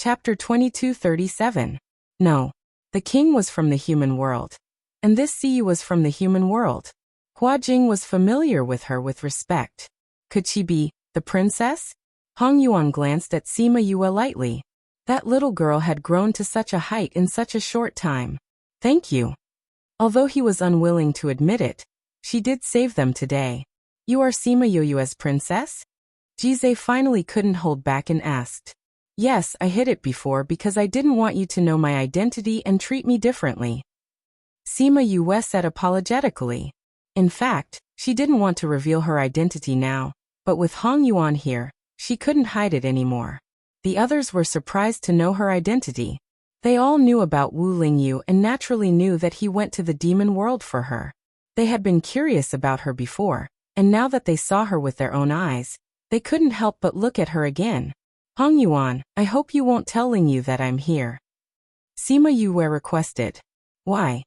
Chapter 2237. No. The king was from the human world. And this Siyu was from the human world. Hua Jing was familiar with her with respect. Could she be the princess? Hong Yuan glanced at Sima Yue lightly. That little girl had grown to such a height in such a short time. Thank you. Although he was unwilling to admit it, she did save them today. You are Sima Yue's princess? Jizai finally couldn't hold back and asked. Yes, I hid it before because I didn't want you to know my identity and treat me differently. Sima Yue said apologetically. In fact, she didn't want to reveal her identity now, but with Hong Yuan here, she couldn't hide it anymore. The others were surprised to know her identity. They all knew about Wu Lingyu and naturally knew that he went to the demon world for her. They had been curious about her before, and now that they saw her with their own eyes, they couldn't help but look at her again. Hong Yuan, I hope you won't tell Lingyu that I'm here. Sima Yue requested. Why?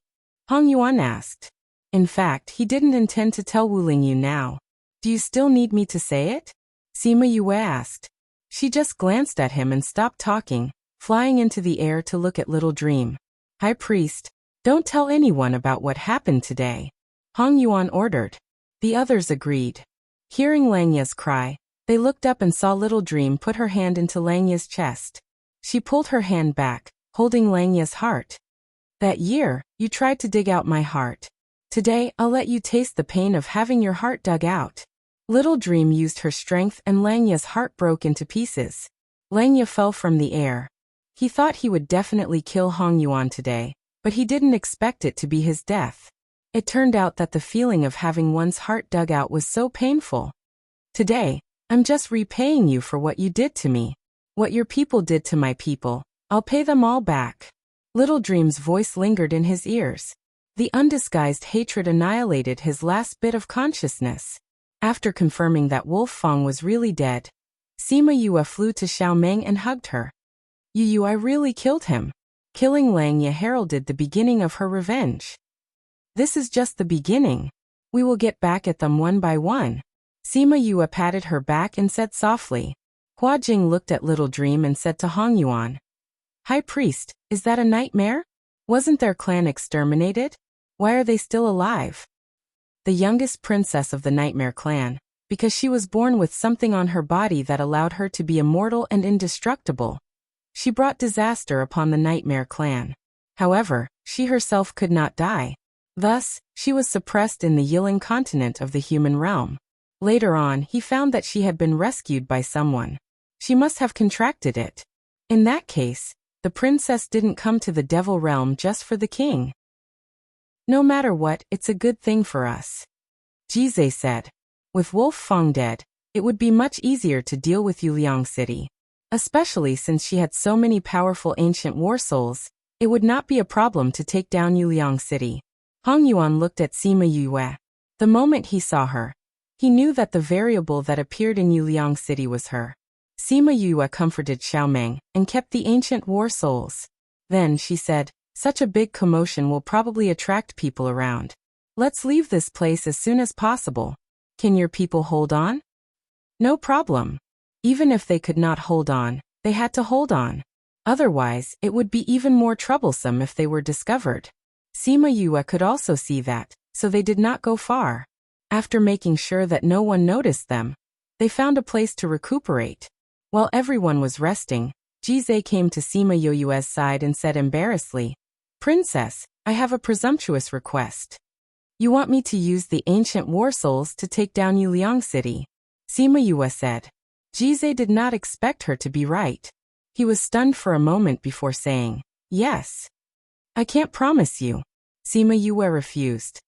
Hong Yuan asked. In fact, he didn't intend to tell Wu Lingyu now. Do you still need me to say it? Sima Yue asked. She just glanced at him and stopped talking, flying into the air to look at Little Dream. High Priest, don't tell anyone about what happened today. Hong Yuan ordered. The others agreed. Hearing Langya's cry, they looked up and saw Little Dream put her hand into Langya's chest. She pulled her hand back, holding Langya's heart. That year, you tried to dig out my heart. Today, I'll let you taste the pain of having your heart dug out. Little Dream used her strength and Langya's heart broke into pieces. Langya fell from the air. He thought he would definitely kill Hong Yuan today, but he didn't expect it to be his death. It turned out that the feeling of having one's heart dug out was so painful. Today, I'm just repaying you for what you did to me. What your people did to my people, I'll pay them all back. Little Dream's voice lingered in his ears. The undisguised hatred annihilated his last bit of consciousness. After confirming that Wolf Fong was really dead, Sima Yue flew to Xiao Meng and hugged her. Yu, I really killed him. Killing Langya heralded the beginning of her revenge. This is just the beginning. We will get back at them one by one. Sima Yue patted her back and said softly. Hua Jing looked at Little Dream and said to Hong Yuan. High Priest, is that a nightmare? Wasn't their clan exterminated? Why are they still alive? The youngest princess of the Nightmare clan, because she was born with something on her body that allowed her to be immortal and indestructible. She brought disaster upon the Nightmare clan. However, she herself could not die. Thus, she was suppressed in the Yiling continent of the human realm. Later on, he found that she had been rescued by someone. She must have contracted it. In that case, the princess didn't come to the devil realm just for the king. No matter what, it's a good thing for us. Jizai said. With Wolf Fong dead, it would be much easier to deal with Yuliang City. Especially since she had so many powerful ancient war souls, it would not be a problem to take down Yuliang City. Hong Yuan looked at Sima Yue. The moment he saw her, he knew that the variable that appeared in Yuliang City was her. Sima Yue comforted Xiao Meng and kept the ancient war souls. Then she said, such a big commotion will probably attract people around. Let's leave this place as soon as possible. Can your people hold on? No problem. Even if they could not hold on, they had to hold on. Otherwise, it would be even more troublesome if they were discovered. Sima Yue could also see that, so they did not go far. After making sure that no one noticed them, they found a place to recuperate. While everyone was resting, Jizai came to Sima Yue's side and said embarrassedly, Princess, I have a presumptuous request. You want me to use the ancient war souls to take down Yuliang City? Sima Yue said. Jizai did not expect her to be right. He was stunned for a moment before saying, yes. I can't promise you. Sima Yue refused.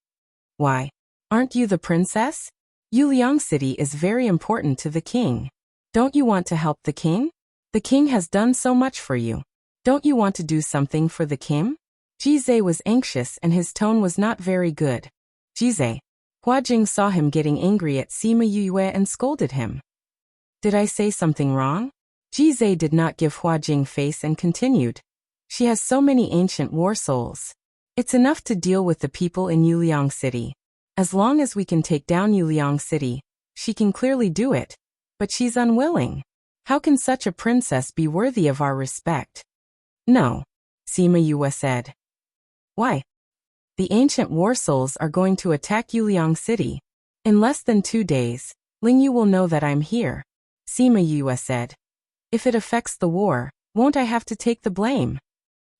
Why? Aren't you the princess? Yuliang City is very important to the king. Don't you want to help the king? The king has done so much for you. Don't you want to do something for the king? Jizai was anxious and his tone was not very good. Jizai. Hua Jing saw him getting angry at Sima Yue and scolded him. Did I say something wrong? Jizai did not give Hua Jing face and continued. She has so many ancient war souls. It's enough to deal with the people in Yuliang City. As long as we can take down Yuliang City, she can clearly do it. But she's unwilling. How can such a princess be worthy of our respect? No, Sima Yue said. Why? The ancient war souls are going to attack Yuliang City. In less than 2 days, Lingyu will know that I'm here, Sima Yue said. If it affects the war, won't I have to take the blame?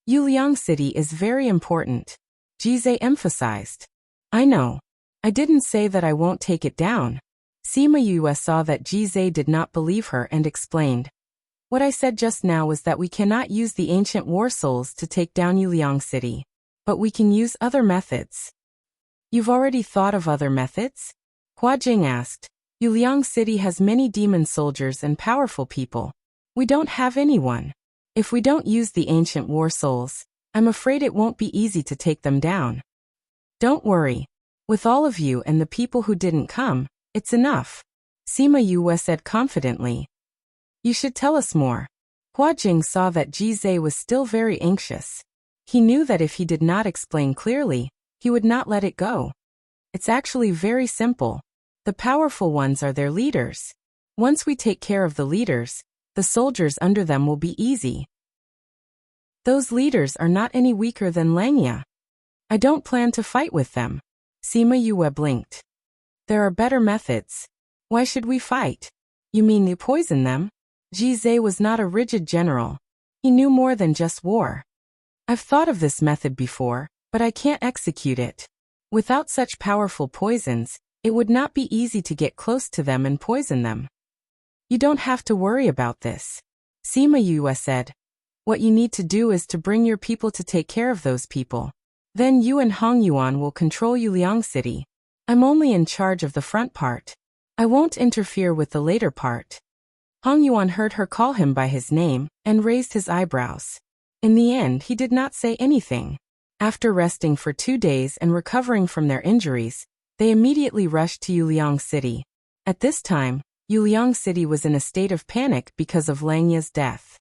Yuliang City is very important, Jizai emphasized. I know. I didn't say that I won't take it down. Sima Yue saw that Jizai did not believe her and explained. What I said just now was that we cannot use the ancient war souls to take down Yuliang City. But we can use other methods. You've already thought of other methods? Hua Jing asked. Yuliang City has many demon soldiers and powerful people. We don't have anyone. If we don't use the ancient war souls, I'm afraid it won't be easy to take them down. Don't worry. With all of you and the people who didn't come, it's enough, Sima Yue said confidently. You should tell us more. Hua Jing saw that Jizai was still very anxious. He knew that if he did not explain clearly, he would not let it go. It's actually very simple. The powerful ones are their leaders. Once we take care of the leaders, the soldiers under them will be easy. Those leaders are not any weaker than Langya. I don't plan to fight with them. Sima Yue blinked. There are better methods. Why should we fight? You mean you poison them? Jizai was not a rigid general. He knew more than just war. I've thought of this method before, but I can't execute it. Without such powerful poisons, it would not be easy to get close to them and poison them. You don't have to worry about this, Sima Yue said. What you need to do is to bring your people to take care of those people. Then you and Hong Yuan will control Yuliang City. I'm only in charge of the front part. I won't interfere with the later part. Hong Yuan heard her call him by his name and raised his eyebrows. In the end, he did not say anything. After resting for 2 days and recovering from their injuries, they immediately rushed to Yuliang City. At this time, Yuliang City was in a state of panic because of Langya's death.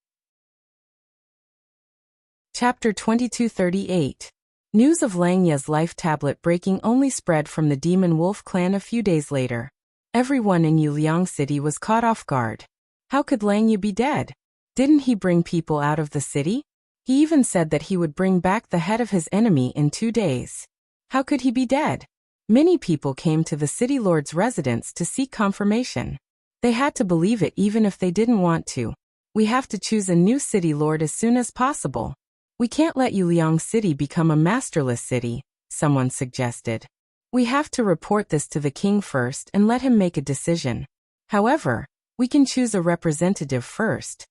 Chapter 2238. News of Langya's life tablet breaking only spread from the Demon Wolf clan a few days later. Everyone in Yuliang City was caught off guard. How could Langya be dead? Didn't he bring people out of the city? He even said that he would bring back the head of his enemy in 2 days. How could he be dead? Many people came to the city lord's residence to seek confirmation. They had to believe it even if they didn't want to. We have to choose a new city lord as soon as possible. We can't let Yuliang City become a masterless city, someone suggested. We have to report this to the king first and let him make a decision. However, we can choose a representative first.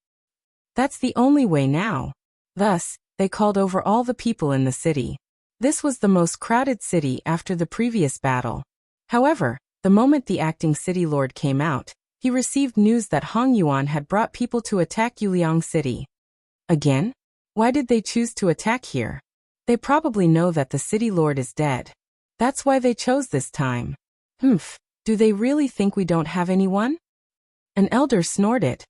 That's the only way now. Thus, they called over all the people in the city. This was the most crowded city after the previous battle. However, the moment the acting city lord came out, he received news that Hong Yuan had brought people to attack Yuliang City. Again? Why did they choose to attack here? They probably know that the city lord is dead. That's why they chose this time. Do they really think we don't have anyone? An elder snorted.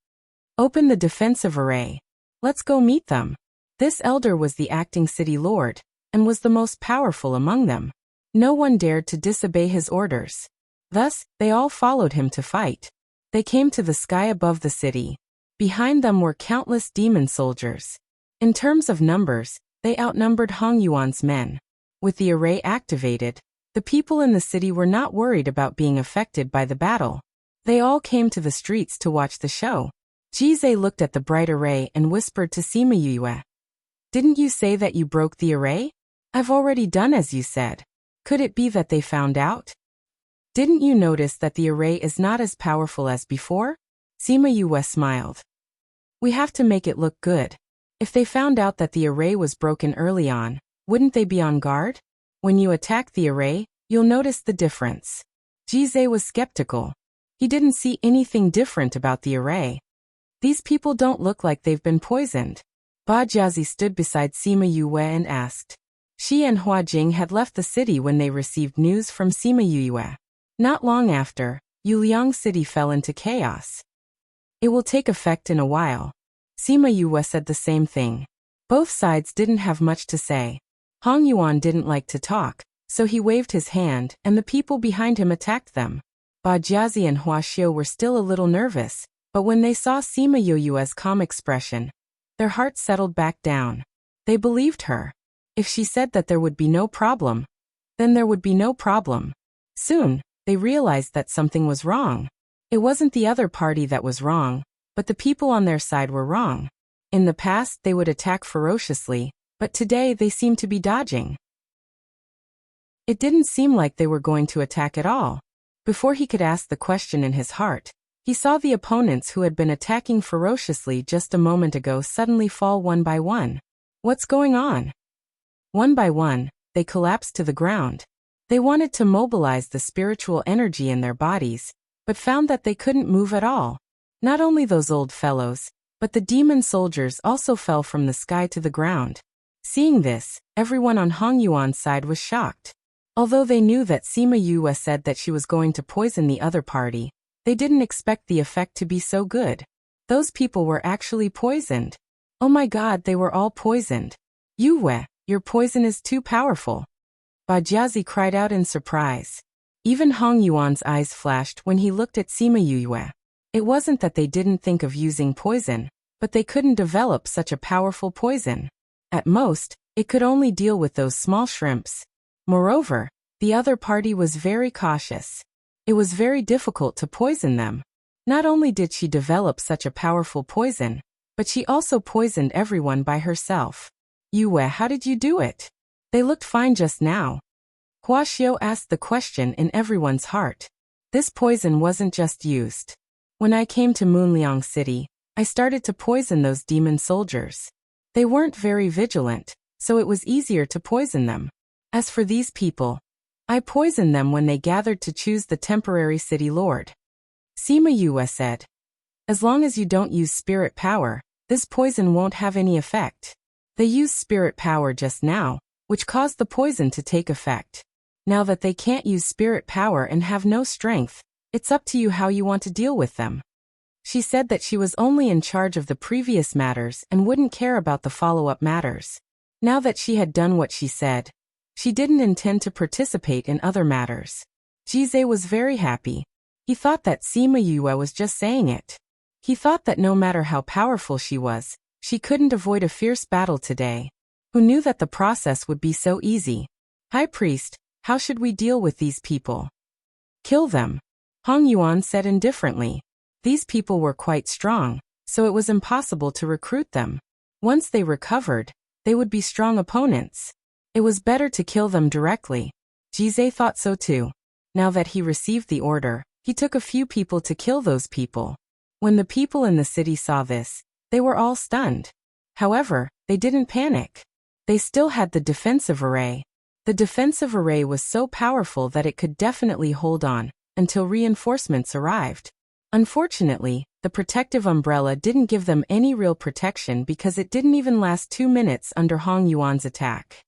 Open the defensive array. Let's go meet them. This elder was the acting city lord, and was the most powerful among them. No one dared to disobey his orders. Thus, they all followed him to fight. They came to the sky above the city. Behind them were countless demon soldiers. In terms of numbers, they outnumbered Hong Yuan's men. With the array activated, the people in the city were not worried about being affected by the battle. They all came to the streets to watch the show. Jizai looked at the bright array and whispered to Sima Yue. Didn't you say that you broke the array? I've already done as you said. Could it be that they found out? Didn't you notice that the array is not as powerful as before? Sima Yue smiled. We have to make it look good. If they found out that the array was broken early on, wouldn't they be on guard? When you attack the array, you'll notice the difference. Jizai was skeptical. He didn't see anything different about the array. These people don't look like they've been poisoned. Ba Jiazi stood beside Sima Yue and asked. She and Hua Jing had left the city when they received news from Sima Yue. Not long after, Yuliang City fell into chaos. It will take effect in a while. Sima Yue said the same thing. Both sides didn't have much to say. Hong Yuan didn't like to talk, so he waved his hand and the people behind him attacked them. Ba Jiazi and Hua Xiu were still a little nervous, But when they saw Sima Yue's calm expression, their hearts settled back down. They believed her. If she said that there would be no problem, then there would be no problem. Soon, they realized that something was wrong. It wasn't the other party that was wrong, but the people on their side were wrong. In the past, they would attack ferociously, but today they seemed to be dodging. It didn't seem like they were going to attack at all. Before he could ask the question in his heart, he saw the opponents who had been attacking ferociously just a moment ago suddenly fall one by one. What's going on? One by one, they collapsed to the ground. They wanted to mobilize the spiritual energy in their bodies, but found that they couldn't move at all. Not only those old fellows, but the demon soldiers also fell from the sky to the ground. Seeing this, everyone on Hong Yuan's side was shocked. Although they knew that Sima Yue said that she was going to poison the other party, they didn't expect the effect to be so good. Those people were actually poisoned. Oh my God, they were all poisoned. Yue, your poison is too powerful. Bajiazi cried out in surprise. Even Hong Yuan's eyes flashed when he looked at Sima Yue. It wasn't that they didn't think of using poison, but they couldn't develop such a powerful poison. At most, it could only deal with those small shrimps. Moreover, the other party was very cautious. It was very difficult to poison them. Not only did she develop such a powerful poison, but she also poisoned everyone by herself. Yue, how did you do it? They looked fine just now. Hua Xiu asked the question in everyone's heart. This poison wasn't just used. When I came to Moonliang City, I started to poison those demon soldiers. They weren't very vigilant, so it was easier to poison them. As for these people, I poisoned them when they gathered to choose the temporary city lord. Sima Yue said, as long as you don't use spirit power, this poison won't have any effect. They used spirit power just now, which caused the poison to take effect. Now that they can't use spirit power and have no strength, it's up to you how you want to deal with them. She said that she was only in charge of the previous matters and wouldn't care about the follow-up matters. Now that she had done what she said, she didn't intend to participate in other matters. Jizai was very happy. He thought that Sima Yue was just saying it. He thought that no matter how powerful she was, she couldn't avoid a fierce battle today. Who knew that the process would be so easy? High Priest, how should we deal with these people? Kill them. Hong Yuan said indifferently. These people were quite strong, so it was impossible to recruit them. Once they recovered, they would be strong opponents. It was better to kill them directly. Jizai thought so too. Now that he received the order, he took a few people to kill those people. When the people in the city saw this, they were all stunned. However, they didn't panic. They still had the defensive array. The defensive array was so powerful that it could definitely hold on until reinforcements arrived. Unfortunately, the protective umbrella didn't give them any real protection because it didn't even last 2 minutes under Hong Yuan's attack.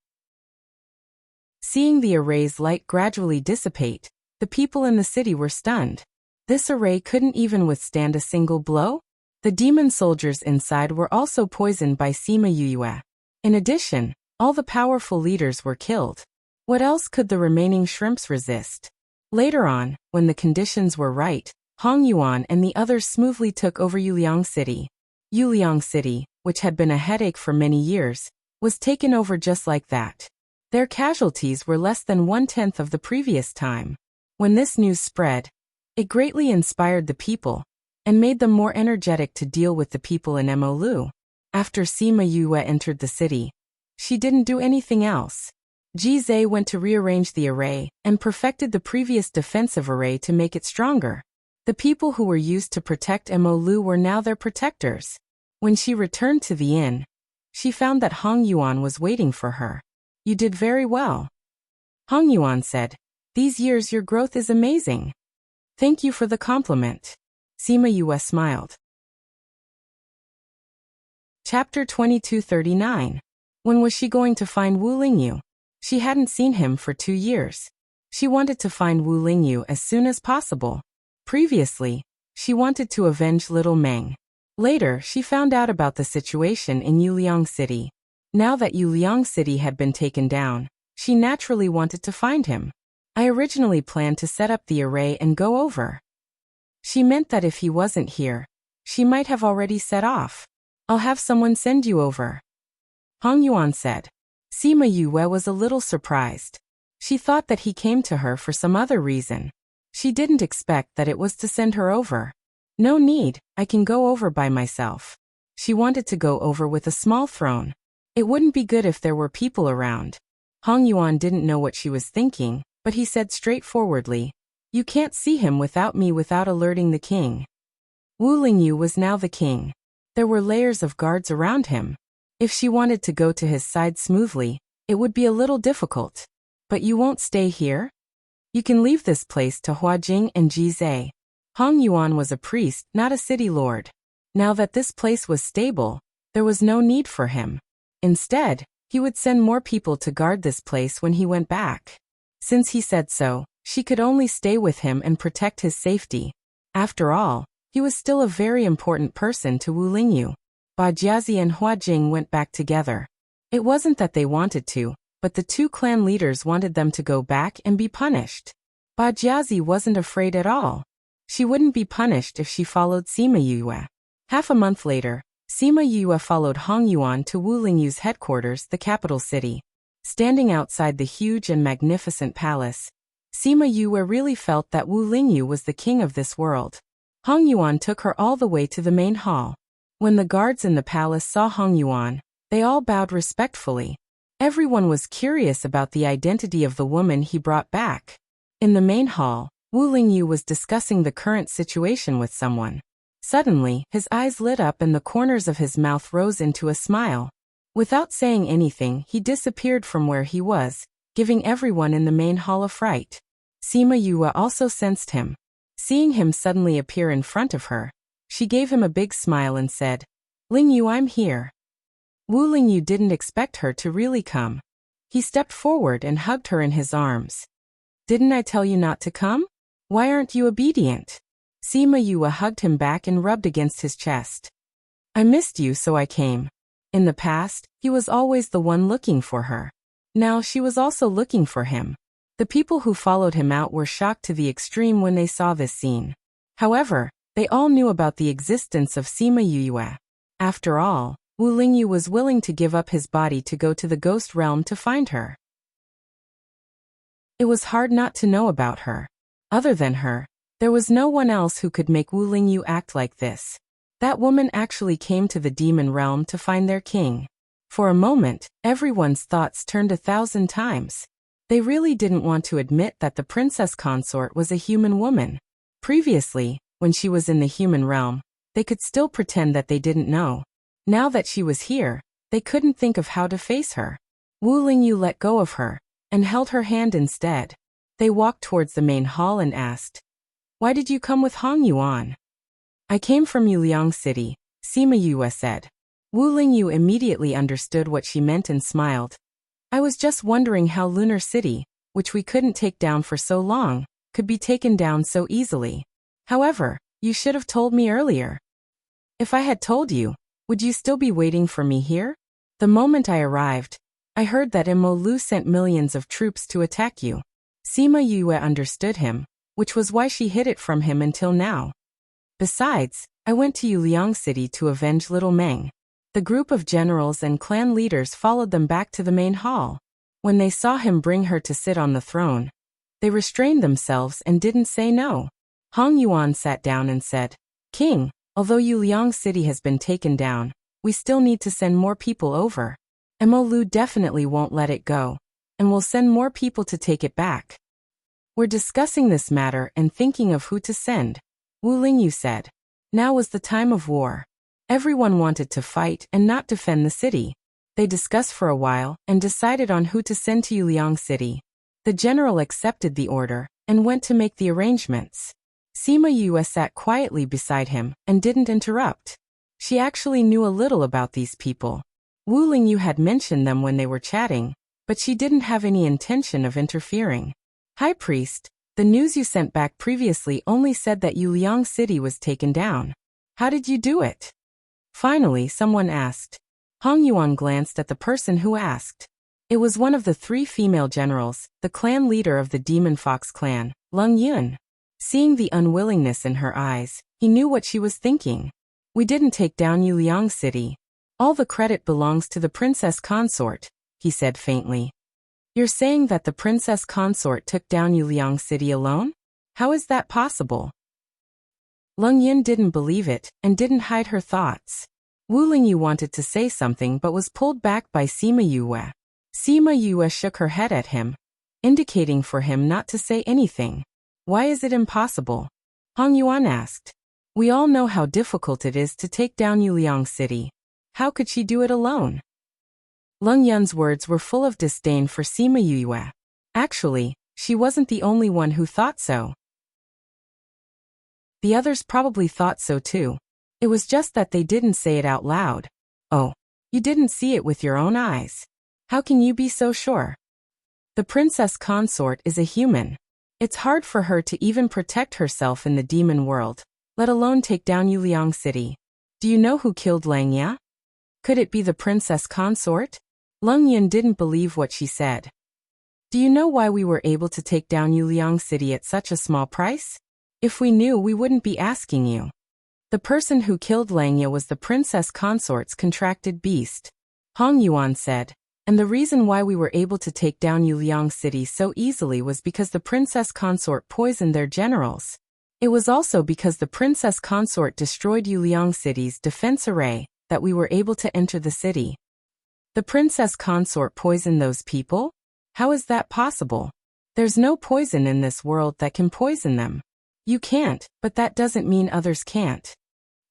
Seeing the array's light gradually dissipate, the people in the city were stunned. This array couldn't even withstand a single blow? The demon soldiers inside were also poisoned by Sima Yue. In addition, all the powerful leaders were killed. What else could the remaining shrimps resist? Later on, when the conditions were right, Hong Yuan and the others smoothly took over Yuliang City. Yuliang City, which had been a headache for many years, was taken over just like that. Their casualties were less than 1/10 of the previous time. When this news spread, it greatly inspired the people and made them more energetic to deal with the people in Molu. After Sima Yue entered the city, she didn't do anything else. Jizai went to rearrange the array and perfected the previous defensive array to make it stronger. The people who were used to protect Molu were now their protectors. When she returned to the inn, she found that Hong Yuan was waiting for her. You did very well. Hong Yuan said, these years your growth is amazing. Thank you for the compliment. Sima Yue smiled. Chapter 2239. When was she going to find Wu Lingyu? She hadn't seen him for 2 years. She wanted to find Wu Lingyu as soon as possible. Previously, she wanted to avenge little Meng. Later, she found out about the situation in Yuliang City. Now that Yuliang City had been taken down, she naturally wanted to find him. I originally planned to set up the array and go over. She meant that if he wasn't here, She might have already set off. I'll have someone send you over, Hong Yuan said. Sima Yue was a little surprised. She thought that he came to her for some other reason. She didn't expect that it was to send her over. No need, I can go over by myself. She wanted to go over with a small throne. It wouldn't be good if there were people around. Hong Yuan didn't know what she was thinking, but he said straightforwardly, "You can't see him without me without alerting the king." Wu Lingyu was now the king. There were layers of guards around him. If she wanted to go to his side smoothly, it would be a little difficult. But you won't stay here? You can leave this place to Huajing and Jizai. Hong Yuan was a priest, not a city lord. Now that this place was stable, there was no need for him. Instead, he would send more people to guard this place when he went back. Since he said so, she could only stay with him and protect his safety. After all, he was still a very important person to Wu Lingyu. Ba Jiazi and Huajing went back together. It wasn't that they wanted to, but the two clan leaders wanted them to go back and be punished. Ba Jiazi wasn't afraid at all. She wouldn't be punished if she followed Sima Yue. Half a month later, Sima Yue followed Hong Yuan to Wu Lingyu's headquarters, the capital city. Standing outside the huge and magnificent palace, Sima Yue really felt that Wu Lingyu was the king of this world. Hong Yuan took her all the way to the main hall. When the guards in the palace saw Hong Yuan, they all bowed respectfully. Everyone was curious about the identity of the woman he brought back. In the main hall, Wu Lingyu was discussing the current situation with someone. Suddenly, his eyes lit up and the corners of his mouth rose into a smile. Without saying anything, he disappeared from where he was, giving everyone in the main hall a fright. Sima Yue also sensed him. Seeing him suddenly appear in front of her, she gave him a big smile and said, "Lingyu, I'm here." Wu Lingyu didn't expect her to really come. He stepped forward and hugged her in his arms. "Didn't I tell you not to come? Why aren't you obedient?" Sima Yue hugged him back and rubbed against his chest. "I missed you, so I came." In the past, he was always the one looking for her. Now she was also looking for him. The people who followed him out were shocked to the extreme when they saw this scene. However, they all knew about the existence of Sima Yue. After all, Wu Lingyu was willing to give up his body to go to the ghost realm to find her. It was hard not to know about her. Other than her, there was no one else who could make Wu Lingyu act like this. That woman actually came to the demon realm to find their king. For a moment, everyone's thoughts turned 1,000 times. They really didn't want to admit that the princess consort was a human woman. Previously, when she was in the human realm, they could still pretend that they didn't know. Now that she was here, they couldn't think of how to face her. Wu Lingyu let go of her and held her hand instead. They walked towards the main hall and asked, "Why did you come with Hong Yuan?" "I came from Yuliang City," Sima Yue said. Wu Lingyu immediately understood what she meant and smiled. "I was just wondering how Lunar City, which we couldn't take down for so long, could be taken down so easily. However, you should have told me earlier. If I had told you, would you still be waiting for me here? The moment I arrived, I heard that Mo Lu sent millions of troops to attack you." Sima Yue understood him, which was why she hid it from him until now. "Besides, I went to Yuliang City to avenge Little Meng." The group of generals and clan leaders followed them back to the main hall. When they saw him bring her to sit on the throne, they restrained themselves and didn't say no. Hong Yuan sat down and said, "King, although Yuliang City has been taken down, we still need to send more people over. Mo Lu definitely won't let it go, and will send more people to take it back. We're discussing this matter and thinking of who to send," Wu Lingyu said. Now was the time of war. Everyone wanted to fight and not defend the city. They discussed for a while and decided on who to send to Yuliang City. The general accepted the order and went to make the arrangements. Sima Yue sat quietly beside him and didn't interrupt. She actually knew a little about these people. Wu Lingyu had mentioned them when they were chatting, but she didn't have any intention of interfering. "High Priest, the news you sent back previously only said that Yuliang City was taken down. How did you do it?" Finally, someone asked. Hong Yuan glanced at the person who asked. It was one of the 3 female generals, the clan leader of the Demon Fox clan, Leng Yun. Seeing the unwillingness in her eyes, he knew what she was thinking. We didn't take down Yuliang City. All the credit belongs to the princess consort, he said faintly. You're saying that the princess consort took down Yuliang City alone? How is that possible? Leng Yin didn't believe it, and didn't hide her thoughts. Wu Lingyu wanted to say something but was pulled back by Sima Yue. Sima Yue shook her head at him, indicating for him not to say anything. Why is it impossible? Hong Yuan asked. We all know how difficult it is to take down Yuliang City. How could she do it alone? Leng Yun's words were full of disdain for Sima Yue. Actually, she wasn't the only one who thought so. The others probably thought so too. It was just that they didn't say it out loud. Oh, you didn't see it with your own eyes. How can you be so sure? The princess consort is a human. It's hard for her to even protect herself in the demon world, let alone take down Yuliang City. Do you know who killed Lang Ya? Could it be the princess consort? Leng Yin didn't believe what she said. Do you know why we were able to take down Yuliang City at such a small price? If we knew, we wouldn't be asking you. The person who killed Lang Ya was the princess consort's contracted beast, Hong Yuan said. And the reason why we were able to take down Yuliang City so easily was because the princess consort poisoned their generals. It was also because the princess consort destroyed Yuliang City's defense array that we were able to enter the city. The princess consort poisoned those people? How is that possible? There's no poison in this world that can poison them. You can't, but that doesn't mean others can't.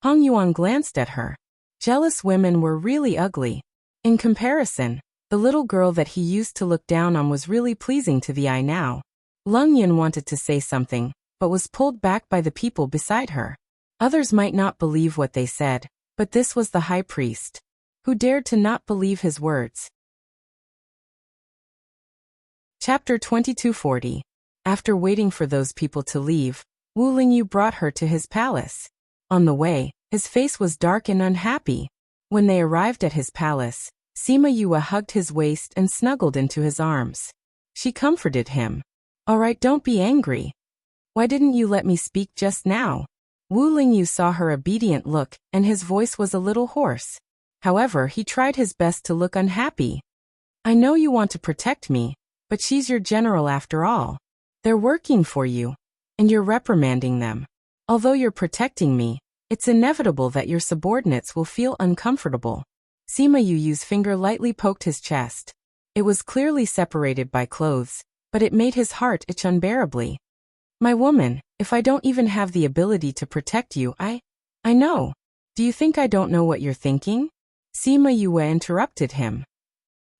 Hong Yuan glanced at her. Jealous women were really ugly. In comparison, the little girl that he used to look down on was really pleasing to the eye now. Leng Yin wanted to say something, but was pulled back by the people beside her. Others might not believe what they said, but this was the high priest, who dared to not believe his words. Chapter 2240. After waiting for those people to leave, Wu Lingyu brought her to his palace. On the way, his face was dark and unhappy. When they arrived at his palace, Sima Yue hugged his waist and snuggled into his arms. She comforted him. All right, don't be angry. Why didn't you let me speak just now? Wu Lingyu saw her obedient look, and his voice was a little hoarse. However, he tried his best to look unhappy. I know you want to protect me, but she's your general after all. They're working for you, and you're reprimanding them. Although you're protecting me, it's inevitable that your subordinates will feel uncomfortable. Sima Yu's finger lightly poked his chest. It was clearly separated by clothes, but it made his heart itch unbearably. My woman, if I don't even have the ability to protect you, I know. Do you think I don't know what you're thinking? Sima Yue interrupted him.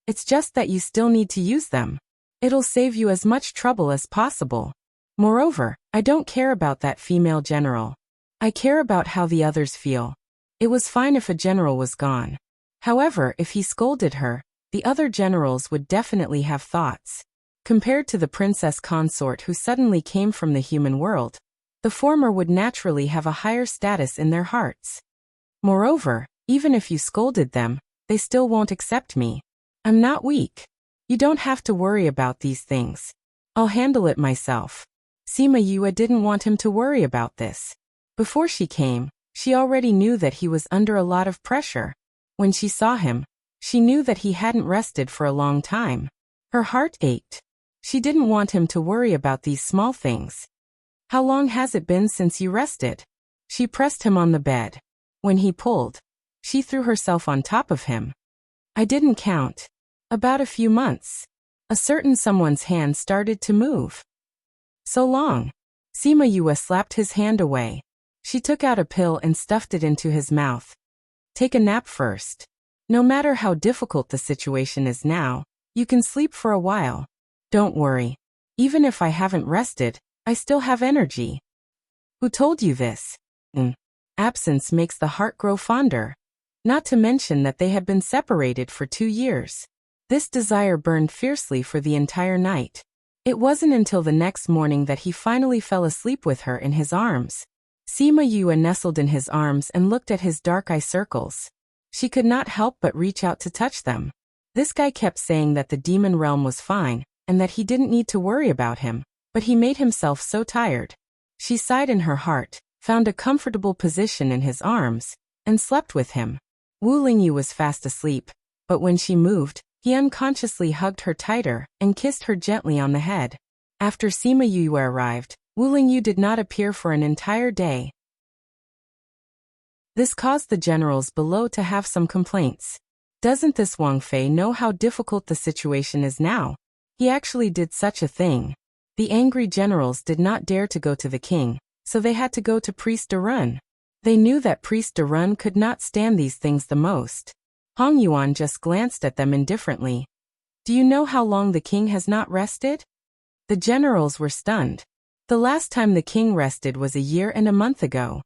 It's just that you still need to use them. It'll save you as much trouble as possible. Moreover, I don't care about that female general. I care about how the others feel. It was fine if a general was gone. However, if he scolded her, the other generals would definitely have thoughts. Compared to the princess consort who suddenly came from the human world, the former would naturally have a higher status in their hearts. Moreover, even if you scolded them, they still won't accept me. I'm not weak. You don't have to worry about these things. I'll handle it myself. Sima Yue didn't want him to worry about this. Before she came, she already knew that he was under a lot of pressure. When she saw him, she knew that he hadn't rested for a long time. Her heart ached. She didn't want him to worry about these small things. How long has it been since you rested? She pressed him on the bed. When he pulled, she threw herself on top of him. I didn't count. About a few months. A certain someone's hand started to move. So long. Sima Yue slapped his hand away. She took out a pill and stuffed it into his mouth. Take a nap first. No matter how difficult the situation is now, you can sleep for a while. Don't worry. Even if I haven't rested, I still have energy. Who told you this? Absence makes the heart grow fonder. Not to mention that they had been separated for 2 years. This desire burned fiercely for the entire night. It wasn't until the next morning that he finally fell asleep with her in his arms. Sima Yue nestled in his arms and looked at his dark eye circles. She could not help but reach out to touch them. This guy kept saying that the demon realm was fine, and that he didn't need to worry about him, but he made himself so tired. She sighed in her heart, found a comfortable position in his arms, and slept with him. Wu Lingyu was fast asleep, but when she moved, he unconsciously hugged her tighter and kissed her gently on the head. After Sima Yue arrived, Wu Lingyu did not appear for an entire day. This caused the generals below to have some complaints. Doesn't this Wang Fei know how difficult the situation is now? He actually did such a thing. The angry generals did not dare to go to the king, so they had to go to Priest Darun. They knew that Priest Darun could not stand these things the most. Hong Yuan just glanced at them indifferently. Do you know how long the king has not rested? The generals were stunned. The last time the king rested was a year and a month ago.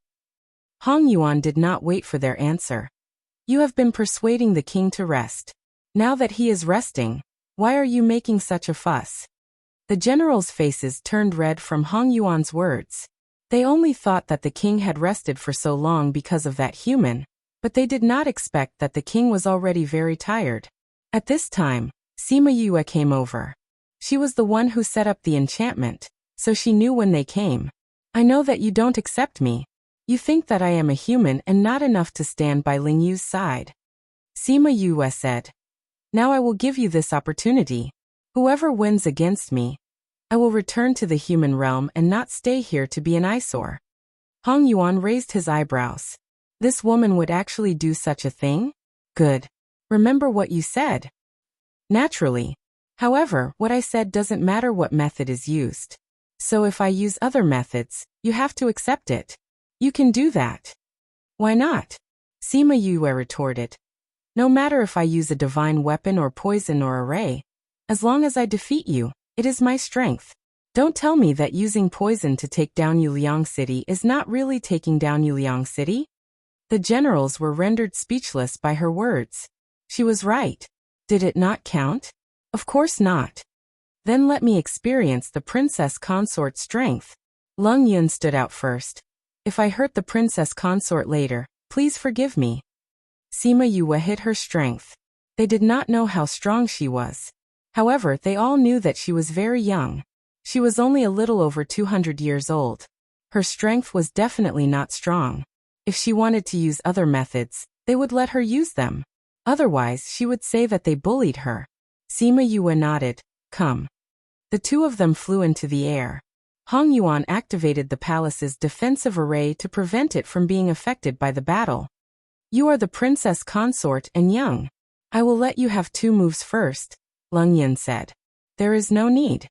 Hong Yuan did not wait for their answer. You have been persuading the king to rest. Now that he is resting, why are you making such a fuss? The generals' faces turned red from Hong Yuan's words. They only thought that the king had rested for so long because of that human, but they did not expect that the king was already very tired. At this time, Sima Yue came over. She was the one who set up the enchantment, so she knew when they came. I know that you don't accept me. You think that I am a human and not enough to stand by Ling Yu's side. Sima Yue said. Now I will give you this opportunity. Whoever wins against me, I will return to the human realm and not stay here to be an eyesore. Hong Yuan raised his eyebrows. This woman would actually do such a thing? Good. Remember what you said. Naturally. However, what I said doesn't matter what method is used. So if I use other methods, you have to accept it. You can do that. Why not? Sima Yue retorted. No matter if I use a divine weapon or poison or a ray, as long as I defeat you, it is my strength. Don't tell me that using poison to take down Yuliang City is not really taking down Yuliang City. The generals were rendered speechless by her words. She was right. Did it not count? Of course not. Then let me experience the princess consort's strength. Lung Yun stood out first. If I hurt the princess consort later, please forgive me. Sima Yue hid her strength. They did not know how strong she was. However, they all knew that she was very young. She was only a little over 200 years old. Her strength was definitely not strong. If she wanted to use other methods, they would let her use them. Otherwise, she would say that they bullied her. Sima Yue nodded. Come. The two of them flew into the air. Hong Yuan activated the palace's defensive array to prevent it from being affected by the battle. You are the princess consort and young. I will let you have 2 moves first, Lung Yun said. There is no need.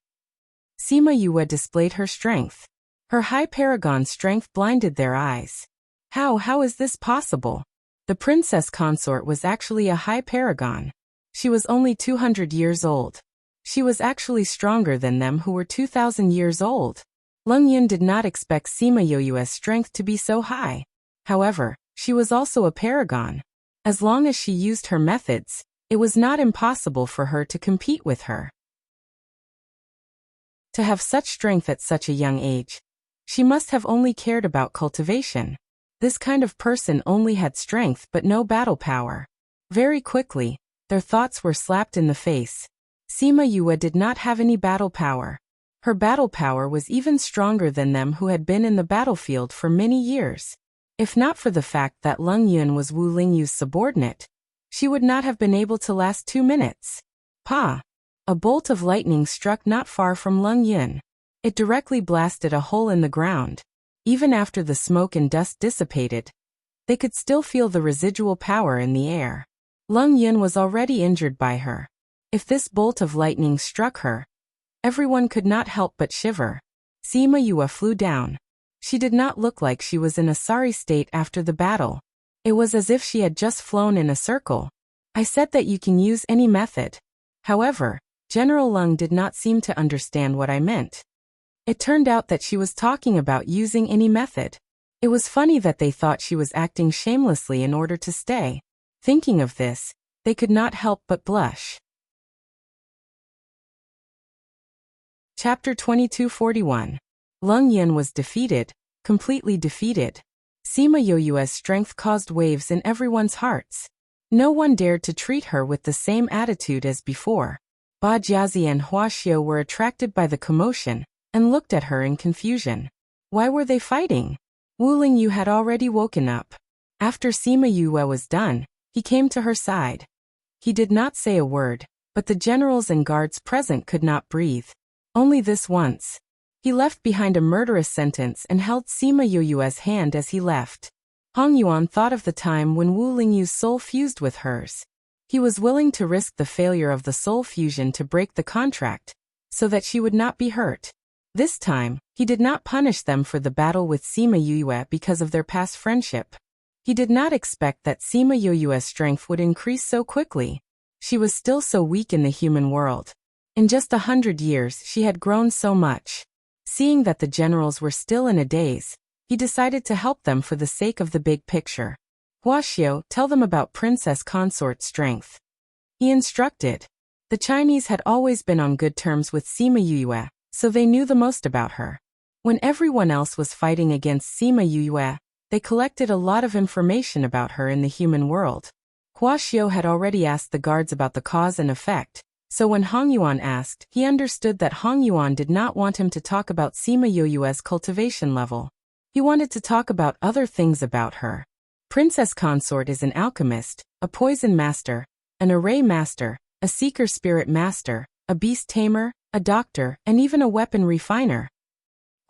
Sima Yue displayed her strength. Her high paragon strength blinded their eyes. How is this possible? The princess consort was actually a high paragon. She was only 200 years old. She was actually stronger than them who were 2,000 years old. Lung Yun did not expect Sima Yue's strength to be so high. However, she was also a paragon. As long as she used her methods, it was not impossible for her to compete with her. To have such strength at such a young age, she must have only cared about cultivation. This kind of person only had strength but no battle power. Very quickly, their thoughts were slapped in the face. Sima Yue did not have any battle power. Her battle power was even stronger than them who had been in the battlefield for many years. If not for the fact that Lung Yun was Wu Lingyu's subordinate, she would not have been able to last 2 minutes. Pa! A bolt of lightning struck not far from Lung Yun. It directly blasted a hole in the ground. Even after the smoke and dust dissipated, they could still feel the residual power in the air. Lung Yun was already injured by her. If this bolt of lightning struck her, everyone could not help but shiver. Sima Yue flew down. She did not look like she was in a sorry state after the battle. It was as if she had just flown in a circle. I said that you can use any method. However, General Lung did not seem to understand what I meant. It turned out that she was talking about using any method. It was funny that they thought she was acting shamelessly in order to stay. Thinking of this, they could not help but blush. Chapter 2241. Lung Yun was defeated, completely defeated. Sima Yue's strength caused waves in everyone's hearts. No one dared to treat her with the same attitude as before. Ba Jiazi and Hua Xiu were attracted by the commotion and looked at her in confusion. Why were they fighting? Wu Lingyu had already woken up. After Sima Yue was done, he came to her side. He did not say a word, but the generals and guards present could not breathe. Only this once. He left behind a murderous sentence and held Sima Yue's hand as he left. Hong Yuan thought of the time when Wu Lingyu's soul fused with hers. He was willing to risk the failure of the soul fusion to break the contract, so that she would not be hurt. This time, he did not punish them for the battle with Sima Yue because of their past friendship. He did not expect that Sima Yue's strength would increase so quickly. She was still so weak in the human world. In just 100 years she had grown so much. Seeing that the generals were still in a daze, he decided to help them for the sake of the big picture. Huaxiao, tell them about Princess Consort's strength. He instructed. The Chinese had always been on good terms with Sima Yue, so they knew the most about her. When everyone else was fighting against Sima Yue, they collected a lot of information about her in the human world. Huaxiao had already asked the guards about the cause and effect, so when Hong Yuan asked, he understood that Hong Yuan did not want him to talk about Sima Yue's cultivation level. He wanted to talk about other things about her. Princess Consort is an alchemist, a poison master, an array master, a seeker spirit master, a beast tamer, a doctor, and even a weapon refiner.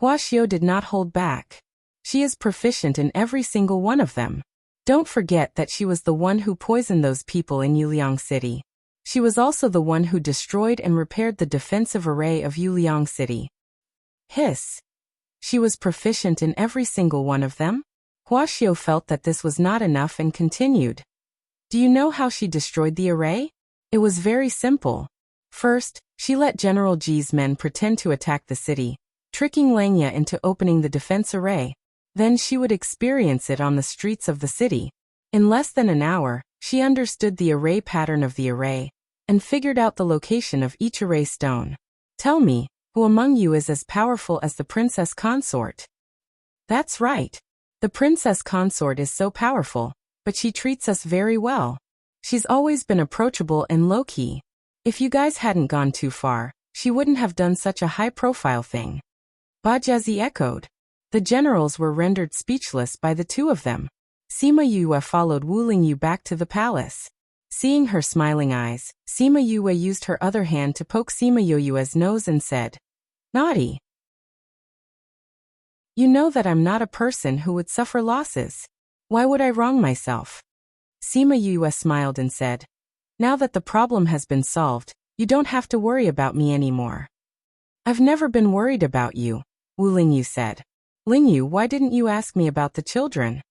Huaxiao did not hold back. She is proficient in every single one of them. Don't forget that she was the one who poisoned those people in Yuliang City. She was also the one who destroyed and repaired the defensive array of Yuliang City. Hiss. She was proficient in every single one of them? Huaxiao felt that this was not enough and continued. Do you know how she destroyed the array? It was very simple. First, she let General Ji's men pretend to attack the city, tricking Langya into opening the defense array. Then she would experience it on the streets of the city. In less than an hour, she understood the array pattern of the array, and figured out the location of each array stone. Tell me, who among you is as powerful as the Princess Consort? That's right. The Princess Consort is so powerful, but she treats us very well. She's always been approachable and low-key. If you guys hadn't gone too far, she wouldn't have done such a high-profile thing. Bajiazi echoed. The generals were rendered speechless by the two of them. Sima Yue followed Wu Lingyu back to the palace. Seeing her smiling eyes, Sima Yue used her other hand to poke Sima Yue's nose and said, "Naughty. You know that I'm not a person who would suffer losses. Why would I wrong myself?" Sima Yue smiled and said, "Now that the problem has been solved, you don't have to worry about me anymore." "I've never been worried about you," Wu Lingyu said. "Lingyu, why didn't you ask me about the children?"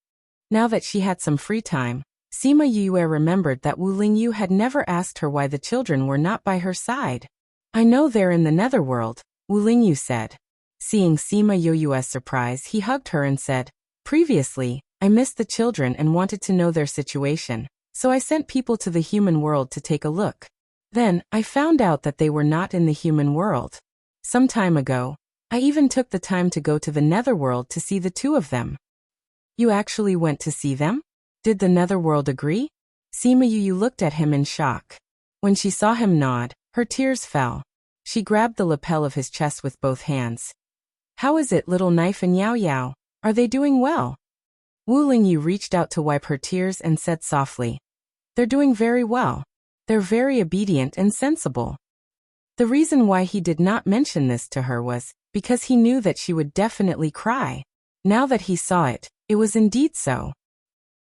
Now that she had some free time, Sima Yue remembered that Wu Lingyu had never asked her why the children were not by her side. "I know they're in the netherworld," Wu Lingyu said. Seeing Sima Yue's surprise, he hugged her and said, "Previously, I missed the children and wanted to know their situation, so I sent people to the human world to take a look. Then, I found out that they were not in the human world. Some time ago, I even took the time to go to the netherworld to see the two of them." "You actually went to see them? Did the netherworld agree?" Sima Yue looked at him in shock. When she saw him nod, her tears fell. She grabbed the lapel of his chest with both hands. "How is it, little knife and Yao Yao? Are they doing well?" Wu Lingyu reached out to wipe her tears and said softly, "They're doing very well. They're very obedient and sensible." The reason why he did not mention this to her was because he knew that she would definitely cry. Now that he saw it, it was indeed so.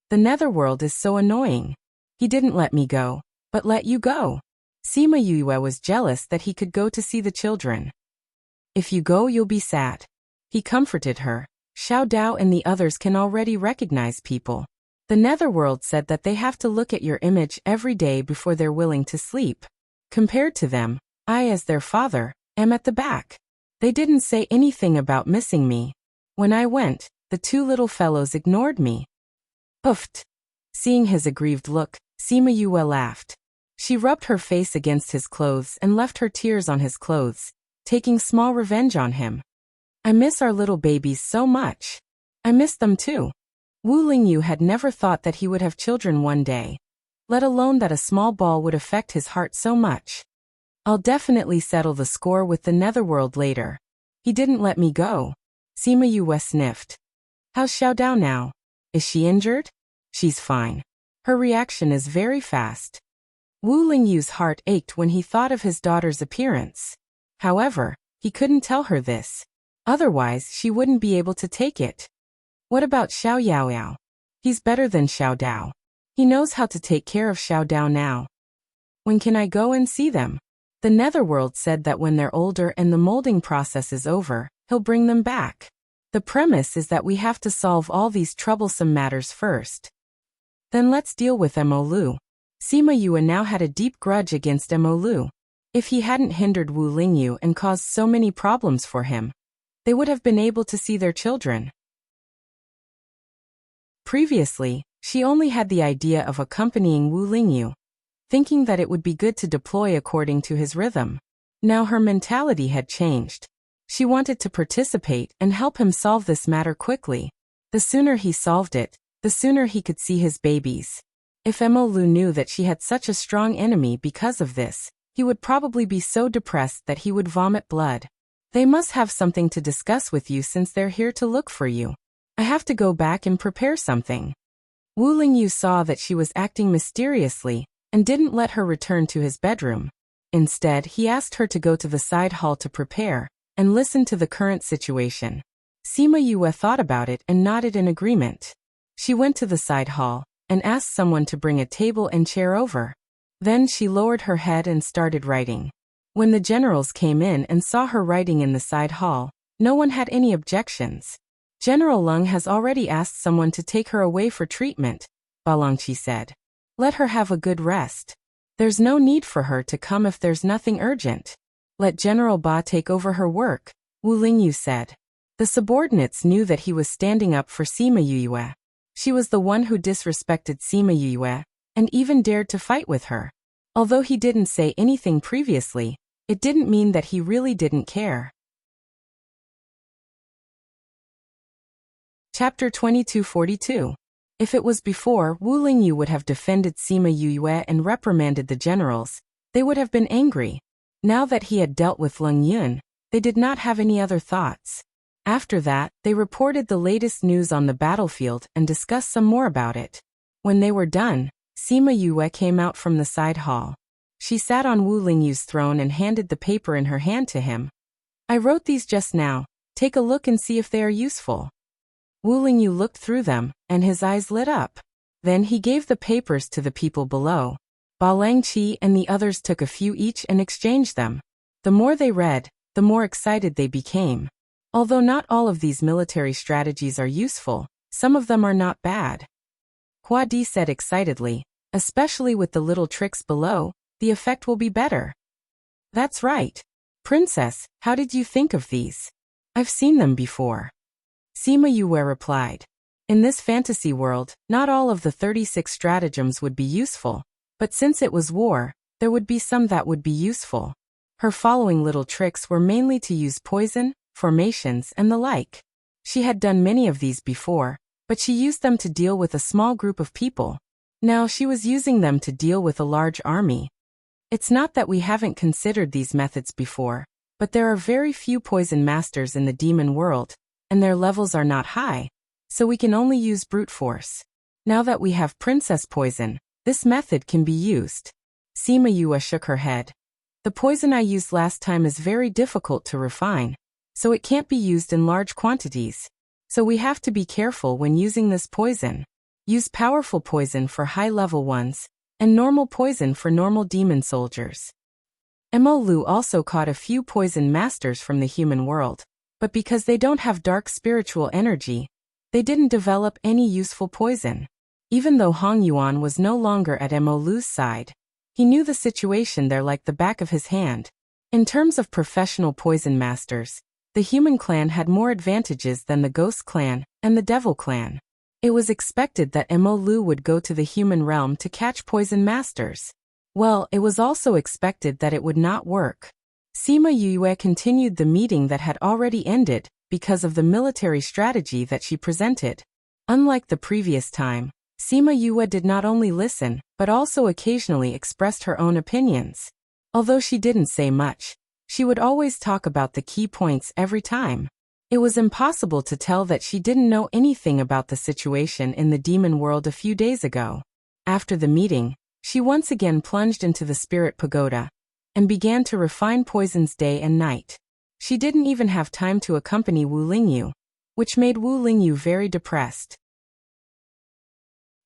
"The netherworld is so annoying. He didn't let me go, but let you go." Sima Yue was jealous that he could go to see the children. "If you go, you'll be sad." He comforted her. "Xiao Dao and the others can already recognize people. The netherworld said that they have to look at your image every day before they're willing to sleep. Compared to them, I, as their father, am at the back. They didn't say anything about missing me. When I went, the two little fellows ignored me." Oofed. Seeing his aggrieved look, Sima Yue laughed. She rubbed her face against his clothes and left her tears on his clothes, taking small revenge on him. "I miss our little babies so much. I miss them too." Wu Lingyu had never thought that he would have children one day, let alone that a small ball would affect his heart so much. "I'll definitely settle the score with the netherworld later. He didn't let me go." Sima Yue sniffed. "How's Xiao Dao now? Is she injured?" She's fine. Her reaction is very fast. Wu Lingyu's heart ached when he thought of his daughter's appearance. However, he couldn't tell her this. Otherwise, she wouldn't be able to take it. What about Xiao Yaoyao? He's better than Xiao Dao. He knows how to take care of Xiao Dao now. When can I go and see them? The Netherworld said that when they're older and the molding process is over, he'll bring them back. The premise is that we have to solve all these troublesome matters first. Then let's deal with Mo Lu. Sima Yue now had a deep grudge against Mo Lu. If he hadn't hindered Wu Lingyu and caused so many problems for him, they would have been able to see their children. Previously, she only had the idea of accompanying Wu Lingyu, thinking that it would be good to deploy according to his rhythm. Now her mentality had changed. She wanted to participate and help him solve this matter quickly. The sooner he solved it, the sooner he could see his babies. If Mo Lu knew that she had such a strong enemy because of this, he would probably be so depressed that he would vomit blood. They must have something to discuss with you since they're here to look for you. I have to go back and prepare something. Wu Lingyu saw that she was acting mysteriously and didn't let her return to his bedroom. Instead, he asked her to go to the side hall to prepare and listen to the current situation. Sima Yue thought about it and nodded in agreement. She went to the side hall and asked someone to bring a table and chair over. Then she lowered her head and started writing. When the generals came in and saw her writing in the side hall, no one had any objections. General Leng has already asked someone to take her away for treatment, Balangqi said. Let her have a good rest. There's no need for her to come if there's nothing urgent. Let General Ba take over her work, Wu Lingyu said. The subordinates knew that he was standing up for Sima Yue. She was the one who disrespected Sima Yue and even dared to fight with her. Although he didn't say anything previously, it didn't mean that he really didn't care. Chapter 2242. If it was before, Wu Lingyu would have defended Sima Yue and reprimanded the generals. They would have been angry. Now that he had dealt with Leng Yun, they did not have any other thoughts. After that, they reported the latest news on the battlefield and discussed some more about it. When they were done, Sima Yue came out from the side hall. She sat on Wu Lingyu's throne and handed the paper in her hand to him. I wrote these just now. Take a look and see if they are useful. Wu Lingyu looked through them, and his eyes lit up. Then he gave the papers to the people below. Balangqi and the others took a few each and exchanged them. The more they read, the more excited they became. Although not all of these military strategies are useful, some of them are not bad. Hua Di said excitedly, especially with the little tricks below, the effect will be better. That's right. Princess, how did you think of these? I've seen them before. Sima Yue replied. In this fantasy world, not all of the 36 stratagems would be useful, but since it was war, there would be some that would be useful. Her following little tricks were mainly to use poison, formations, and the like. She had done many of these before, but she used them to deal with a small group of people. Now she was using them to deal with a large army. It's not that we haven't considered these methods before, but there are very few poison masters in the demon world, and their levels are not high, so we can only use brute force. Now that we have princess poison, this method can be used. Sima Yue shook her head. The poison I used last time is very difficult to refine, so it can't be used in large quantities. So we have to be careful when using this poison. Use powerful poison for high-level ones, and normal poison for normal demon soldiers. Mo Lu also caught a few poison masters from the human world, but because they don't have dark spiritual energy, they didn't develop any useful poison. Even though Hong Yuan was no longer at Mo Lu's side, he knew the situation there like the back of his hand. In terms of professional poison masters, the human clan had more advantages than the ghost clan and the devil clan. It was expected that Mo Lu would go to the human realm to catch poison masters. Well, it was also expected that it would not work. Sima Yue continued the meeting that had already ended because of the military strategy that she presented. Unlike the previous time, Sima Yue did not only listen, but also occasionally expressed her own opinions. Although she didn't say much, she would always talk about the key points every time. It was impossible to tell that she didn't know anything about the situation in the demon world a few days ago. After the meeting, she once again plunged into the spirit pagoda and began to refine poisons day and night. She didn't even have time to accompany Wu Lingyu, which made Wu Lingyu very depressed.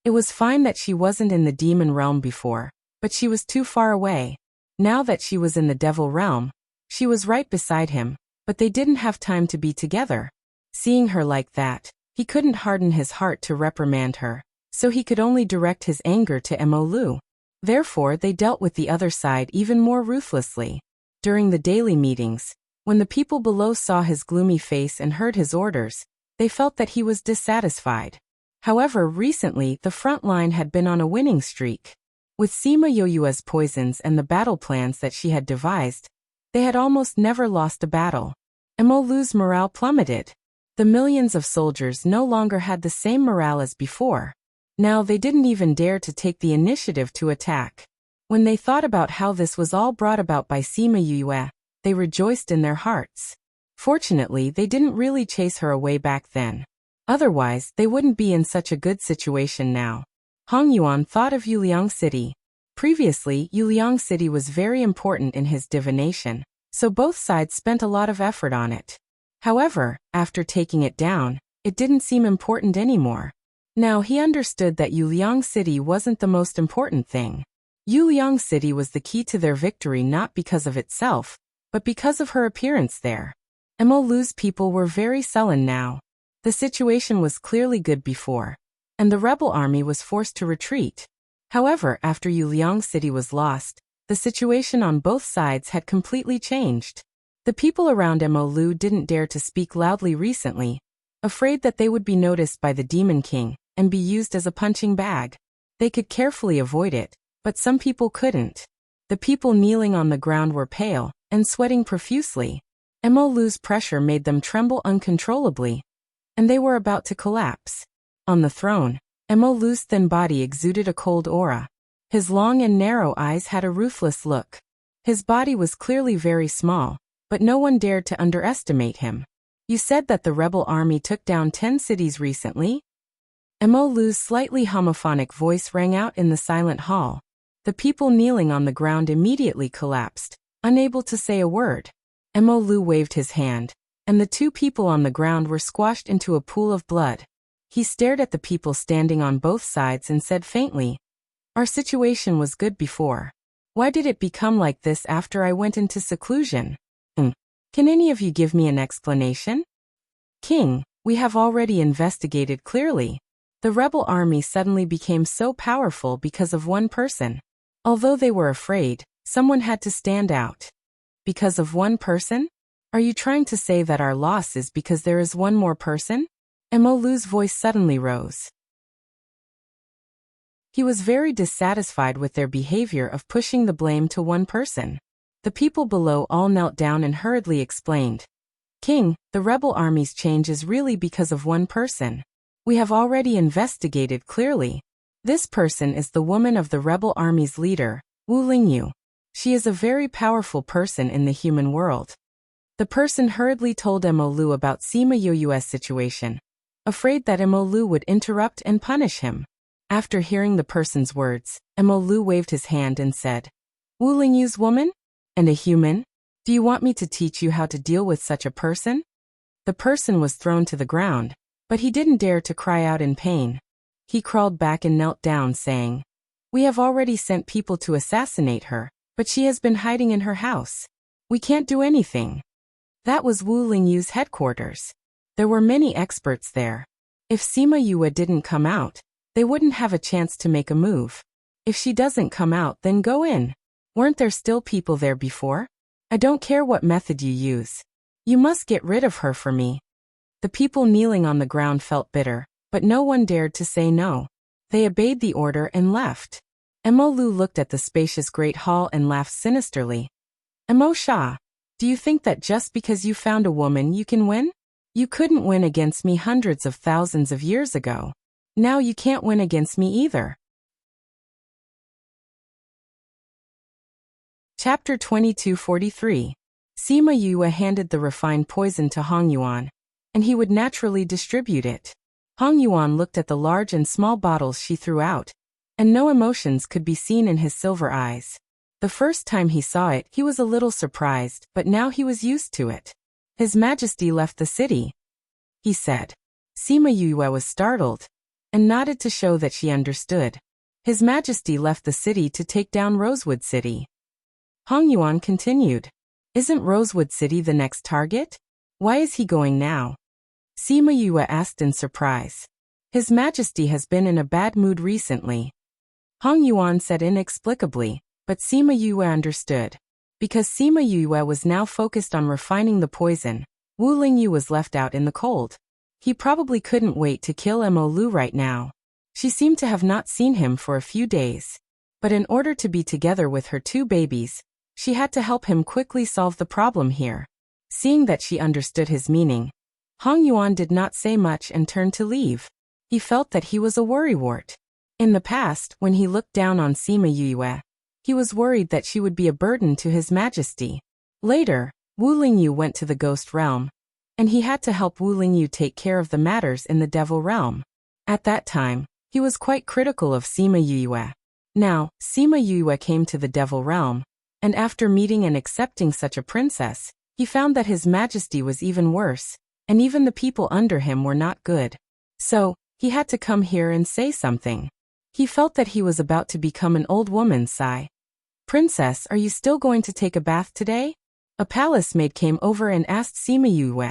It was fine that she wasn't in the demon realm before, but she was too far away. Now that she was in the devil realm, she was right beside him, but they didn't have time to be together. Seeing her like that, he couldn't harden his heart to reprimand her, so he could only direct his anger to Mo Lu. Therefore they dealt with the other side even more ruthlessly. During the daily meetings, when the people below saw his gloomy face and heard his orders, they felt that he was dissatisfied. However, recently the front line had been on a winning streak. With Sima Yoyue's poisons and the battle plans that she had devised, they had almost never lost a battle. Mo Lu's morale plummeted. The millions of soldiers no longer had the same morale as before. Now they didn't even dare to take the initiative to attack. When they thought about how this was all brought about by Sima Yoyue, they rejoiced in their hearts. Fortunately, they didn't really chase her away back then. Otherwise, they wouldn't be in such a good situation now. Hong Yuan thought of Yuliang City. Previously, Yuliang City was very important in his divination, so both sides spent a lot of effort on it. However, after taking it down, it didn't seem important anymore. Now he understood that Yuliang City wasn't the most important thing. Yuliang City was the key to their victory not because of itself, but because of her appearance there. Mo Lu's people were very sullen now. The situation was clearly good before, and the rebel army was forced to retreat. However, after Yuliang City was lost, the situation on both sides had completely changed. The people around Mo Lu didn't dare to speak loudly recently, afraid that they would be noticed by the Demon King and be used as a punching bag. They could carefully avoid it, but some people couldn't. The people kneeling on the ground were pale and sweating profusely. Mo Lu's pressure made them tremble uncontrollably, and they were about to collapse. On the throne, Mo Lu's thin body exuded a cold aura. His long and narrow eyes had a ruthless look. His body was clearly very small, but no one dared to underestimate him. You said that the rebel army took down 10 cities recently? Mo Lu's slightly homophonic voice rang out in the silent hall. The people kneeling on the ground immediately collapsed, unable to say a word. Mo Lu waved his hand, and the two people on the ground were squashed into a pool of blood. He stared at the people standing on both sides and said faintly, "Our situation was good before. Why did it become like this after I went into seclusion? Can any of you give me an explanation?" "King, we have already investigated clearly. The rebel army suddenly became so powerful because of one person. Although they were afraid, someone had to stand out." "Because of one person? Are you trying to say that our loss is because there is one more person?" Mo Lu's voice suddenly rose. He was very dissatisfied with their behavior of pushing the blame to one person. The people below all knelt down and hurriedly explained, "King, the rebel army's change is really because of one person. We have already investigated clearly. This person is the woman of the rebel army's leader, Wu Lingyu. She is a very powerful person in the human world." The person hurriedly told Mo Lu about Sima Yoyue's situation, afraid that Mo Lu would interrupt and punish him. After hearing the person's words, Mo Lu waved his hand and said, "Wu Lingyu's woman? And a human? Do you want me to teach you how to deal with such a person?" The person was thrown to the ground, but he didn't dare to cry out in pain. He crawled back and knelt down, saying, "We have already sent people to assassinate her, but she has been hiding in her house. We can't do anything." That was Wu Lingyu's headquarters. There were many experts there. If Sima Yue didn't come out, they wouldn't have a chance to make a move. If she doesn't come out, then go in. Weren't there still people there before? I don't care what method you use. You must get rid of her for me. The people kneeling on the ground felt bitter, but no one dared to say no. They obeyed the order and left. Mo Lu looked at the spacious great hall and laughed sinisterly. "Mo Sha, do you think that just because you found a woman you can win? You couldn't win against me hundreds of thousands of years ago. Now you can't win against me either." Chapter 2243. Sima Yue handed the refined poison to Hong Yuan. and he would naturally distribute it. Hong Yuan looked at the large and small bottles she threw out, and no emotions could be seen in his silver eyes. The first time he saw it, he was a little surprised, but now he was used to it. His Majesty left the city, he said. Sima Yue was startled, and nodded to show that she understood. His Majesty left the city to take down Rosewood City. Hong Yuan continued. Isn't Rosewood City the next target? Why is he going now? Sima Yue asked in surprise. His Majesty has been in a bad mood recently. Hong Yuan said inexplicably, but Sima Yue understood. Because Sima Yue was now focused on refining the poison, Wu Lingyu was left out in the cold. He probably couldn't wait to kill Mo Lu right now. She seemed to have not seen him for a few days. But in order to be together with her 2 babies, she had to help him quickly solve the problem here. Seeing that she understood his meaning, Hong Yuan did not say much and turned to leave. He felt that he was a worrywart. In the past, when he looked down on Sima Yue, he was worried that she would be a burden to his Majesty. Later, Wu Lingyu went to the Ghost Realm, and he had to help Wu Lingyu take care of the matters in the Devil Realm. At that time, he was quite critical of Sima Yue. Now, Sima Yue came to the Devil Realm, and after meeting and accepting such a princess, he found that his Majesty was even worse, and even the people under him were not good. So, he had to come here and say something. He felt that he was about to become an old woman sigh. Princess, are you still going to take a bath today? A palace maid came over and asked Sima Yue.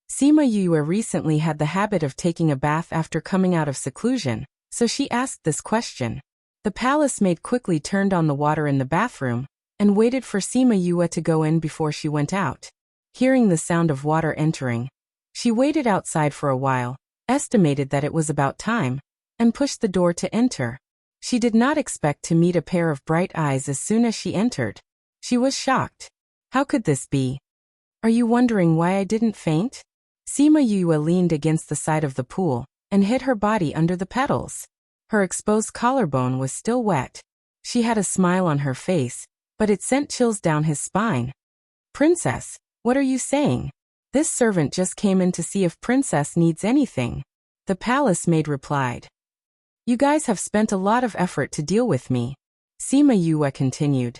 Sima Yue recently had the habit of taking a bath after coming out of seclusion, so she asked this question. The palace maid quickly turned on the water in the bathroom, and waited for Sima Yue to go in before she went out. Hearing the sound of water entering, she waited outside for a while, estimated that it was about time, and pushed the door to enter. She did not expect to meet a pair of bright eyes as soon as she entered. She was shocked. How could this be? Are you wondering why I didn't faint? Sima Yue leaned against the side of the pool, and hid her body under the petals. Her exposed collarbone was still wet. She had a smile on her face, but it sent chills down his spine. Princess, what are you saying? This servant just came in to see if Princess needs anything. The palace maid replied. You guys have spent a lot of effort to deal with me. Sima Yue continued.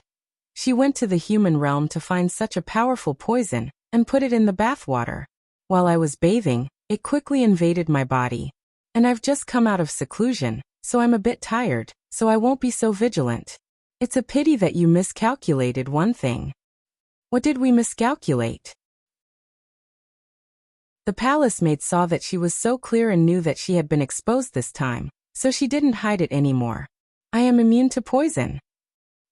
She went to the human realm to find such a powerful poison, and put it in the bathwater. While I was bathing, it quickly invaded my body. And I've just come out of seclusion, so I'm a bit tired, so I won't be so vigilant. It's a pity that you miscalculated one thing. What did we miscalculate? The palace maid saw that she was so clear and knew that she had been exposed this time, so she didn't hide it anymore. I am immune to poison.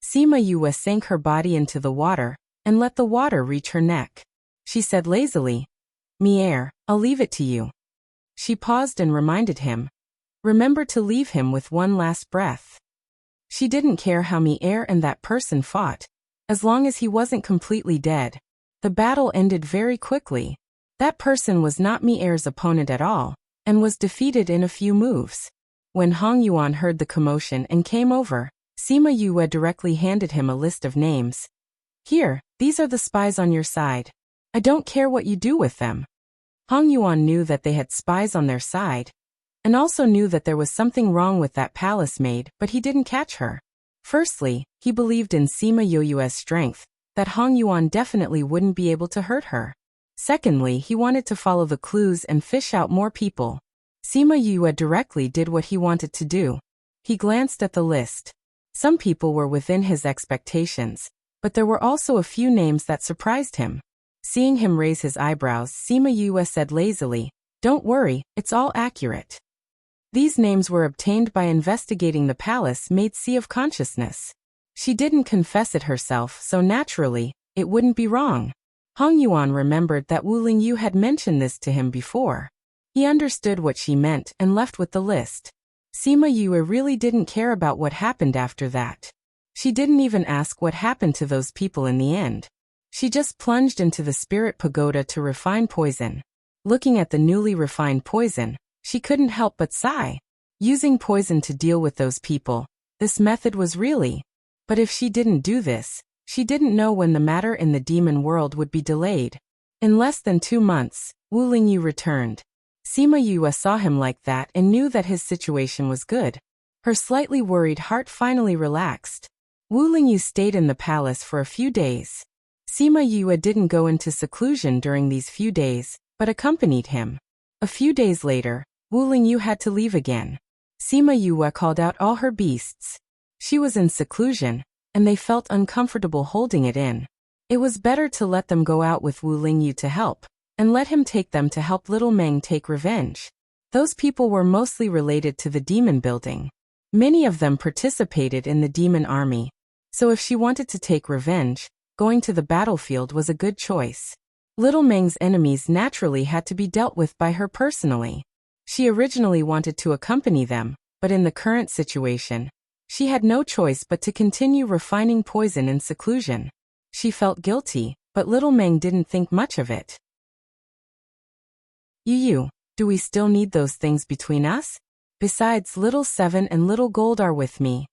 Sima Yue sank her body into the water, and let the water reach her neck. She said lazily, Mier, I'll leave it to you. She paused and reminded him. Remember to leave him with one last breath. She didn't care how Mier and that person fought, as long as he wasn't completely dead. The battle ended very quickly. That person was not Mier's opponent at all, and was defeated in a few moves. When Hong Yuan heard the commotion and came over, Sima Yue directly handed him a list of names. Here, these are the spies on your side. I don't care what you do with them. Hong Yuan knew that they had spies on their side, and also knew that there was something wrong with that palace maid, but he didn't catch her. Firstly, he believed in Sima Yue's strength, that Hong Yuan definitely wouldn't be able to hurt her. Secondly, he wanted to follow the clues and fish out more people. Sima Yue directly did what he wanted to do. He glanced at the list. Some people were within his expectations, but there were also a few names that surprised him. Seeing him raise his eyebrows, Sima Yue said lazily, Don't worry, it's all accurate. These names were obtained by investigating the palace maid's sea of consciousness. She didn't confess it herself, so naturally, it wouldn't be wrong. Hong Yuan remembered that Wu Lingyu had mentioned this to him before. He understood what she meant and left with the list. Sima Yue really didn't care about what happened after that. She didn't even ask what happened to those people in the end. She just plunged into the spirit pagoda to refine poison. Looking at the newly refined poison, she couldn't help but sigh. Using poison to deal with those people, this method was really. But if she didn't do this, she didn't know when the matter in the demon world would be delayed. In less than 2 months, Wu Lingyu returned. Sima Yue saw him like that and knew that his situation was good. Her slightly worried heart finally relaxed. Wu Lingyu stayed in the palace for a few days. Sima Yue didn't go into seclusion during these few days, but accompanied him. A few days later, Wu Lingyu had to leave again. Sima Yue called out all her beasts. She was in seclusion, and they felt uncomfortable holding it in. It was better to let them go out with Wu Lingyu to help, and let him take them to help little Meng take revenge. Those people were mostly related to the demon building. Many of them participated in the demon army. So if she wanted to take revenge, going to the battlefield was a good choice. Little Meng's enemies naturally had to be dealt with by her personally. She originally wanted to accompany them, but in the current situation, she had no choice but to continue refining poison in seclusion. She felt guilty, but little Meng didn't think much of it. You, do we still need those things between us? Besides, little Seven and little Gold are with me.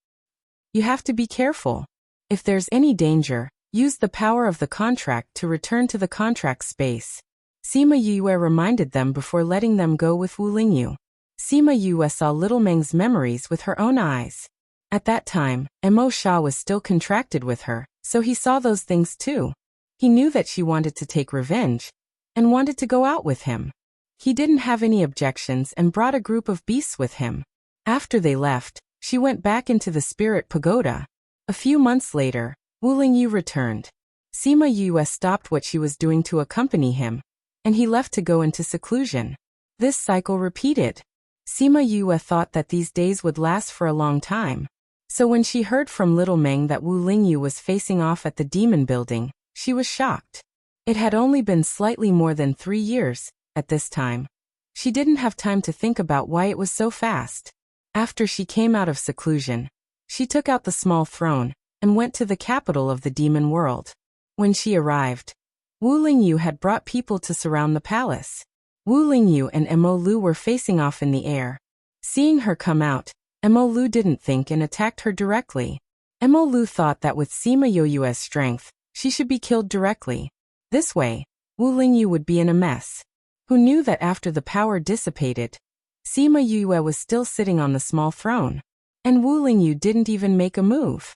You have to be careful. If there's any danger, use the power of the contract to return to the contract space. Sima Yue reminded them before letting them go with Wu Lingyu. Sima Yue saw little Meng's memories with her own eyes. At that time, Mo Sha was still contracted with her, so he saw those things too. He knew that she wanted to take revenge, and wanted to go out with him. He didn't have any objections and brought a group of beasts with him. After they left, she went back into the spirit pagoda. A few months later, Wu Lingyu returned. Sima Yue stopped what she was doing to accompany him, and he left to go into seclusion. This cycle repeated. Sima Yue thought that these days would last for a long time. So when she heard from little Meng that Wu Lingyu was facing off at the demon building, she was shocked. It had only been slightly more than 3 years, at this time. She didn't have time to think about why it was so fast. After she came out of seclusion, she took out the small throne, and went to the capital of the demon world. When she arrived, Wu Lingyu had brought people to surround the palace. Wu Lingyu and Mo Lu were facing off in the air. Seeing her come out, Mo Lu didn't think and attacked her directly. Mo Lu thought that with Sima Yue's strength, she should be killed directly. This way, Wu Lingyu would be in a mess. Who knew that after the power dissipated, Sima Yue was still sitting on the small throne, and Wu Lingyu didn't even make a move.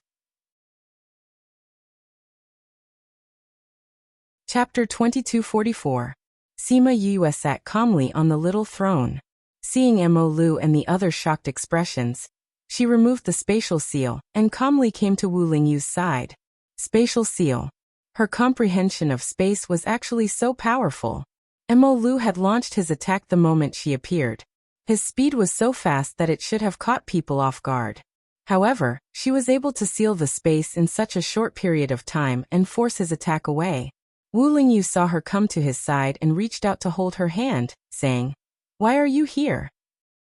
Chapter 2244. Sima Yue sat calmly on the little throne. Seeing Mo Lu and the other shocked expressions, she removed the spatial seal and calmly came to Wu Lingyu's side. Spatial seal. Her comprehension of space was actually so powerful. Mo Lu had launched his attack the moment she appeared. His speed was so fast that it should have caught people off guard. However, she was able to seal the space in such a short period of time and force his attack away. Wu Lingyu saw her come to his side and reached out to hold her hand, saying, "Why are you here?"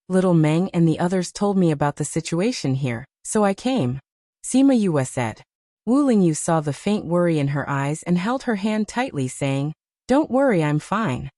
"Little Meng and the others told me about the situation here, so I came," Sima Yue said. Wu Lingyu saw the faint worry in her eyes and held her hand tightly, saying, "Don't worry, I'm fine."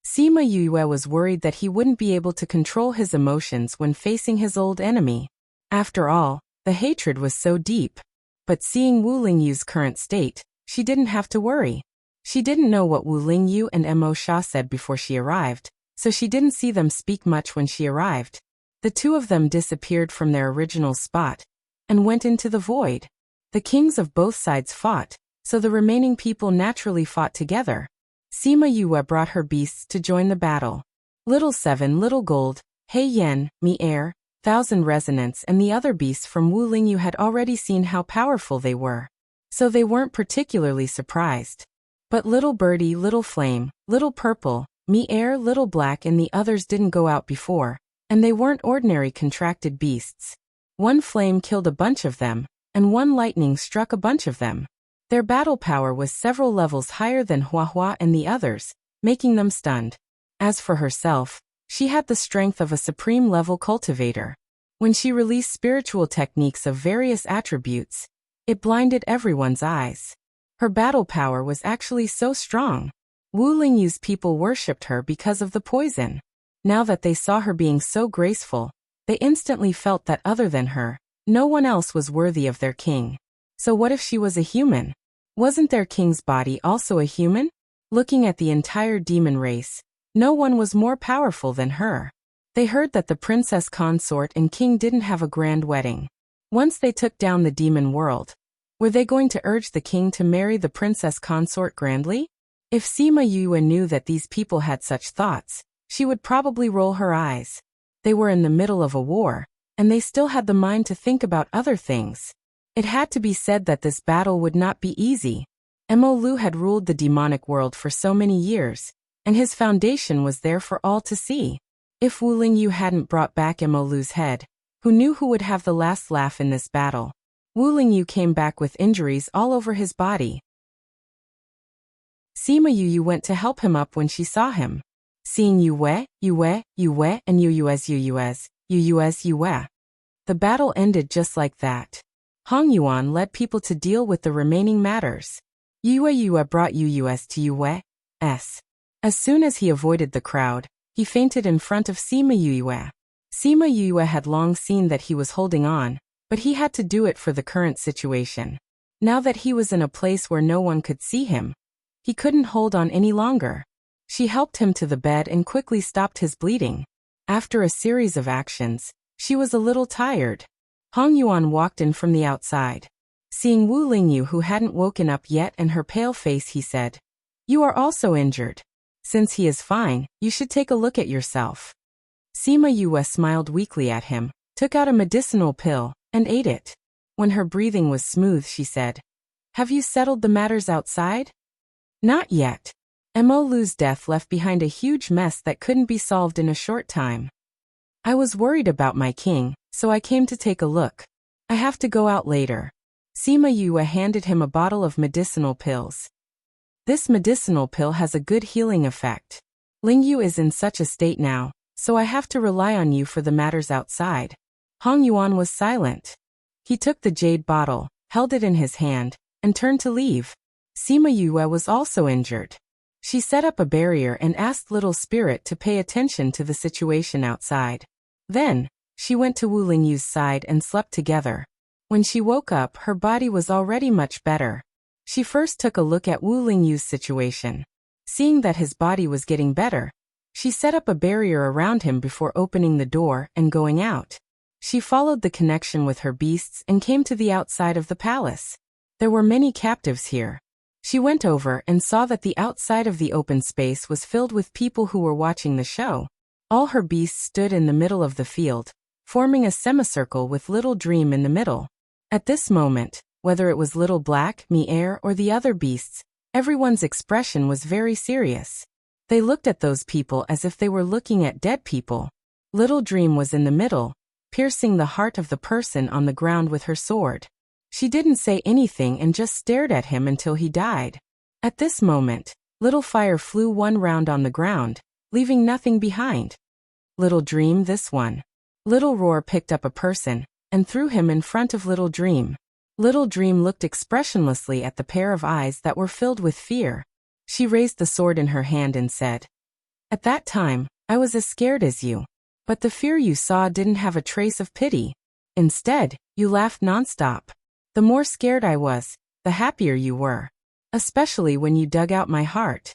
Sima Yue was worried that he wouldn't be able to control his emotions when facing his old enemy. After all, the hatred was so deep. But seeing Wu Lingyu's current state, she didn't have to worry. She didn't know what Wu Lingyu and Mo Sha said before she arrived, so she didn't see them speak much when she arrived. The two of them disappeared from their original spot and went into the void. The kings of both sides fought, so the remaining people naturally fought together. Sima Yue brought her beasts to join the battle. Little Seven, Little Gold, Hei Yen, Mi Air, Thousand Resonance and the other beasts from Wu Lingyu had already seen how powerful they were, so they weren't particularly surprised. But Little Birdie, Little Flame, Little Purple, Mi Air, Little Black and the others didn't go out before, and they weren't ordinary contracted beasts. One flame killed a bunch of them, and one lightning struck a bunch of them. Their battle power was several levels higher than Hua Hua and the others, making them stunned. As for herself, she had the strength of a supreme-level cultivator. When she released spiritual techniques of various attributes, it blinded everyone's eyes. Her battle power was actually so strong. Wu Lingyu's people worshipped her because of the poison. Now that they saw her being so graceful, they instantly felt that other than her, no one else was worthy of their king. So what if she was a human? Wasn't their king's body also a human? Looking at the entire demon race, no one was more powerful than her. They heard that the princess consort and king didn't have a grand wedding. Once they took down the demon world, were they going to urge the king to marry the princess consort grandly? If Sima Yue knew that these people had such thoughts, she would probably roll her eyes. They were in the middle of a war, and they still had the mind to think about other things. It had to be said that this battle would not be easy. Mo Lu had ruled the demonic world for so many years, and his foundation was there for all to see. If Wu Lingyu hadn't brought back Mo Lu's head, who knew who would have the last laugh in this battle? Wu Lingyu came back with injuries all over his body. Sima Yue went to help him up when she saw him. Seeing Yue, and Yue's. The battle ended just like that. Hong Yuan led people to deal with the remaining matters. Yue brought Yu's to Yue's. As soon as he avoided the crowd, he fainted in front of Sima Yue. Sima Yue had long seen that he was holding on, but he had to do it for the current situation. Now that he was in a place where no one could see him, he couldn't hold on any longer. She helped him to the bed and quickly stopped his bleeding. After a series of actions, she was a little tired. Hong Yuan walked in from the outside. Seeing Wu Lingyu, who hadn't woken up yet, and her pale face, he said, "You are also injured. Since he is fine, you should take a look at yourself." Sima Yue smiled weakly at him, took out a medicinal pill, and ate it. When her breathing was smooth, she said, "Have you settled the matters outside?" "Not yet. Mo Lu's death left behind a huge mess that couldn't be solved in a short time. I was worried about my king, so I came to take a look. I have to go out later." Sima Yue handed him a bottle of medicinal pills. "This medicinal pill has a good healing effect. Lingyu is in such a state now, so I have to rely on you for the matters outside." Hong Yuan was silent. He took the jade bottle, held it in his hand, and turned to leave. Sima Yue was also injured. She set up a barrier and asked Little Spirit to pay attention to the situation outside. Then, she went to Wu Lingyu's side and slept together. When she woke up, her body was already much better. She first took a look at Wu Lingyu's situation. Seeing that his body was getting better, she set up a barrier around him before opening the door and going out. She followed the connection with her beasts and came to the outside of the palace. There were many captives here. She went over and saw that the outside of the open space was filled with people who were watching the show. All her beasts stood in the middle of the field, forming a semicircle with Little Dream in the middle. At this moment, whether it was Little Black, Mi-Air, or the other beasts, everyone's expression was very serious. They looked at those people as if they were looking at dead people. Little Dream was in the middle, piercing the heart of the person on the ground with her sword. She didn't say anything and just stared at him until he died. At this moment, Little Fire flew one round on the ground, leaving nothing behind. Little Dream, this one. Little Roar picked up a person and threw him in front of Little Dream. Little Dream looked expressionlessly at the pair of eyes that were filled with fear. She raised the sword in her hand and said, "At that time, I was as scared as you. But the fear you saw didn't have a trace of pity. Instead, you laughed nonstop. The more scared I was, the happier you were. Especially when you dug out my heart.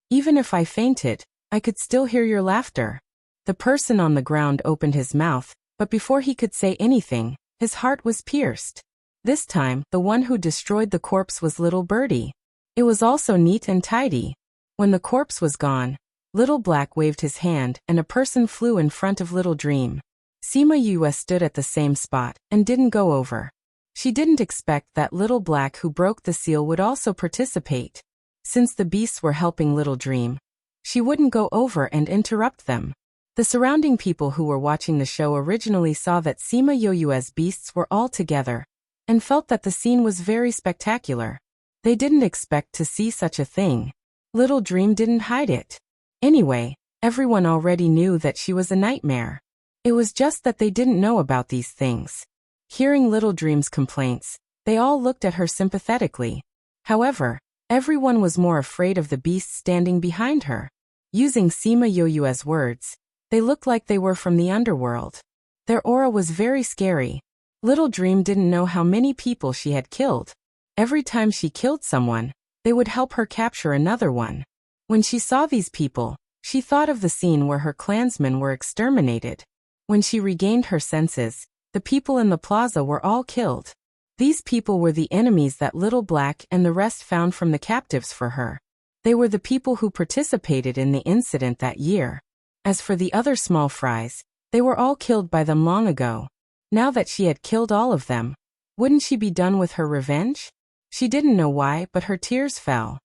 Even if I fainted, I could still hear your laughter." The person on the ground opened his mouth, but before he could say anything, his heart was pierced. This time, the one who destroyed the corpse was Little Birdie. It was also neat and tidy. When the corpse was gone, Little Black waved his hand and a person flew in front of Little Dream. Sima Yue stood at the same spot and didn't go over. She didn't expect that Little Black, who broke the seal, would also participate. Since the beasts were helping Little Dream, she wouldn't go over and interrupt them. The surrounding people who were watching the show originally saw that Sima Yue's beasts were all together and felt that the scene was very spectacular. They didn't expect to see such a thing. Little Dream didn't hide it. Anyway, everyone already knew that she was a nightmare. It was just that they didn't know about these things. Hearing Little Dream's complaints, they all looked at her sympathetically. However, everyone was more afraid of the beasts standing behind her. Using Sima Yue's words, they looked like they were from the underworld. Their aura was very scary. Little Dream didn't know how many people she had killed. Every time she killed someone, They would help her capture another one. When she saw these people, she thought of the scene where her clansmen were exterminated. When she regained her senses, the people in the plaza were all killed. These people were the enemies that Little Black and the rest found from the captives for her. They were the people who participated in the incident that year. As for the other small fries, they were all killed by them long ago. Now that she had killed all of them, wouldn't she be done with her revenge? She didn't know why, but her tears fell.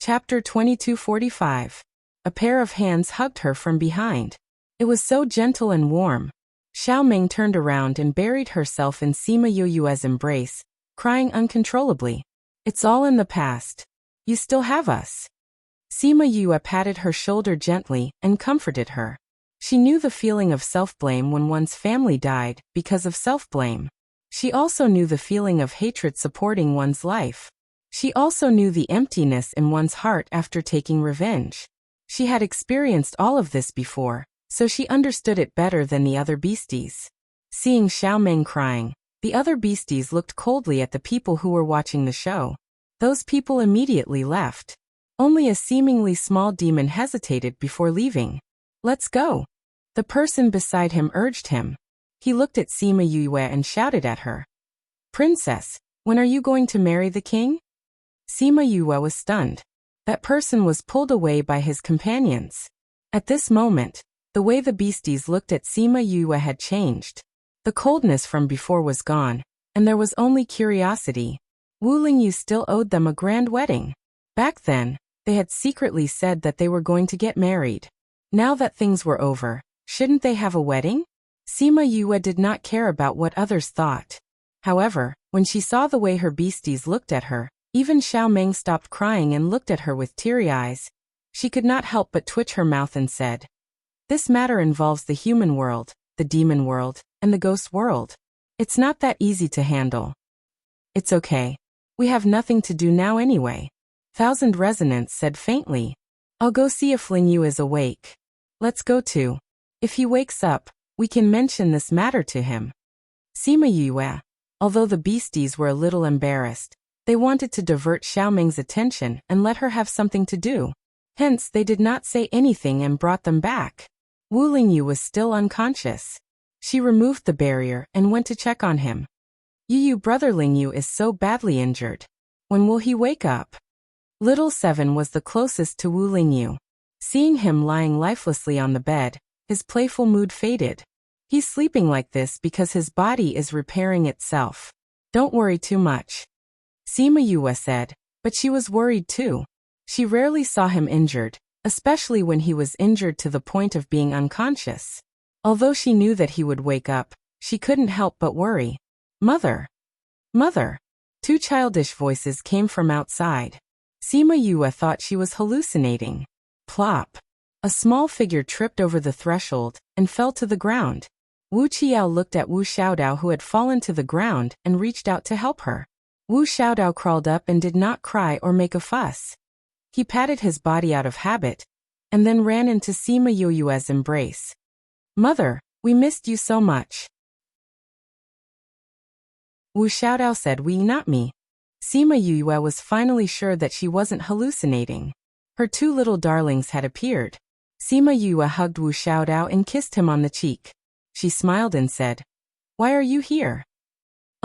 Chapter 22:45. A pair of hands hugged her from behind. It was so gentle and warm. Xiao Ming turned around and buried herself in Sima Yue's embrace, crying uncontrollably. It's all in the past. You still have us. Sima Yue patted her shoulder gently and comforted her. She knew the feeling of self-blame when one's family died because of self-blame. She also knew the feeling of hatred supporting one's life. She also knew the emptiness in one's heart after taking revenge. She had experienced all of this before, so she understood it better than the other beasties. Seeing Xiao Ming crying, the other beasties looked coldly at the people who were watching the show. Those people immediately left. Only a seemingly small demon hesitated before leaving. Let's go. The person beside him urged him. He looked at Sima Yue and shouted at her. Princess, when are you going to marry the king? Sima Yue was stunned. That person was pulled away by his companions. At this moment, the way the beasties looked at Sima Yue had changed. The coldness from before was gone, and there was only curiosity. Wu Lingyu still owed them a grand wedding. Back then, they had secretly said that they were going to get married. Now that things were over, shouldn't they have a wedding? Sima Yue did not care about what others thought. However, when she saw the way her beasties looked at her, even Xiao Ming stopped crying and looked at her with teary eyes. She could not help but twitch her mouth and said, This matter involves the human world, the demon world, and the ghost world. It's not that easy to handle. It's okay. We have nothing to do now anyway. Thousand Resonance said faintly. I'll go see if Lingyu is awake. Let's go too. If he wakes up, we can mention this matter to him. Sima Yue. Although the beasties were a little embarrassed, they wanted to divert Xiao Ming's attention and let her have something to do. Hence, they did not say anything and brought them back. Wu Lingyu was still unconscious. She removed the barrier and went to check on him. Yu brother Lingyu is so badly injured. When will he wake up? Little Seven was the closest to Wu Lingyu. Seeing him lying lifelessly on the bed, his playful mood faded. He's sleeping like this because his body is repairing itself. Don't worry too much. Sima Yue said, but she was worried too. She rarely saw him injured, especially when he was injured to the point of being unconscious. Although she knew that he would wake up, she couldn't help but worry. Mother! Mother! Two childish voices came from outside. Sima Yue thought she was hallucinating. Plop! A small figure tripped over the threshold and fell to the ground. Wu Qiao looked at Wu Xiaodao who had fallen to the ground and reached out to help her. Wu Xiaodao crawled up and did not cry or make a fuss. He patted his body out of habit, and then ran into Sima Yue's embrace. Mother, we missed you so much. Wu Xiaodao said we, not me. Sima Yue was finally sure that she wasn't hallucinating. Her two little darlings had appeared. Sima Yue hugged Wu Xiaodao and kissed him on the cheek. She smiled and said, Why are you here?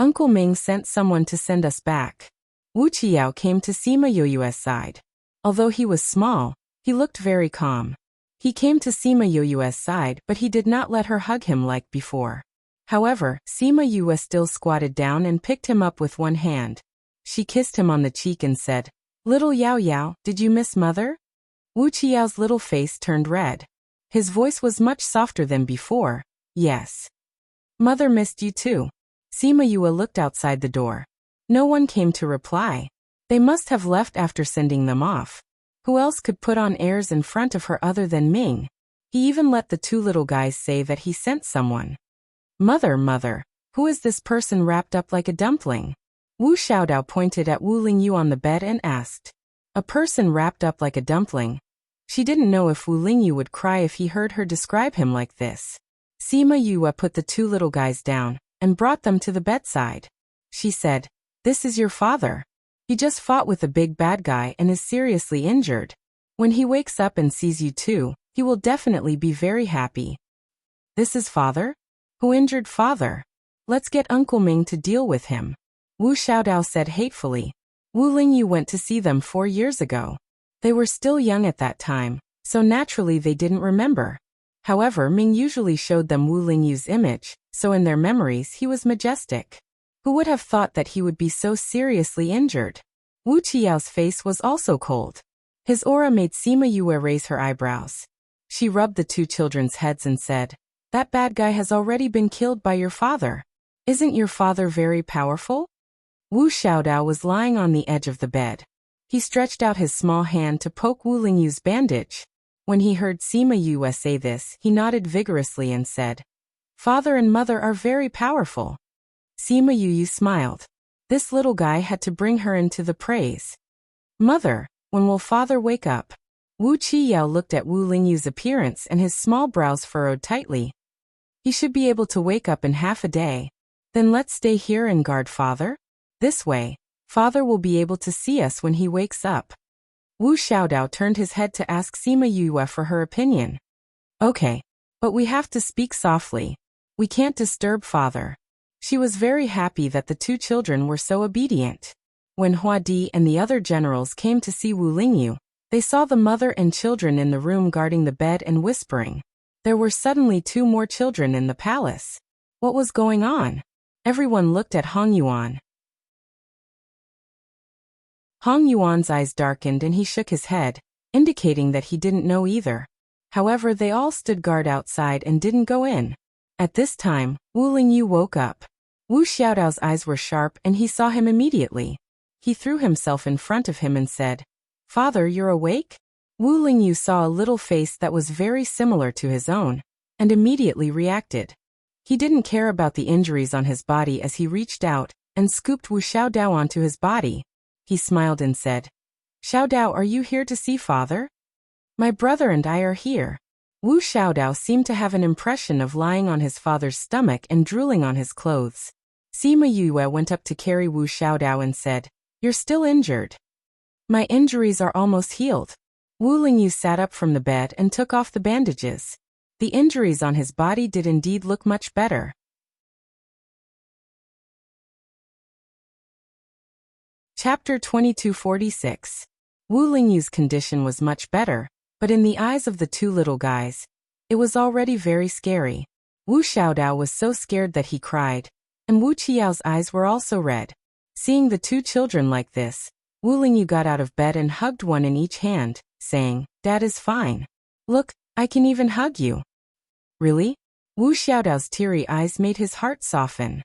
Uncle Ming sent someone to send us back. Wu Qiao came to Sima Yue's side. Although he was small, he looked very calm. He came to Sima Yue's side, but he did not let her hug him like before. However, Sima Yue still squatted down and picked him up with one hand. She kissed him on the cheek and said, Little Yao Yao, did you miss mother? Wu Qiao's little face turned red. His voice was much softer than before. Yes. Mother missed you too. Sima Yue looked outside the door. No one came to reply. They must have left after sending them off. Who else could put on airs in front of her other than Ming? He even let the two little guys say that he sent someone. Mother, who is this person wrapped up like a dumpling? Wu Xiaodao pointed at Wu Lingyu on the bed and asked. A person wrapped up like a dumpling. She didn't know if Wu Lingyu would cry if he heard her describe him like this. Sima Yue put the two little guys down and brought them to the bedside. She said, "This is your father. He just fought with a big bad guy and is seriously injured. When he wakes up and sees you too, he will definitely be very happy." "This is father? Who injured father? Let's get Uncle Ming to deal with him," Wu Xiaodao said hatefully. Wu Lingyu went to see them 4 years ago. They were still young at that time, so naturally they didn't remember. However, Ming usually showed them Wu Lingyu's image, so in their memories he was majestic. Who would have thought that he would be so seriously injured? Wu Qiyao's face was also cold. His aura made Sima Yue raise her eyebrows. She rubbed the two children's heads and said, "That bad guy has already been killed by your father. Isn't your father very powerful?" Wu Xiaodao was lying on the edge of the bed. He stretched out his small hand to poke Wu Lingyu's bandage. When he heard Sima Yue say this, he nodded vigorously and said, "Father and mother are very powerful." Sima Yue smiled. This little guy had to bring her into the praise. "Mother, when will father wake up?" Wu Qiyao looked at Wu Lingyu's appearance and his small brows furrowed tightly. "He should be able to wake up in half a day. Then let's stay here and guard father? This way, father will be able to see us when he wakes up." Wu Xiaodao turned his head to ask Sima Yue for her opinion. "Okay, but we have to speak softly. We can't disturb father." She was very happy that the two children were so obedient. When Hua Di and the other generals came to see Wu Lingyu, they saw the mother and children in the room guarding the bed and whispering. There were suddenly 2 more children in the palace. What was going on? Everyone looked at Hong Yuan. Hong Yuan's eyes darkened and he shook his head, indicating that he didn't know either. However, they all stood guard outside and didn't go in. At this time, Wu Lingyu woke up. Wu Xiaodao's eyes were sharp and he saw him immediately. He threw himself in front of him and said, "Father, you're awake?" Wu Lingyu saw a little face that was very similar to his own, and immediately reacted. He didn't care about the injuries on his body as he reached out and scooped Wu Xiaodao onto his body. He smiled and said, "Xiaodao, are you here to see father?" "My brother and I are here." Wu Xiaodao seemed to have an impression of lying on his father's stomach and drooling on his clothes. Sima Yue went up to carry Wu Xiaodao and said, "You're still injured." "My injuries are almost healed." Wu Lingyu sat up from the bed and took off the bandages. The injuries on his body did indeed look much better. Chapter 2246. Wu Lingyu's condition was much better, but in the eyes of the 2 little guys, it was already very scary. Wu Xiaodao was so scared that he cried, and Wu Qiyao's eyes were also red. Seeing the 2 children like this, Wu Lingyu got out of bed and hugged one in each hand, saying, "Dad is fine. Look, I can even hug you." "Really?" Wu Xiaodao's teary eyes made his heart soften.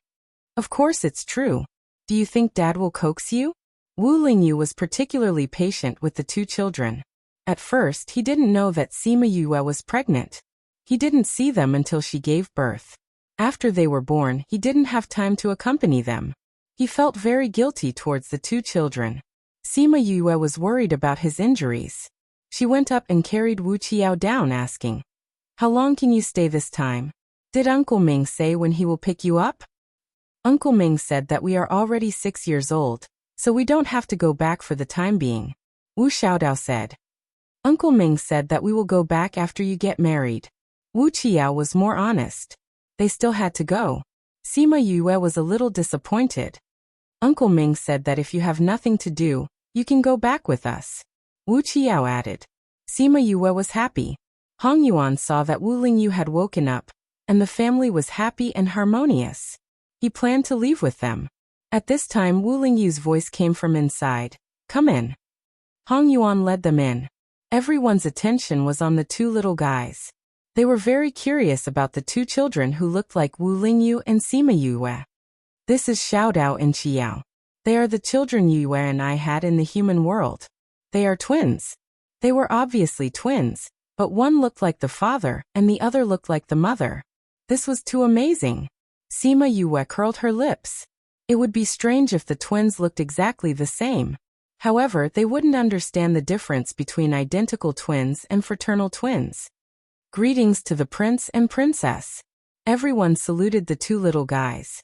"Of course it's true. Do you think Dad will coax you?" Wu Lingyu was particularly patient with the 2 children. At first, he didn't know that Sima Yue was pregnant. He didn't see them until she gave birth. After they were born, he didn't have time to accompany them. He felt very guilty towards the 2 children. Sima Yue was worried about his injuries. She went up and carried Wu Qiao down, asking, "How long can you stay this time? Did Uncle Ming say when he will pick you up?" "Uncle Ming said that we are already 6 years old, so we don't have to go back for the time being," Wu Xiaodao said. "Uncle Ming said that we will go back after you get married." Wu Qiao was more honest. They still had to go. Sima Yue was a little disappointed. "Uncle Ming said that if you have nothing to do, you can go back with us," Wu Qiao added. Sima Yue was happy. Hong Yuan saw that Wu Lingyu had woken up, and the family was happy and harmonious. He planned to leave with them. At this time, Wu Lingyu's voice came from inside. "Come in." Hong Yuan led them in. Everyone's attention was on the 2 little guys. They were very curious about the 2 children who looked like Wu Lingyu and Sima Yue. "This is Xiaodao and Qiao. They are the children Yue and I had in the human world. They are twins." They were obviously twins, but one looked like the father and the other looked like the mother. This was too amazing. Sima Yue curled her lips. It would be strange if the twins looked exactly the same. However, they wouldn't understand the difference between identical twins and fraternal twins. "Greetings to the prince and princess." Everyone saluted the 2 little guys.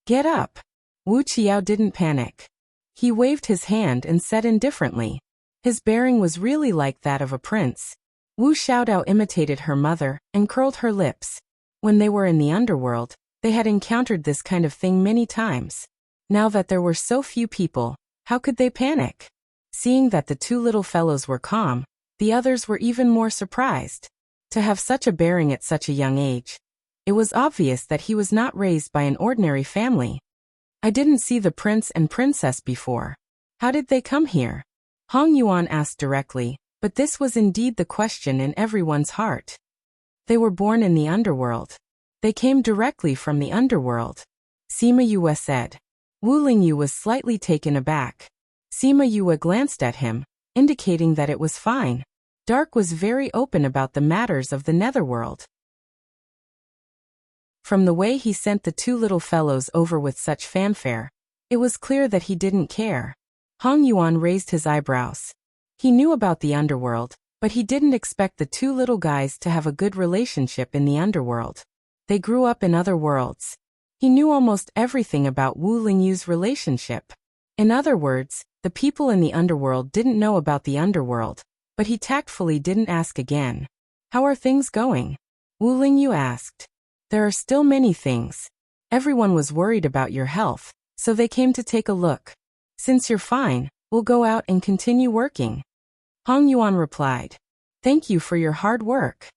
"Get up." Wu Qiao didn't panic. He waved his hand and said indifferently. His bearing was really like that of a prince. Wu Xiaodao imitated her mother and curled her lips. When they were in the underworld, they had encountered this kind of thing many times. Now that there were so few people, how could they panic? Seeing that the two little fellows were calm, the others were even more surprised. To have such a bearing at such a young age. It was obvious that he was not raised by an ordinary family. I didn't see the prince and princess before. How did they come here? Hong Yuan asked directly, but this was indeed the question in everyone's heart. They were born in the underworld. They came directly from the underworld. Sima Yue said. Wu Lingyu was slightly taken aback. Sima Yue glanced at him, indicating that it was fine. Dark was very open about the matters of the netherworld. From the way he sent the two little fellows over with such fanfare, it was clear that he didn't care. Hong Yuan raised his eyebrows. He knew about the underworld, but he didn't expect the two little guys to have a good relationship in the underworld. They grew up in other worlds. He knew almost everything about Wu Lingyu's relationship. In other words, the people in the underworld didn't know about the underworld, but he tactfully didn't ask again. How are things going? Wu Lingyu asked. There are still many things. Everyone was worried about your health, so they came to take a look. Since you're fine, we'll go out and continue working. Hong Yuan replied. Thank you for your hard work.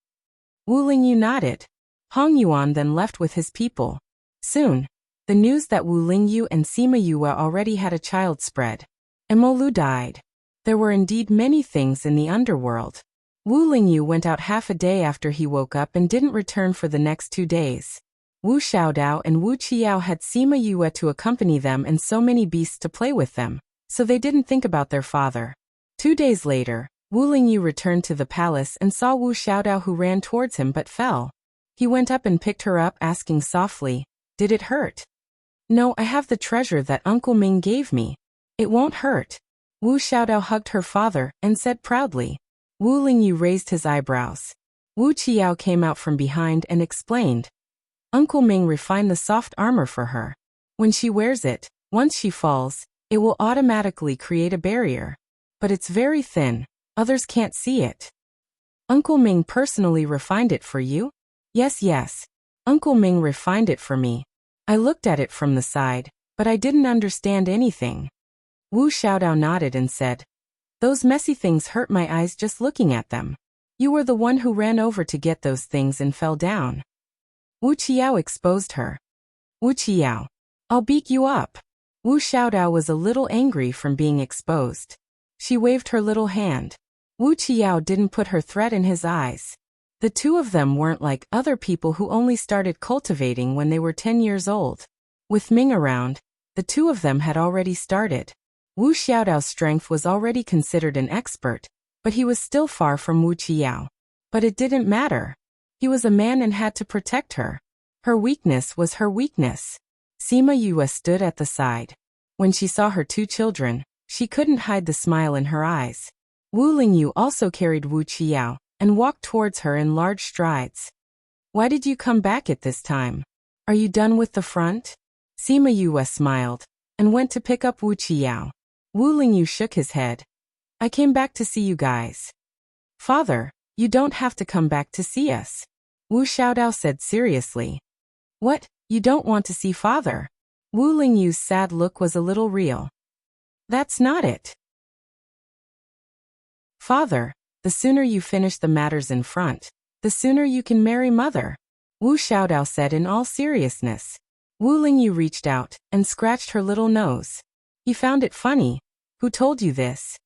Wu Lingyu nodded. Hong Yuan then left with his people. Soon, the news that Wu Lingyu and Sima Yue already had a child spread. Emolu died. There were indeed many things in the underworld. Wu Lingyu went out half a day after he woke up and didn't return for the next 2 days. Wu Xiaodao and Wu Qiao had Sima Yue to accompany them and so many beasts to play with them, so they didn't think about their father. 2 days later, Wu Lingyu returned to the palace and saw Wu Xiaodao, who ran towards him but fell. He went up and picked her up, asking softly, "Did it hurt?" "No, I have the treasure that Uncle Ming gave me. It won't hurt." Wu Xiaodao hugged her father and said proudly. Wu Lingyu raised his eyebrows. Wu Qiao came out from behind and explained. Uncle Ming refined the soft armor for her. When she wears it, once she falls, it will automatically create a barrier. But it's very thin, others can't see it. Uncle Ming personally refined it for you? Yes. Uncle Ming refined it for me. I looked at it from the side, but I didn't understand anything. Wu Xiaodao nodded and said, Those messy things hurt my eyes just looking at them. You were the one who ran over to get those things and fell down. Wu Qiao exposed her. Wu Qiao, I'll beat you up. Wu Xiaodao was a little angry from being exposed. She waved her little hand. Wu Qiao didn't put her threat in his eyes. The two of them weren't like other people who only started cultivating when they were 10 years old. With Ming around, the two of them had already started. Wu Xiaodao's strength was already considered an expert, but he was still far from Wu Qiao. But it didn't matter. He was a man and had to protect her. Her weakness was her weakness. Sima Yue stood at the side. When she saw her two children, she couldn't hide the smile in her eyes. Wu Lingyu also carried Wu Qiao and walked towards her in large strides. Why did you come back at this time? Are you done with the front? Sima Yue smiled and went to pick up Wu Qiao. Wu Lingyu shook his head. I came back to see you guys. Father, you don't have to come back to see us. Wu Xiaodao said seriously. What, you don't want to see father? Wu Lingyu's sad look was a little real. That's not it. Father, the sooner you finish the matters in front, the sooner you can marry mother. Wu Xiaodao said in all seriousness. Wu Lingyu reached out and scratched her little nose. He found it funny. Who told you this?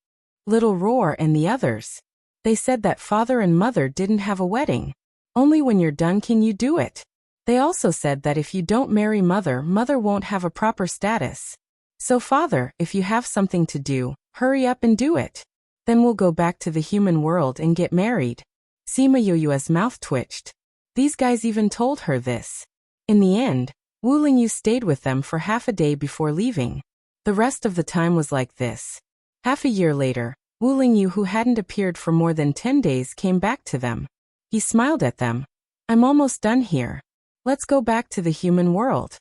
Little Roar and the others. They said that father and mother didn't have a wedding. Only when you're done can you do it. They also said that if you don't marry mother, mother won't have a proper status. So father, if you have something to do, hurry up and do it. Then we'll go back to the human world and get married. Sima Yue's mouth twitched. These guys even told her this. In the end, Wu Lingyu stayed with them for half a day before leaving. The rest of the time was like this. Half a year later, Wu Lingyu, who hadn't appeared for more than 10 days, came back to them. He smiled at them. I'm almost done here. Let's go back to the human world.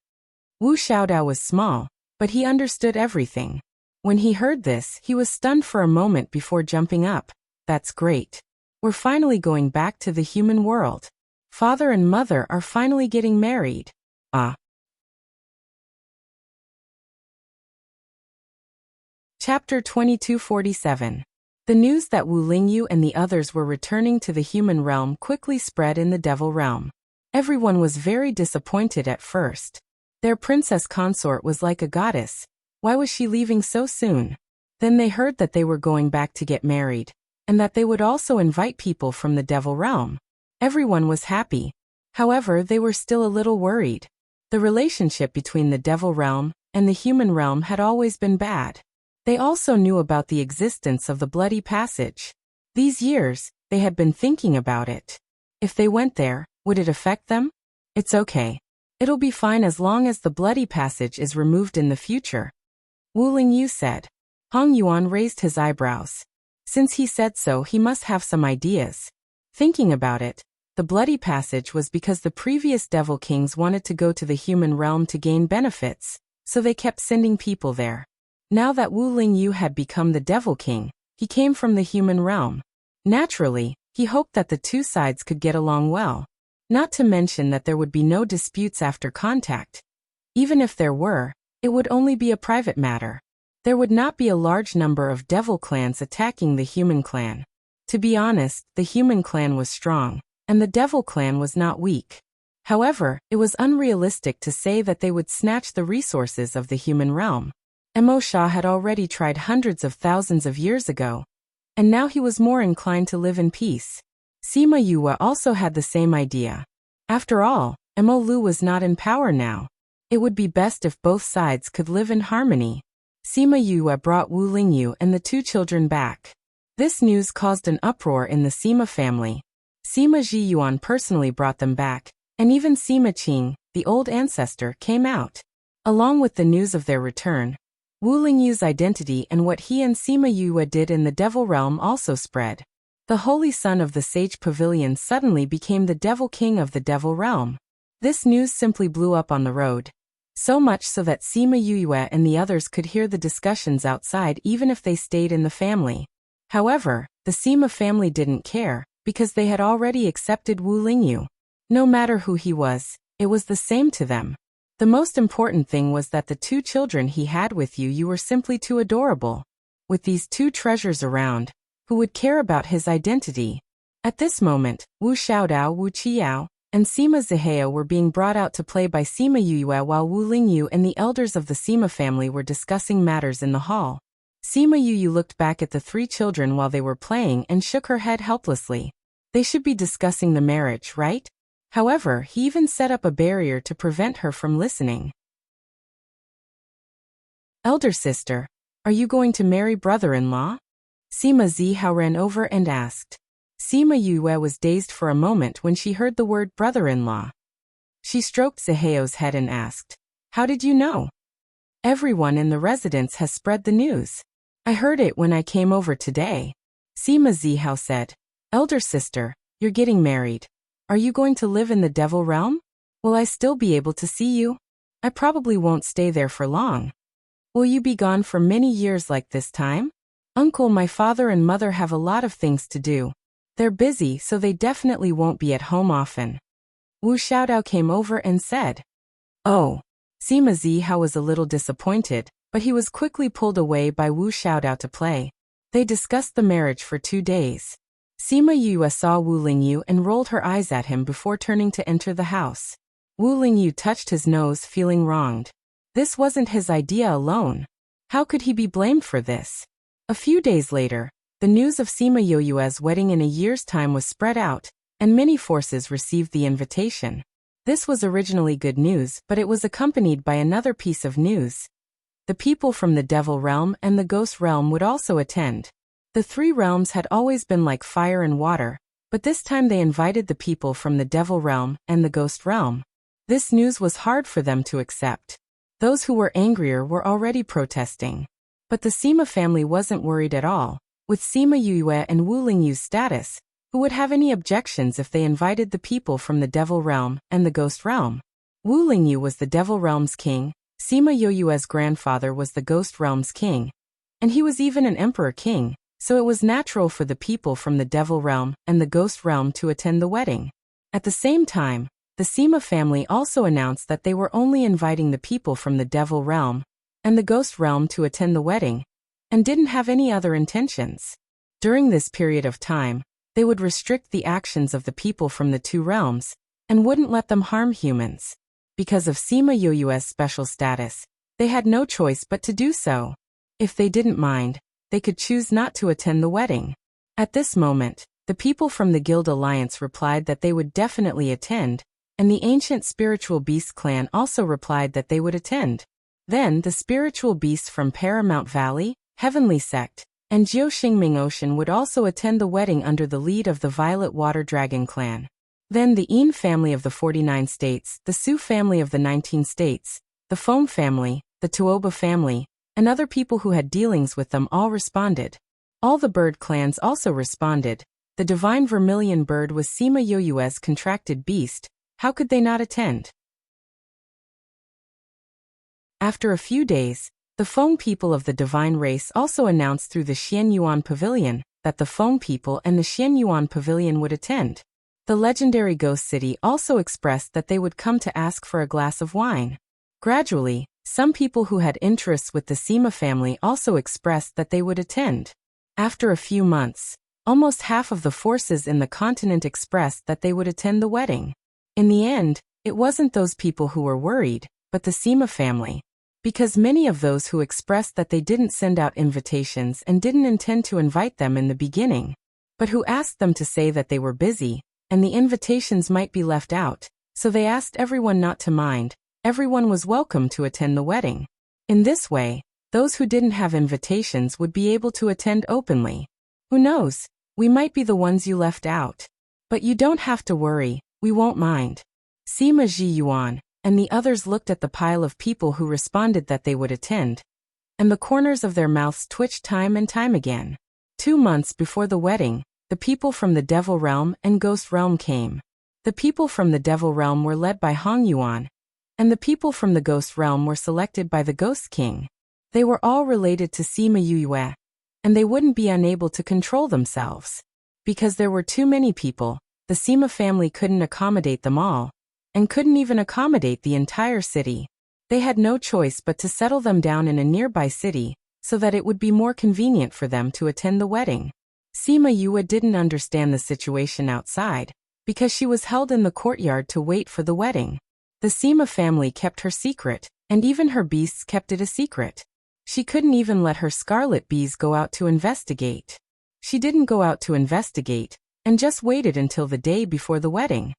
Wu Xiaodao was small, but he understood everything. When he heard this, he was stunned for a moment before jumping up. That's great. We're finally going back to the human world. Father and mother are finally getting married. Chapter 2247. The news that Wu Lingyu and the others were returning to the human realm quickly spread in the devil realm. Everyone was very disappointed at first. Their princess consort was like a goddess. Why was she leaving so soon? Then they heard that they were going back to get married, and that they would also invite people from the devil realm. Everyone was happy. However, they were still a little worried. The relationship between the devil realm and the human realm had always been bad. They also knew about the existence of the bloody passage. These years, they had been thinking about it. If they went there, would it affect them? It's okay. It'll be fine as long as the bloody passage is removed in the future. Wu Lingyu said. Hong Yuan raised his eyebrows. Since he said so, he must have some ideas. Thinking about it, the bloody passage was because the previous devil kings wanted to go to the human realm to gain benefits, so they kept sending people there. Now that Wu Lingyu had become the devil king, he came from the human realm. Naturally, he hoped that the two sides could get along well. Not to mention that there would be no disputes after contact. Even if there were, it would only be a private matter. There would not be a large number of devil clans attacking the human clan. To be honest, the human clan was strong, and the devil clan was not weak. However, it was unrealistic to say that they would snatch the resources of the human realm. Mo Sha had already tried hundreds of thousands of years ago, and now he was more inclined to live in peace. Sima Yue also had the same idea. After all, Mo Lu was not in power now. It would be best if both sides could live in harmony. Sima Yue brought Wu Lingyu and the two children back. This news caused an uproar in the Sima family. Sima Zhiyuan personally brought them back, and even Sima Qing, the old ancestor, came out. Along with the news of their return, Wu Lingyu's identity and what he and Sima Yue did in the devil realm also spread. The holy son of the sage pavilion suddenly became the devil king of the devil realm. This news simply blew up on the road. So much so that Sima Yue and the others could hear the discussions outside even if they stayed in the family. However, the Sima family didn't care, because they had already accepted Wu Lingyu. No matter who he was, it was the same to them. The most important thing was that the two children he had with you were simply too adorable. With these two treasures around, who would care about his identity? At this moment, Wu Xiaodao, Wu Qiyao, and Sima Zihao were being brought out to play by Sima Yue while Wu Lingyu and the elders of the Sima family were discussing matters in the hall. Sima Yue looked back at the three children while they were playing and shook her head helplessly. They should be discussing the marriage, right? However, he even set up a barrier to prevent her from listening. Elder sister, are you going to marry brother-in-law? Sima Zihao ran over and asked. Sima Yue was dazed for a moment when she heard the word brother-in-law. She stroked Zihao's head and asked, How did you know? Everyone in the residence has spread the news. I heard it when I came over today. Sima Zihao said, Elder sister, you're getting married. Are you going to live in the devil realm? Will I still be able to see you? I probably won't stay there for long. Will you be gone for many years like this time? Uncle, my father and mother have a lot of things to do. They're busy, so they definitely won't be at home often. Wu Xiaodao came over and said, Oh. Sima Zihao was a little disappointed, but he was quickly pulled away by Wu Xiaodao to play. They discussed the marriage for 2 days. Sima Yue saw Wu Lingyu and rolled her eyes at him before turning to enter the house. Wu Lingyu touched his nose, feeling wronged. This wasn't his idea alone. How could he be blamed for this? A few days later, the news of Sima Yue's wedding in a year's time was spread out, and many forces received the invitation. This was originally good news, but it was accompanied by another piece of news. The people from the Devil Realm and the Ghost Realm would also attend. The three realms had always been like fire and water, but this time they invited the people from the Devil Realm and the Ghost Realm. This news was hard for them to accept. Those who were angrier were already protesting. But the Sima family wasn't worried at all. With Sima Yue and Wu Lingyu's status, who would have any objections if they invited the people from the Devil Realm and the Ghost Realm? Wu Lingyu was the Devil Realm's king, Sima Yoyue's grandfather was the Ghost Realm's king, and he was even an emperor king, so it was natural for the people from the Devil Realm and the Ghost Realm to attend the wedding. At the same time, the Sima family also announced that they were only inviting the people from the Devil Realm and the Ghost Realm to attend the wedding, and didn't have any other intentions. During this period of time, they would restrict the actions of the people from the two realms, and wouldn't let them harm humans. Because of Sima Yoyue's special status, they had no choice but to do so. If they didn't mind, they could choose not to attend the wedding. At this moment, the people from the Guild Alliance replied that they would definitely attend, and the ancient Spiritual Beast clan also replied that they would attend. Then the spiritual beasts from Paramount Valley, Heavenly Sect, and Jiuxingming Ocean would also attend the wedding under the lead of the Violet Water Dragon clan. Then the Yin family of the 49 states, the Su family of the 19 states, the Foam family, the Tuoba family, and other people who had dealings with them all responded. All the bird clans also responded. The divine vermilion bird was Sima Yoyue's contracted beast. How could they not attend? After a few days, the Foam people of the divine race also announced through the Xianyuan Pavilion that the Foam people and the Xianyuan Pavilion would attend. The legendary Ghost City also expressed that they would come to ask for a glass of wine. Gradually, some people who had interests with the Sima family also expressed that they would attend. After a few months, almost half of the forces in the continent expressed that they would attend the wedding. In the end, it wasn't those people who were worried, but the Sima family. Because many of those who expressed that they didn't send out invitations and didn't intend to invite them in the beginning, but who asked them to say that they were busy, and the invitations might be left out, so they asked everyone not to mind. Everyone was welcome to attend the wedding. In this way, those who didn't have invitations would be able to attend openly. Who knows, we might be the ones you left out. But you don't have to worry, we won't mind. Sima Ji Yuan and the others looked at the pile of people who responded that they would attend, and the corners of their mouths twitched time and time again. 2 months before the wedding, the people from the Devil Realm and Ghost Realm came. The people from the Devil Realm were led by Hong Yuan, and the people from the Ghost Realm were selected by the Ghost King. They were all related to Sima Yuyue, and they wouldn't be unable to control themselves. Because there were too many people, the Sima family couldn't accommodate them all, and couldn't even accommodate the entire city. They had no choice but to settle them down in a nearby city, so that it would be more convenient for them to attend the wedding. Sima Yue didn't understand the situation outside, because she was held in the courtyard to wait for the wedding. The Sima family kept her secret, and even her beasts kept it a secret. She couldn't even let her scarlet bees go out to investigate. She didn't go out to investigate, and just waited until the day before the wedding.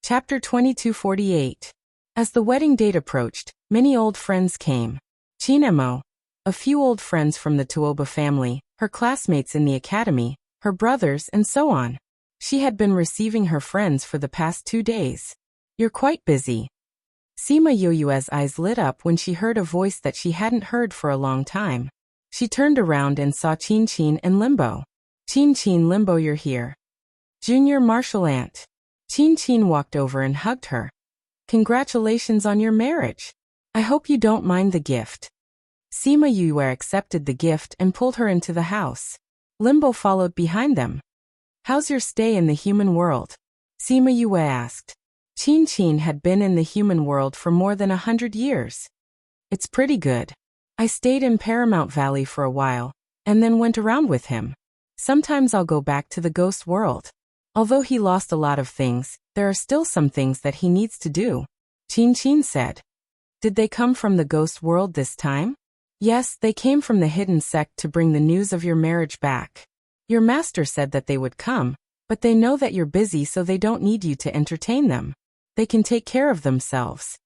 Chapter 2248. As the wedding date approached, many old friends came. Chinemo, a few old friends from the Tuoba family, her classmates in the academy, her brothers, and so on. She had been receiving her friends for the past 2 days. You're quite busy. Sima Yoyue's eyes lit up when she heard a voice that she hadn't heard for a long time. She turned around and saw Qin Qin and Limbo. Qin Qin, Limbo, you're here. Junior Martial Aunt. Qin Qin walked over and hugged her. Congratulations on your marriage. I hope you don't mind the gift. Sima Yue accepted the gift and pulled her into the house. Limbo followed behind them. How's your stay in the human world? Sima Yue asked. Qin Qin had been in the human world for more than 100 years. It's pretty good. I stayed in Paramount Valley for a while, and then went around with him. Sometimes I'll go back to the ghost world. Although he lost a lot of things, there are still some things that he needs to do. Qin Qin said. Did they come from the ghost world this time? Yes, they came from the hidden sect to bring the news of your marriage back. Your master said that they would come, but they know that you're busy, so they don't need you to entertain them. They can take care of themselves.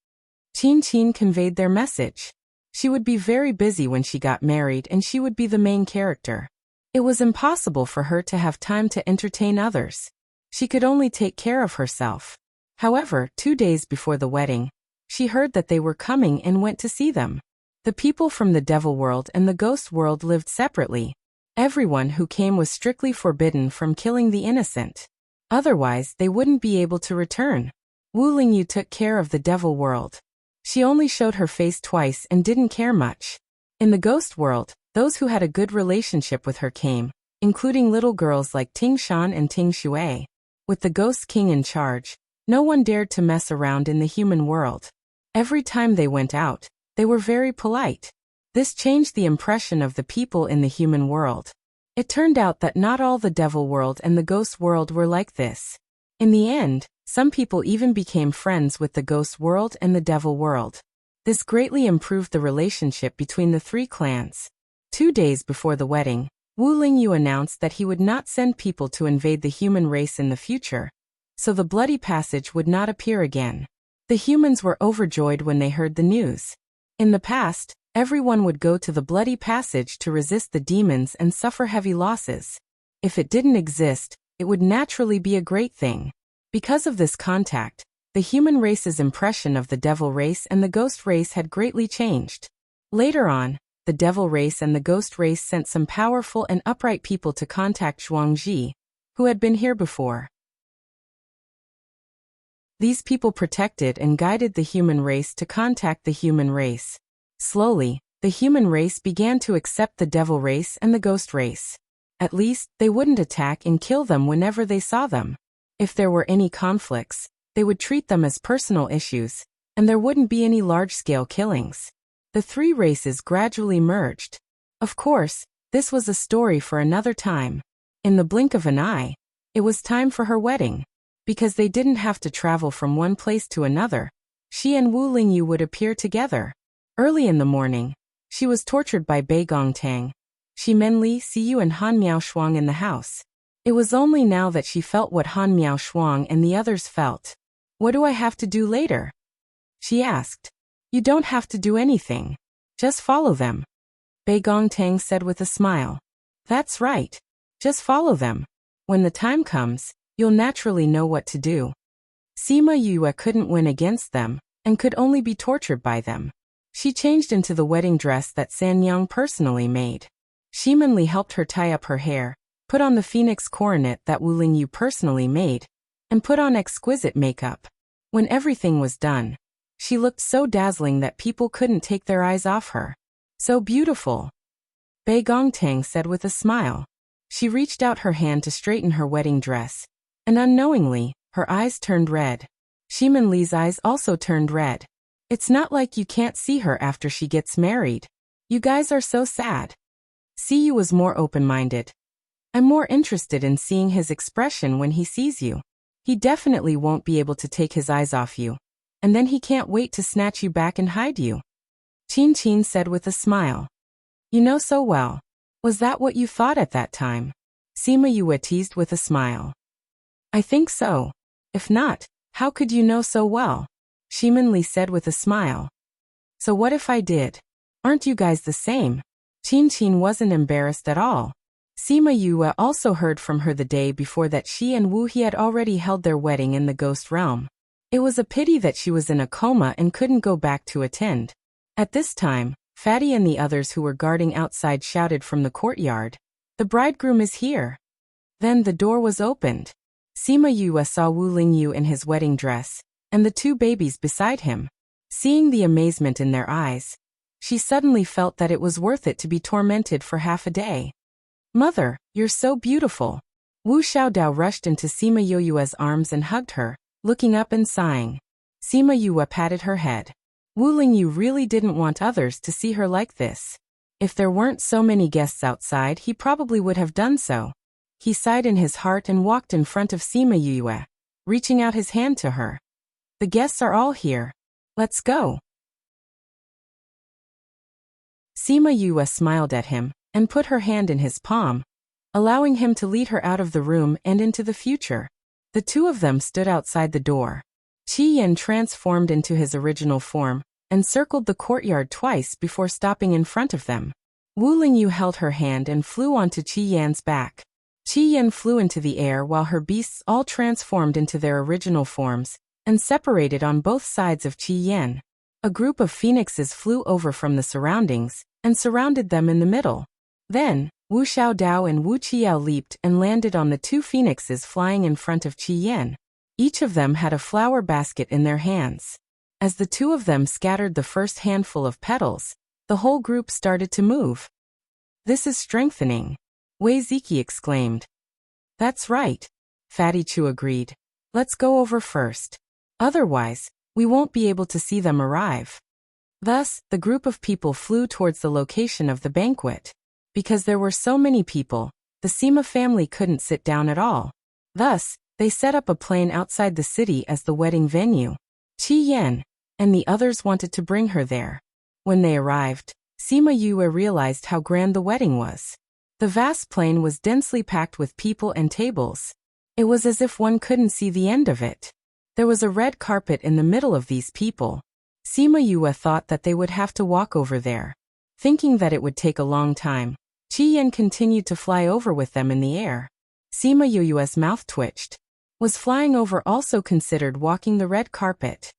Qin Qin conveyed their message. She would be very busy when she got married, and she would be the main character. It was impossible for her to have time to entertain others. She could only take care of herself. However, 2 days before the wedding, she heard that they were coming and went to see them. The people from the Devil World and the Ghost World lived separately. Everyone who came was strictly forbidden from killing the innocent. Otherwise, they wouldn't be able to return. Wu Lingyu took care of the devil world. She only showed her face twice and didn't care much. In the ghost world, those who had a good relationship with her came, including little girls like Ting Shan and Ting Shui. With the ghost king in charge, no one dared to mess around in the human world. Every time they went out, they were very polite. This changed the impression of the people in the human world. It turned out that not all the devil world and the ghost world were like this. In the end, some people even became friends with the ghost world and the devil world. This greatly improved the relationship between the three clans. 2 days before the wedding, Wu Lingyu announced that he would not send people to invade the human race in the future, so the bloody passage would not appear again. The humans were overjoyed when they heard the news. In the past, everyone would go to the bloody passage to resist the demons and suffer heavy losses. If it didn't exist, it would naturally be a great thing. Because of this contact, the human race's impression of the devil race and the ghost race had greatly changed. Later on, the devil race and the ghost race sent some powerful and upright people to contact Zhuangzi, who had been here before. These people protected and guided the human race to contact the human race. Slowly, the human race began to accept the devil race and the ghost race. At least, they wouldn't attack and kill them whenever they saw them. If there were any conflicts, they would treat them as personal issues, and there wouldn't be any large-scale killings. The three races gradually merged. Of course, this was a story for another time. In the blink of an eye, it was time for her wedding. Because they didn't have to travel from one place to another, she and Wu Lingyu would appear together. Early in the morning, she was tortured by Bei Gongtang, Shi Menli, Siyu and Han Miaoshuang in the house. It was only now that she felt what Han Miaoshuang and the others felt. "What do I have to do later?" she asked. "You don't have to do anything. Just follow them," Bei Gongtang said with a smile. "That's right. Just follow them. When the time comes, you'll naturally know what to do." Sima Yue couldn't win against them, and could only be tortured by them. She changed into the wedding dress that San Yang personally made. Shi Menli helped her tie up her hair, put on the phoenix coronet that Wu Lingyu personally made, and put on exquisite makeup. When everything was done, she looked so dazzling that people couldn't take their eyes off her. "So beautiful," Bei Gongtang said with a smile. She reached out her hand to straighten her wedding dress, and unknowingly, her eyes turned red. Shi Menli's eyes also turned red. "It's not like you can't see her after she gets married. You guys are so sad." Siyu was more open-minded. "I'm more interested in seeing his expression when he sees you. He definitely won't be able to take his eyes off you. And then he can't wait to snatch you back and hide you," Qin Qin said with a smile. "You know so well. Was that what you thought at that time?" Sima Yue teased with a smile. "I think so. If not, how could you know so well?" Shi Menli said with a smile. "So what if I did? Aren't you guys the same?" Qin Qin wasn't embarrassed at all. Sima Yue also heard from her the day before that she and Wu He had already held their wedding in the ghost realm. It was a pity that she was in a coma and couldn't go back to attend. At this time, Fatty and the others who were guarding outside shouted from the courtyard, "The bridegroom is here." Then the door was opened. Sima Yue saw Wu Lingyu in his wedding dress, and the two babies beside him. Seeing the amazement in their eyes, she suddenly felt that it was worth it to be tormented for half a day. "Mother, you're so beautiful." Wu Xiaodao rushed into Sima Yue's arms and hugged her, looking up and sighing. Sima Yue patted her head. Wu Lingyu really didn't want others to see her like this. If there weren't so many guests outside, he probably would have done so. He sighed in his heart and walked in front of Sima Yue, reaching out his hand to her. "The guests are all here. Let's go." Sima Yue smiled at him and put her hand in his palm, allowing him to lead her out of the room and into the future. The two of them stood outside the door. Qi Yan transformed into his original form and circled the courtyard twice before stopping in front of them. Wu Lingyu held her hand and flew onto Qi Yan's back. Qi Yan flew into the air while her beasts all transformed into their original forms and separated on both sides of Qi Yan. A group of phoenixes flew over from the surroundings and surrounded them in the middle. Then, Wu Xiaodao and Wu Qiao leaped and landed on the two phoenixes flying in front of Qi Yan. Each of them had a flower basket in their hands. As the two of them scattered the first handful of petals, the whole group started to move. "This is strengthening," Wei Ziki exclaimed. "That's right," Fatty Chu agreed. "Let's go over first. Otherwise, we won't be able to see them arrive." Thus, the group of people flew towards the location of the banquet. Because there were so many people, the Sima family couldn't sit down at all. Thus, they set up a plane outside the city as the wedding venue. Qi Yan and the others wanted to bring her there. When they arrived, Sima Yue realized how grand the wedding was. The vast plain was densely packed with people and tables. It was as if one couldn't see the end of it. There was a red carpet in the middle of these people. Sima Yue thought that they would have to walk over there. Thinking that it would take a long time, Qi Yan continued to fly over with them in the air. Sima Yue's mouth twitched. Was flying over also considered walking the red carpet?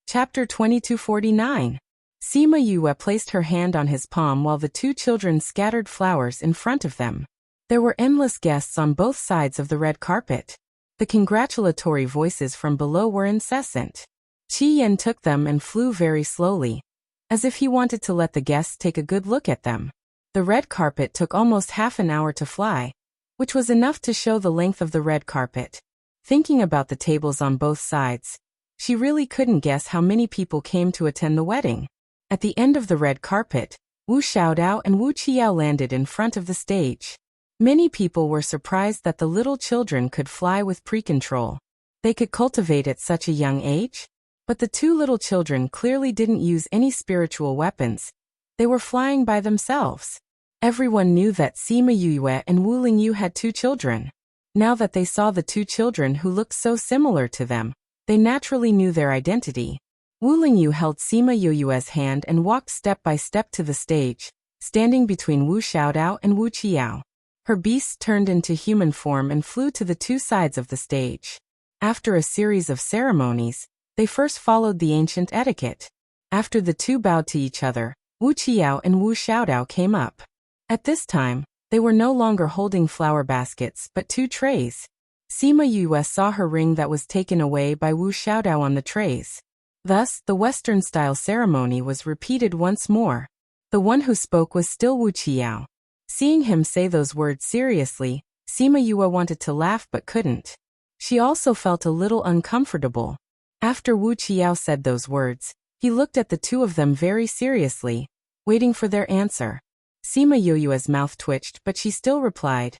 Chapter 2249. Sima Yue placed her hand on his palm while the two children scattered flowers in front of them. There were endless guests on both sides of the red carpet. The congratulatory voices from below were incessant. Qi Yan took them and flew very slowly, as if he wanted to let the guests take a good look at them. The red carpet took almost half an hour to fly, which was enough to show the length of the red carpet. Thinking about the tables on both sides, she really couldn't guess how many people came to attend the wedding. At the end of the red carpet, Wu Xiaodao and Wu Qiao landed in front of the stage. Many people were surprised that the little children could fly with pre-control. They could cultivate at such a young age? But the two little children clearly didn't use any spiritual weapons. They were flying by themselves. Everyone knew that Sima Yue and Wu Lingyu had two children. Now that they saw the two children who looked so similar to them, they naturally knew their identity. Wu Lingyu held Sima Yue's hand and walked step by step to the stage, standing between Wu Xiaodao and Wu Qiao. Her beasts turned into human form and flew to the two sides of the stage. After a series of ceremonies, they first followed the ancient etiquette. After the two bowed to each other, Wu Qiao and Wu Xiaodao came up. At this time, they were no longer holding flower baskets but two trays. Sima Yue saw her ring that was taken away by Wu Xiaodao on the trays. Thus, the Western-style ceremony was repeated once more. The one who spoke was still Wu Qiao. Seeing him say those words seriously, Sima Yue wanted to laugh but couldn't. She also felt a little uncomfortable. After Wu Qiao said those words, he looked at the two of them very seriously, waiting for their answer. Sima Yue's mouth twitched but she still replied,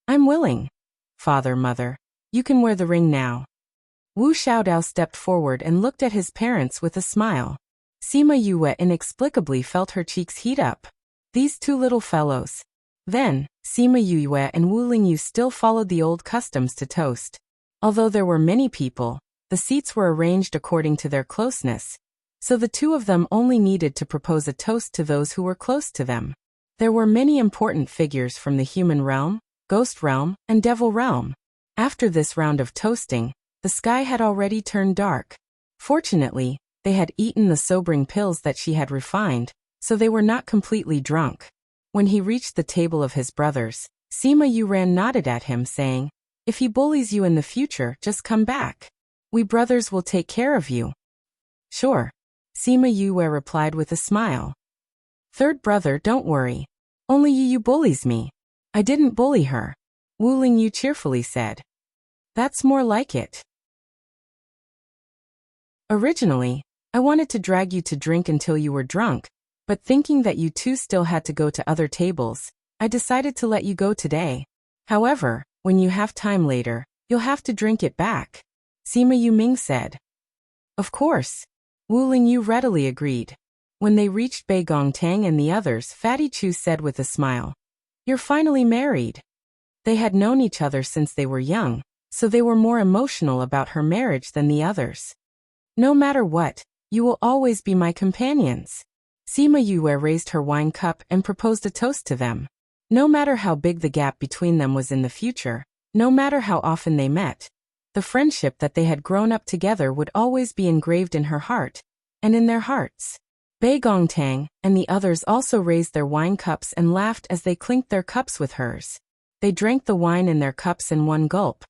"I'm willing. Father, mother, you can wear the ring now." Wu Xiaodao stepped forward and looked at his parents with a smile. Sima Yue inexplicably felt her cheeks heat up. These two little fellows. Then, Sima Yue and Wu Lingyu still followed the old customs to toast. Although there were many people, the seats were arranged according to their closeness, so the two of them only needed to propose a toast to those who were close to them. There were many important figures from the human realm, ghost realm, and devil realm. After this round of toasting, the sky had already turned dark. Fortunately, they had eaten the sobering pills that she had refined, so they were not completely drunk. When he reached the table of his brothers, Sima Yue nodded at him saying, "If he bullies you in the future, just come back. We brothers will take care of you." "Sure," Sima Yue replied with a smile. "Third brother, don't worry. Only you bullies me." "I didn't bully her," Wu Lingyu cheerfully said. "That's more like it. Originally, I wanted to drag you to drink until you were drunk, but thinking that you two still had to go to other tables, I decided to let you go today. However, when you have time later, you'll have to drink it back," Sima Yuming said. "Of course," Wu Lingyu readily agreed. When they reached Bei Gongtang and the others, Fatty Chu said with a smile, "You're finally married." They had known each other since they were young, so they were more emotional about her marriage than the others. "No matter what, you will always be my companions." Sima Yue raised her wine cup and proposed a toast to them. No matter how big the gap between them was in the future, no matter how often they met, the friendship that they had grown up together would always be engraved in her heart, and in their hearts. Bei Gongtang and the others also raised their wine cups and laughed as they clinked their cups with hers. They drank the wine in their cups in one gulp.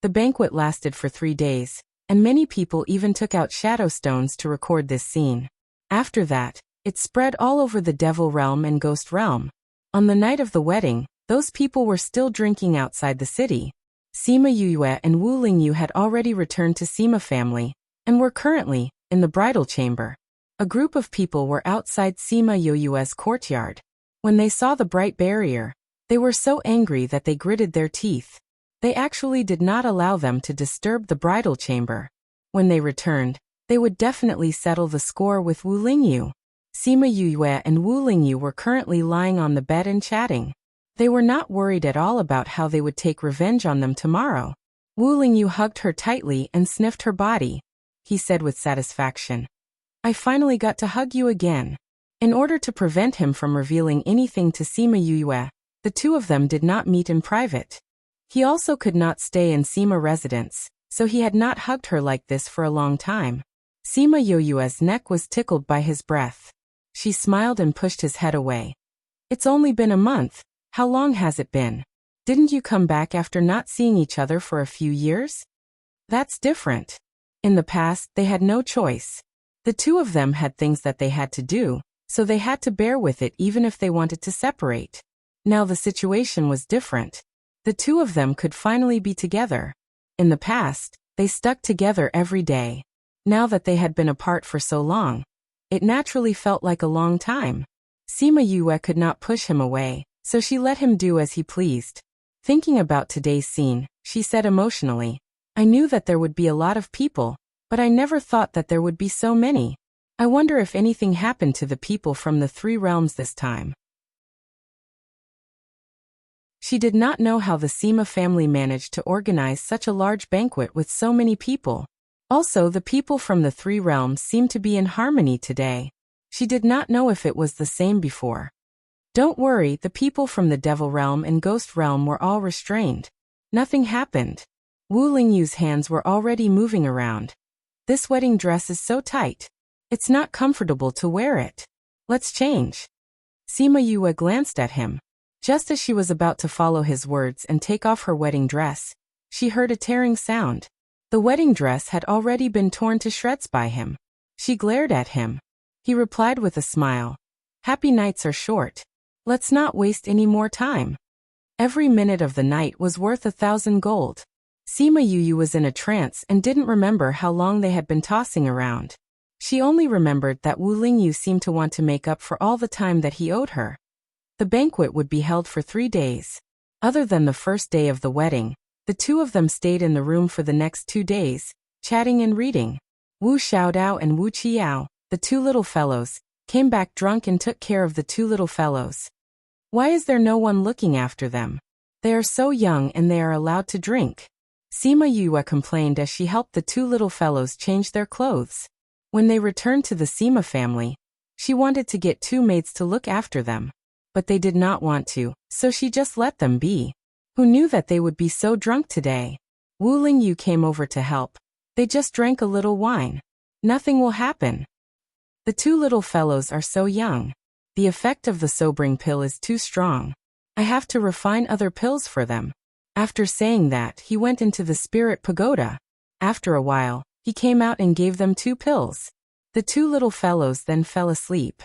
The banquet lasted for 3 days, and many people even took out shadow stones to record this scene. After that, it spread all over the devil realm and ghost realm. On the night of the wedding, those people were still drinking outside the city. Sima Yuyue and Wu Lingyu had already returned to Sima family, and were currently in the bridal chamber. A group of people were outside Sima Yuyue's courtyard. When they saw the bright barrier, they were so angry that they gritted their teeth. They actually did not allow them to disturb the bridal chamber. When they returned, they would definitely settle the score with Wu Lingyu. Sima Yuyue and Wu Lingyu were currently lying on the bed and chatting. They were not worried at all about how they would take revenge on them tomorrow. Wu Lingyu hugged her tightly and sniffed her body. He said with satisfaction, "I finally got to hug you again." In order to prevent him from revealing anything to Sima Yuyue, the two of them did not meet in private. He also could not stay in Sima residence, so he had not hugged her like this for a long time. Sima Yuyue's neck was tickled by his breath. She smiled and pushed his head away. "It's only been a month. How long has it been? Didn't you come back after not seeing each other for a few years?" That's different. In the past, they had no choice. The two of them had things that they had to do, so they had to bear with it even if they wanted to separate. Now the situation was different. The two of them could finally be together. In the past, they stuck together every day. Now that they had been apart for so long, it naturally felt like a long time. Sima Yue could not push him away, so she let him do as he pleased. Thinking about today's scene, she said emotionally, "I knew that there would be a lot of people, but I never thought that there would be so many. I wonder if anything happened to the people from the 3 realms this time." She did not know how the Sima family managed to organize such a large banquet with so many people. Also, the people from the 3 realms seemed to be in harmony today. She did not know if it was the same before. Don't worry, the people from the devil realm and ghost realm were all restrained. Nothing happened. Wu Lingyu's hands were already moving around. "This wedding dress is so tight. It's not comfortable to wear it. Let's change." Sima Yue glanced at him. Just as she was about to follow his words and take off her wedding dress, she heard a tearing sound. The wedding dress had already been torn to shreds by him. She glared at him. He replied with a smile, "Happy nights are short. Let's not waste any more time." Every minute of the night was worth 1,000 gold. Sima Yuyu was in a trance and didn't remember how long they had been tossing around. She only remembered that Wu Lingyu seemed to want to make up for all the time that he owed her. The banquet would be held for 3 days. Other than the first day of the wedding, the two of them stayed in the room for the next 2 days, chatting and reading. Wu Xiaodao and Wu Qiao, the 2 little fellows, came back drunk and took care of the 2 little fellows. Why is there no one looking after them? They are so young and they are allowed to drink. Sima Yue complained as she helped the 2 little fellows change their clothes. When they returned to the Sima family, she wanted to get 2 maids to look after them. But they did not want to, so she just let them be. Who knew that they would be so drunk today? Wu Lingyu came over to help. They just drank a little wine. Nothing will happen. The 2 little fellows are so young. The effect of the sobering pill is too strong. I have to refine other pills for them. After saying that, he went into the spirit pagoda. After a while, he came out and gave them 2 pills. The 2 little fellows then fell asleep.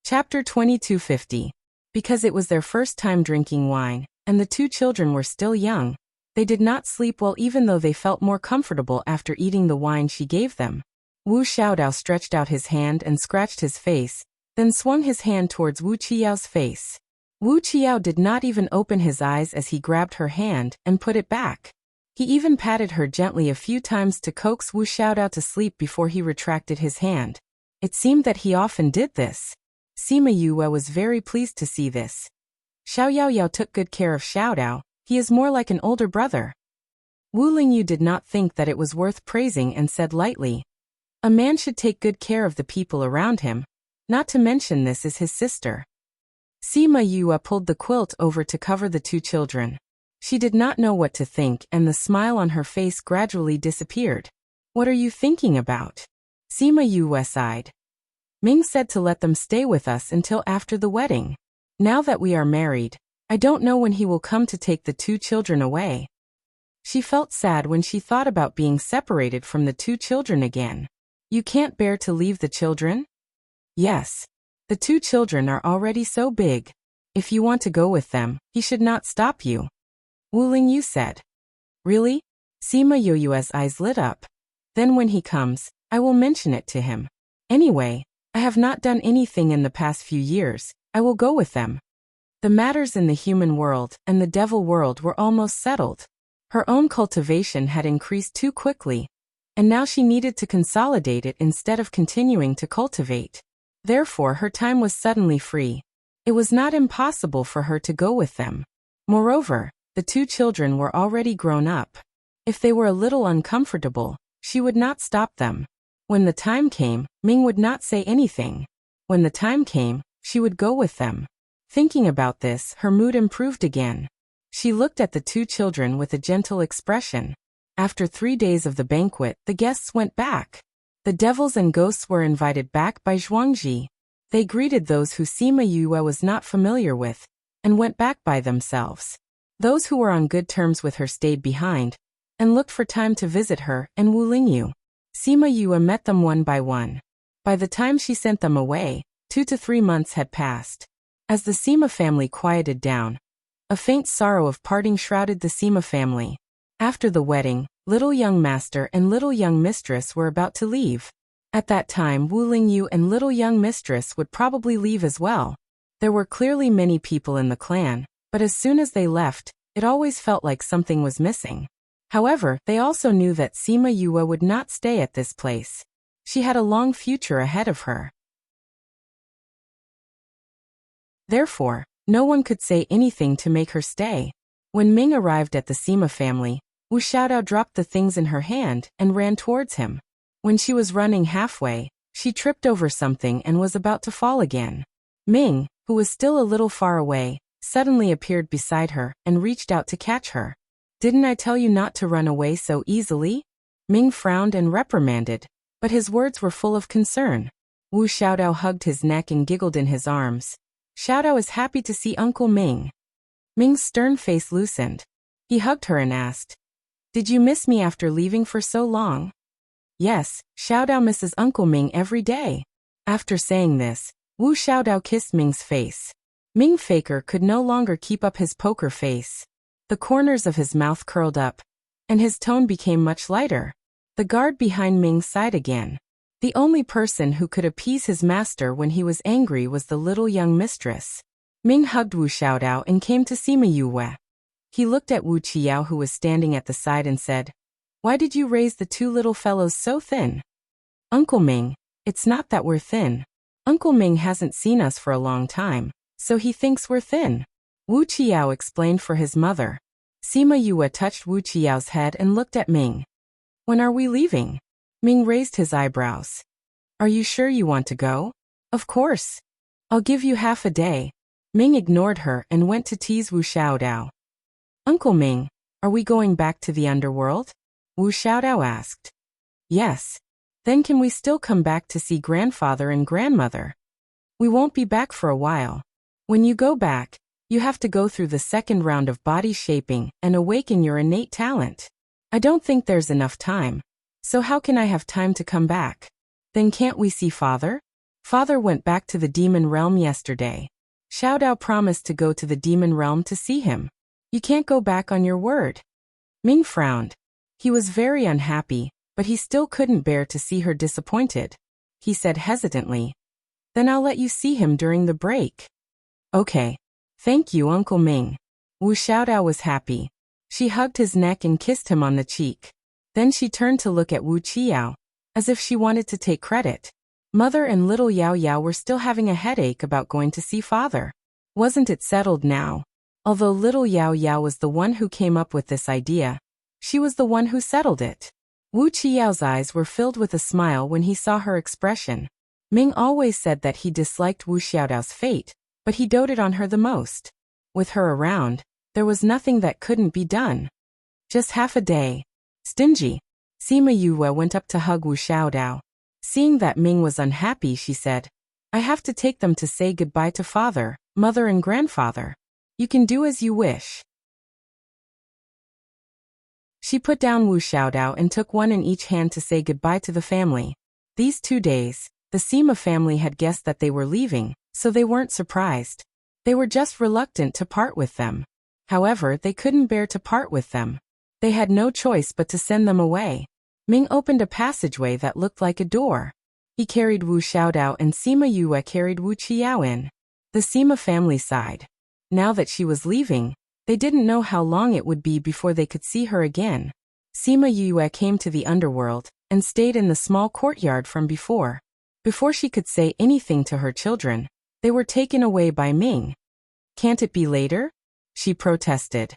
Chapter 2250. Because it was their first time drinking wine, and the 2 children were still young, they did not sleep well even though they felt more comfortable after eating the wine she gave them. Wu Xiaodao stretched out his hand and scratched his face, then swung his hand towards Wu Qiao's face. Wu Qiao did not even open his eyes as he grabbed her hand and put it back. He even patted her gently a few times to coax Wu Xiaodao to sleep before he retracted his hand. It seemed that he often did this. Sima Yue was very pleased to see this. Xiao Yaoyao took good care of Xiaodao. He is more like an older brother. Wu Lingyu did not think that it was worth praising and said lightly, "A man should take good care of the people around him. Not to mention this is his sister." Sima Yue pulled the quilt over to cover the 2 children. She did not know what to think, and the smile on her face gradually disappeared. What are you thinking about? Sima Yue sighed. Ming said to let them stay with us until after the wedding. Now that we are married, I don't know when he will come to take the 2 children away. She felt sad when she thought about being separated from the 2 children again. You can't bear to leave the children? Yes. The 2 children are already so big. If you want to go with them, he should not stop you. Wu Lingyu said. Really? Sima Yue's eyes lit up. Then when he comes, I will mention it to him. Anyway, I have not done anything in the past few years. I will go with them. The matters in the human world and the devil world were almost settled. Her own cultivation had increased too quickly, and now she needed to consolidate it instead of continuing to cultivate. Therefore, her time was suddenly free. It was not impossible for her to go with them. Moreover, the 2 children were already grown up. If they were a little uncomfortable, she would not stop them. When the time came, Ming would not say anything. When the time came, she would go with them. Thinking about this, her mood improved again. She looked at the 2 children with a gentle expression. After 3 days of the banquet, the guests went back. The devils and ghosts were invited back by Zhuangzi. They greeted those who Sima Yue was not familiar with, and went back by themselves. Those who were on good terms with her stayed behind, and looked for time to visit her and Wu Lingyu. Sima Yue met them one by one. By the time she sent them away, 2 to 3 months had passed. As the Sima family quieted down, a faint sorrow of parting shrouded the Sima family. After the wedding, little young master and little young mistress were about to leave. At that time, Wu Lingyu and little young mistress would probably leave as well. There were clearly many people in the clan, but as soon as they left, it always felt like something was missing. However, they also knew that Sima Yue would not stay at this place. She had a long future ahead of her. Therefore, no one could say anything to make her stay. When Ming arrived at the Sima family, Wu Xiaodao dropped the things in her hand and ran towards him. When she was running halfway, she tripped over something and was about to fall again. Ming, who was still a little far away, suddenly appeared beside her and reached out to catch her. Didn't I tell you not to run away so easily? Ming frowned and reprimanded, but his words were full of concern. Wu Xiaodao hugged his neck and giggled in his arms. Xiaodao is happy to see Uncle Ming. Ming's stern face loosened. He hugged her and asked, Did you miss me after leaving for so long? Yes, Xiaodao misses Uncle Ming every day. After saying this, Wu Xiaodao kissed Ming's face. Ming Faker could no longer keep up his poker face. The corners of his mouth curled up, and his tone became much lighter. The guard behind Ming sighed again. The only person who could appease his master when he was angry was the little young mistress. Ming hugged Wu Xiaodao and came to Sima Yue. He looked at Wu Qiao, who was standing at the side, and said, Why did you raise the 2 little fellows so thin? Uncle Ming, it's not that we're thin. Uncle Ming hasn't seen us for a long time, so he thinks we're thin. Wu Qiao explained for his mother. Sima Yue touched Wu Qiao's head and looked at Ming. When are we leaving? Ming raised his eyebrows. Are you sure you want to go? Of course. I'll give you half a day. Ming ignored her and went to tease Wu Xiaodao. Uncle Ming, are we going back to the underworld? Wu Xiaodao asked. Yes. Then can we still come back to see grandfather and grandmother? We won't be back for a while. When you go back, you have to go through the second round of body shaping and awaken your innate talent. I don't think there's enough time. So how can I have time to come back? Then can't we see father? Father went back to the demon realm yesterday. Xiaodao promised to go to the demon realm to see him. You can't go back on your word. Ming frowned. He was very unhappy, but he still couldn't bear to see her disappointed. He said hesitantly, Then I'll let you see him during the break. Okay. Thank you, Uncle Ming. Wu Xiaodao was happy. She hugged his neck and kissed him on the cheek. Then she turned to look at Wu Qiao, as if she wanted to take credit. Mother and little Yao Yao were still having a headache about going to see father. Wasn't it settled now? Although little Yao Yao was the one who came up with this idea, she was the one who settled it. Wu Qiao's eyes were filled with a smile when he saw her expression. Ming always said that he disliked Wu Xiaodao's fate, but he doted on her the most. With her around, There was nothing that couldn't be done. Just half a day. Stingy. Sima Yue went up to hug Wu Xiaodao. Seeing that Ming was unhappy, she said, I have to take them to say goodbye to father, mother and grandfather. You can do as you wish. She put down Wu Xiaodao and took one in each hand to say goodbye to the family. These 2 days, the Sima family had guessed that they were leaving, so they weren't surprised. They were just reluctant to part with them. However, they couldn't bear to part with them. They had no choice but to send them away. Ming opened a passageway that looked like a door. He carried Wu Xiaodao and Sima Yue carried Wu Qiao in. The Sima family sighed. Now that she was leaving, they didn't know how long it would be before they could see her again. Sima Yue came to the underworld and stayed in the small courtyard from before. Before she could say anything to her children, they were taken away by Ming. Can't it be later? She protested.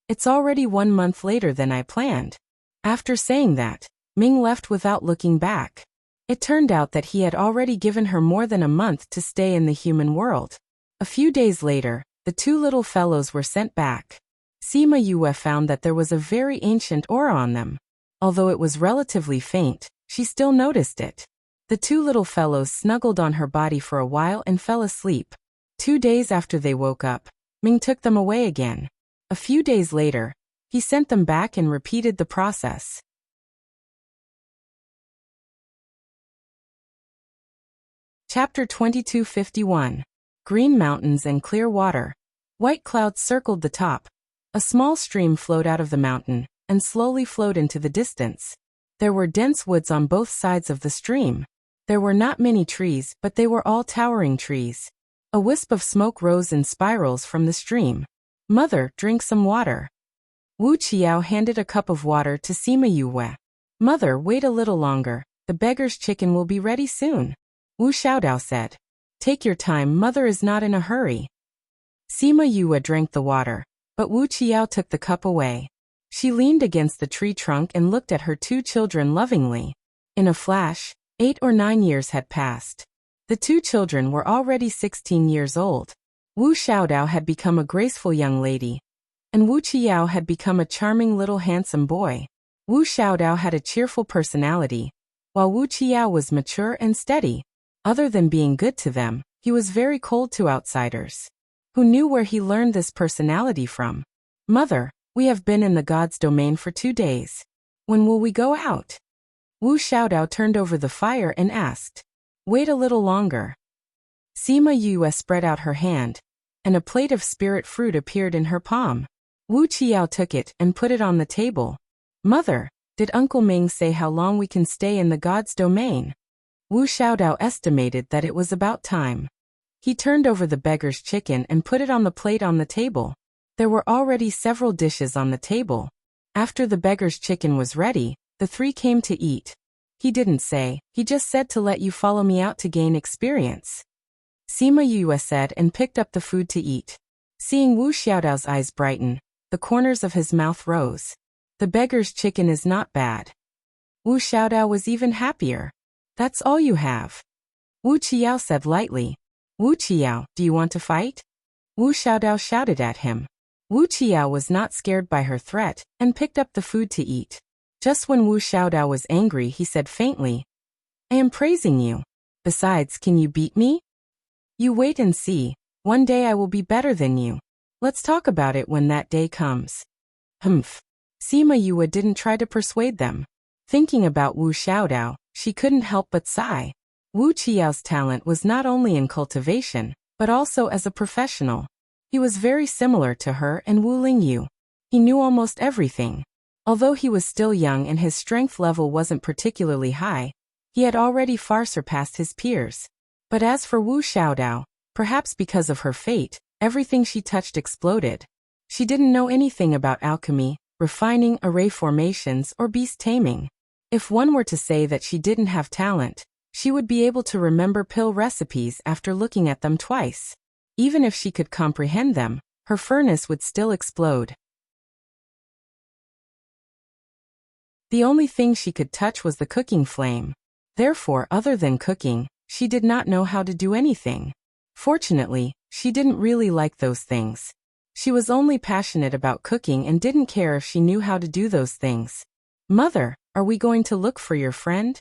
It's already 1 month later than I planned. After saying that, Ming left without looking back. It turned out that he had already given her more than a month to stay in the human world. A few days later, the 2 little fellows were sent back. Sima Yue found that there was a very ancient aura on them. Although it was relatively faint, she still noticed it. The 2 little fellows snuggled on her body for a while and fell asleep. 2 days after they woke up, Ming took them away again. A few days later, he sent them back and repeated the process. Chapter 2251. Green Mountains and Clear Water. White clouds circled the top. A small stream flowed out of the mountain and slowly flowed into the distance. There were dense woods on both sides of the stream. There were not many trees, but they were all towering trees. A wisp of smoke rose in spirals from the stream. Mother, drink some water. Wu Qiao handed a cup of water to Sima Yue. Mother, wait a little longer. The beggar's chicken will be ready soon. Wu Xiaodao said. Take your time, mother is not in a hurry. Sima Yue drank the water, but Wu Qiao took the cup away. She leaned against the tree trunk and looked at her 2 children lovingly. In a flash, 8 or 9 years had passed. The 2 children were already 16 years old. Wu Xiaodao had become a graceful young lady, and Wu Qiao had become a charming little handsome boy. Wu Xiaodao had a cheerful personality, while Wu Qiao was mature and steady. Other than being good to them, he was very cold to outsiders. Who knew where he learned this personality from? Mother, we have been in the god's domain for 2 days. When will we go out? Wu Xiaodao turned over the fire and asked. Wait a little longer. Sima Yue spread out her hand, and a plate of spirit fruit appeared in her palm. Wu Qiao took it and put it on the table. Mother, did Uncle Ming say how long we can stay in the god's domain? Wu Xiaodao estimated that it was about time. He turned over the beggar's chicken and put it on the plate on the table. There were already several dishes on the table. After the beggar's chicken was ready, the 3 came to eat. He didn't say, he just said to let you follow me out to gain experience. Sima Yue said and picked up the food to eat. Seeing Wu Xiaodao's eyes brighten, the corners of his mouth rose. The beggar's chicken is not bad. Wu Xiaodao was even happier. That's all you have. Wu Qiao said lightly. Wu Qiao, do you want to fight? Wu Xiaodao shouted at him. Wu Qiao was not scared by her threat and picked up the food to eat. Just when Wu Xiaodao was angry, he said faintly, I am praising you. Besides, can you beat me? You wait and see. One day I will be better than you. Let's talk about it when that day comes. Humph. Sima Yue didn't try to persuade them. Thinking about Wu Xiaodao, she couldn't help but sigh. Wu Qiao's talent was not only in cultivation, but also as a professional. He was very similar to her and Wu Lingyu. He knew almost everything. Although he was still young and his strength level wasn't particularly high, he had already far surpassed his peers. But as for Wu Xiaodao, perhaps because of her fate, everything she touched exploded. She didn't know anything about alchemy, refining array formations, or beast taming. If one were to say that she didn't have talent, she would be able to remember pill recipes after looking at them twice. Even if she could comprehend them, her furnace would still explode. The only thing she could touch was the cooking flame. Therefore, other than cooking, she did not know how to do anything. Fortunately, she didn't really like those things. She was only passionate about cooking and didn't care if she knew how to do those things. Mother, are we going to look for your friend?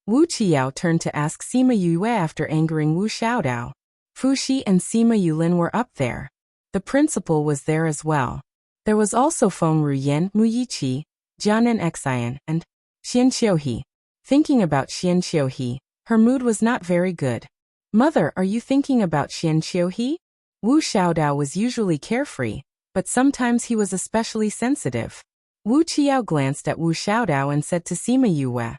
Wu Qiao turned to ask Sima Yue after angering Wu Xiaodao. Fu Shi and Sima Yulin were up there. The principal was there as well. There was also Feng Ruyan, Mu Yiqi, Jianan Xian, and Xian Xiuhe. Thinking about Xian Xiuhe, her mood was not very good. Mother, are you thinking about Xian Xiuhe? Wu Xiaodao was usually carefree, but sometimes he was especially sensitive. Wu Qiao glanced at Wu Xiaodao and said to Sima Yue,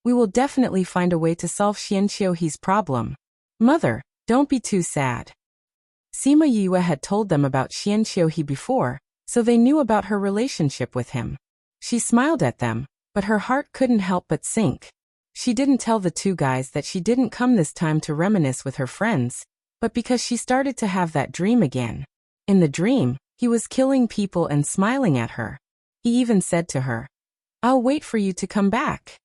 "We will definitely find a way to solve Xian Xiuhe's problem. Mother, don't be too sad." Sima Yue had told them about Xian Xiuhe before, so they knew about her relationship with him. She smiled at them, but her heart couldn't help but sink. She didn't tell the two guys that she didn't come this time to reminisce with her friends, but because she started to have that dream again. In the dream, he was killing people and smiling at her. He even said to her, "I'll wait for you to come back."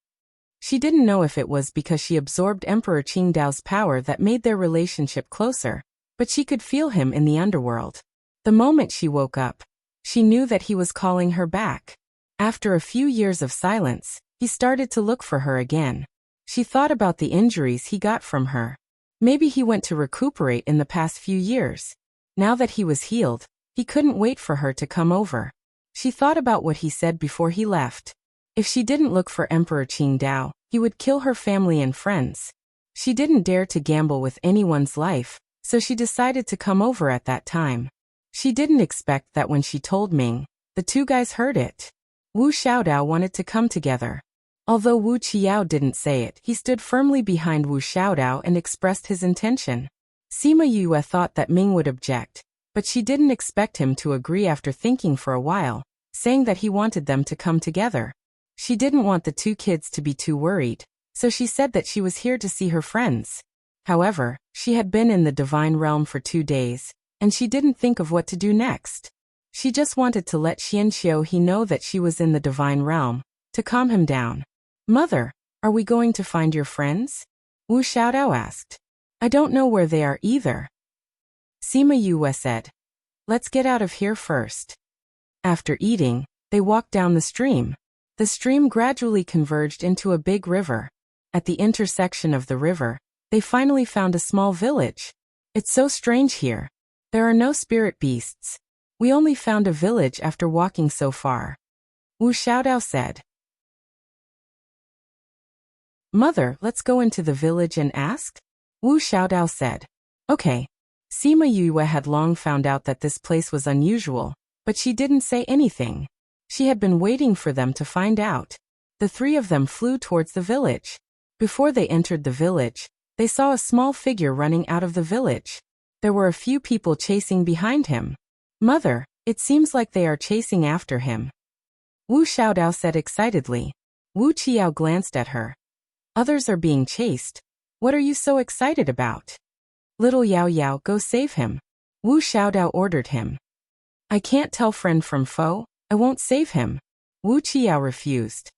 She didn't know if it was because she absorbed Emperor Qingdao's power that made their relationship closer, but she could feel him in the underworld. The moment she woke up, she knew that he was calling her back. After a few years of silence, he started to look for her again. She thought about the injuries he got from her. Maybe he went to recuperate in the past few years. Now that he was healed, he couldn't wait for her to come over. She thought about what he said before he left. If she didn't look for Emperor Qingdao, he would kill her family and friends. She didn't dare to gamble with anyone's life, so she decided to come over at that time. She didn't expect that when she told Ming, the two guys heard it. Wu Xiaodao wanted to come together. Although Wu Qiao didn't say it, he stood firmly behind Wu Xiaodao and expressed his intention. Sima Yue thought that Ming would object, but she didn't expect him to agree after thinking for a while, saying that he wanted them to come together. She didn't want the two kids to be too worried, so she said that she was here to see her friends. However, she had been in the divine realm for 2 days, and she didn't think of what to do next. She just wanted to let Xian Xiuhe know that she was in the divine realm, to calm him down. Mother, are we going to find your friends? Wu Xiaodao asked. I don't know where they are either. Sima Yue said. Let's get out of here first. After eating, they walked down the stream. The stream gradually converged into a big river. At the intersection of the river, they finally found a small village. It's so strange here. There are no spirit beasts. We only found a village after walking so far. Wu Xiaodao said. Mother, let's go into the village and ask? Wu Xiaodao said. Okay. Sima Yue had long found out that this place was unusual, but she didn't say anything. She had been waiting for them to find out. The three of them flew towards the village. Before they entered the village, they saw a small figure running out of the village. There were a few people chasing behind him. Mother, it seems like they are chasing after him. Wu Xiaodao said excitedly. Wu Qiao glanced at her. Others are being chased. What are you so excited about? Little Yao Yao, go save him. Wu Xiaodao ordered him. I can't tell friend from foe. I won't save him. Wu Qiao refused.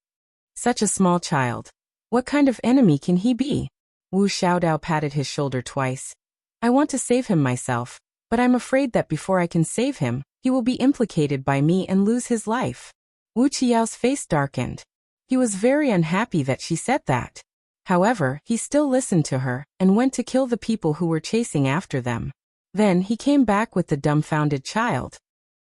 Such a small child. What kind of enemy can he be? Wu Xiaodao patted his shoulder twice. I want to save him myself, but I'm afraid that before I can save him, he will be implicated by me and lose his life. Wu Qiao's face darkened. He was very unhappy that she said that. However, he still listened to her and went to kill the people who were chasing after them. Then he came back with the dumbfounded child.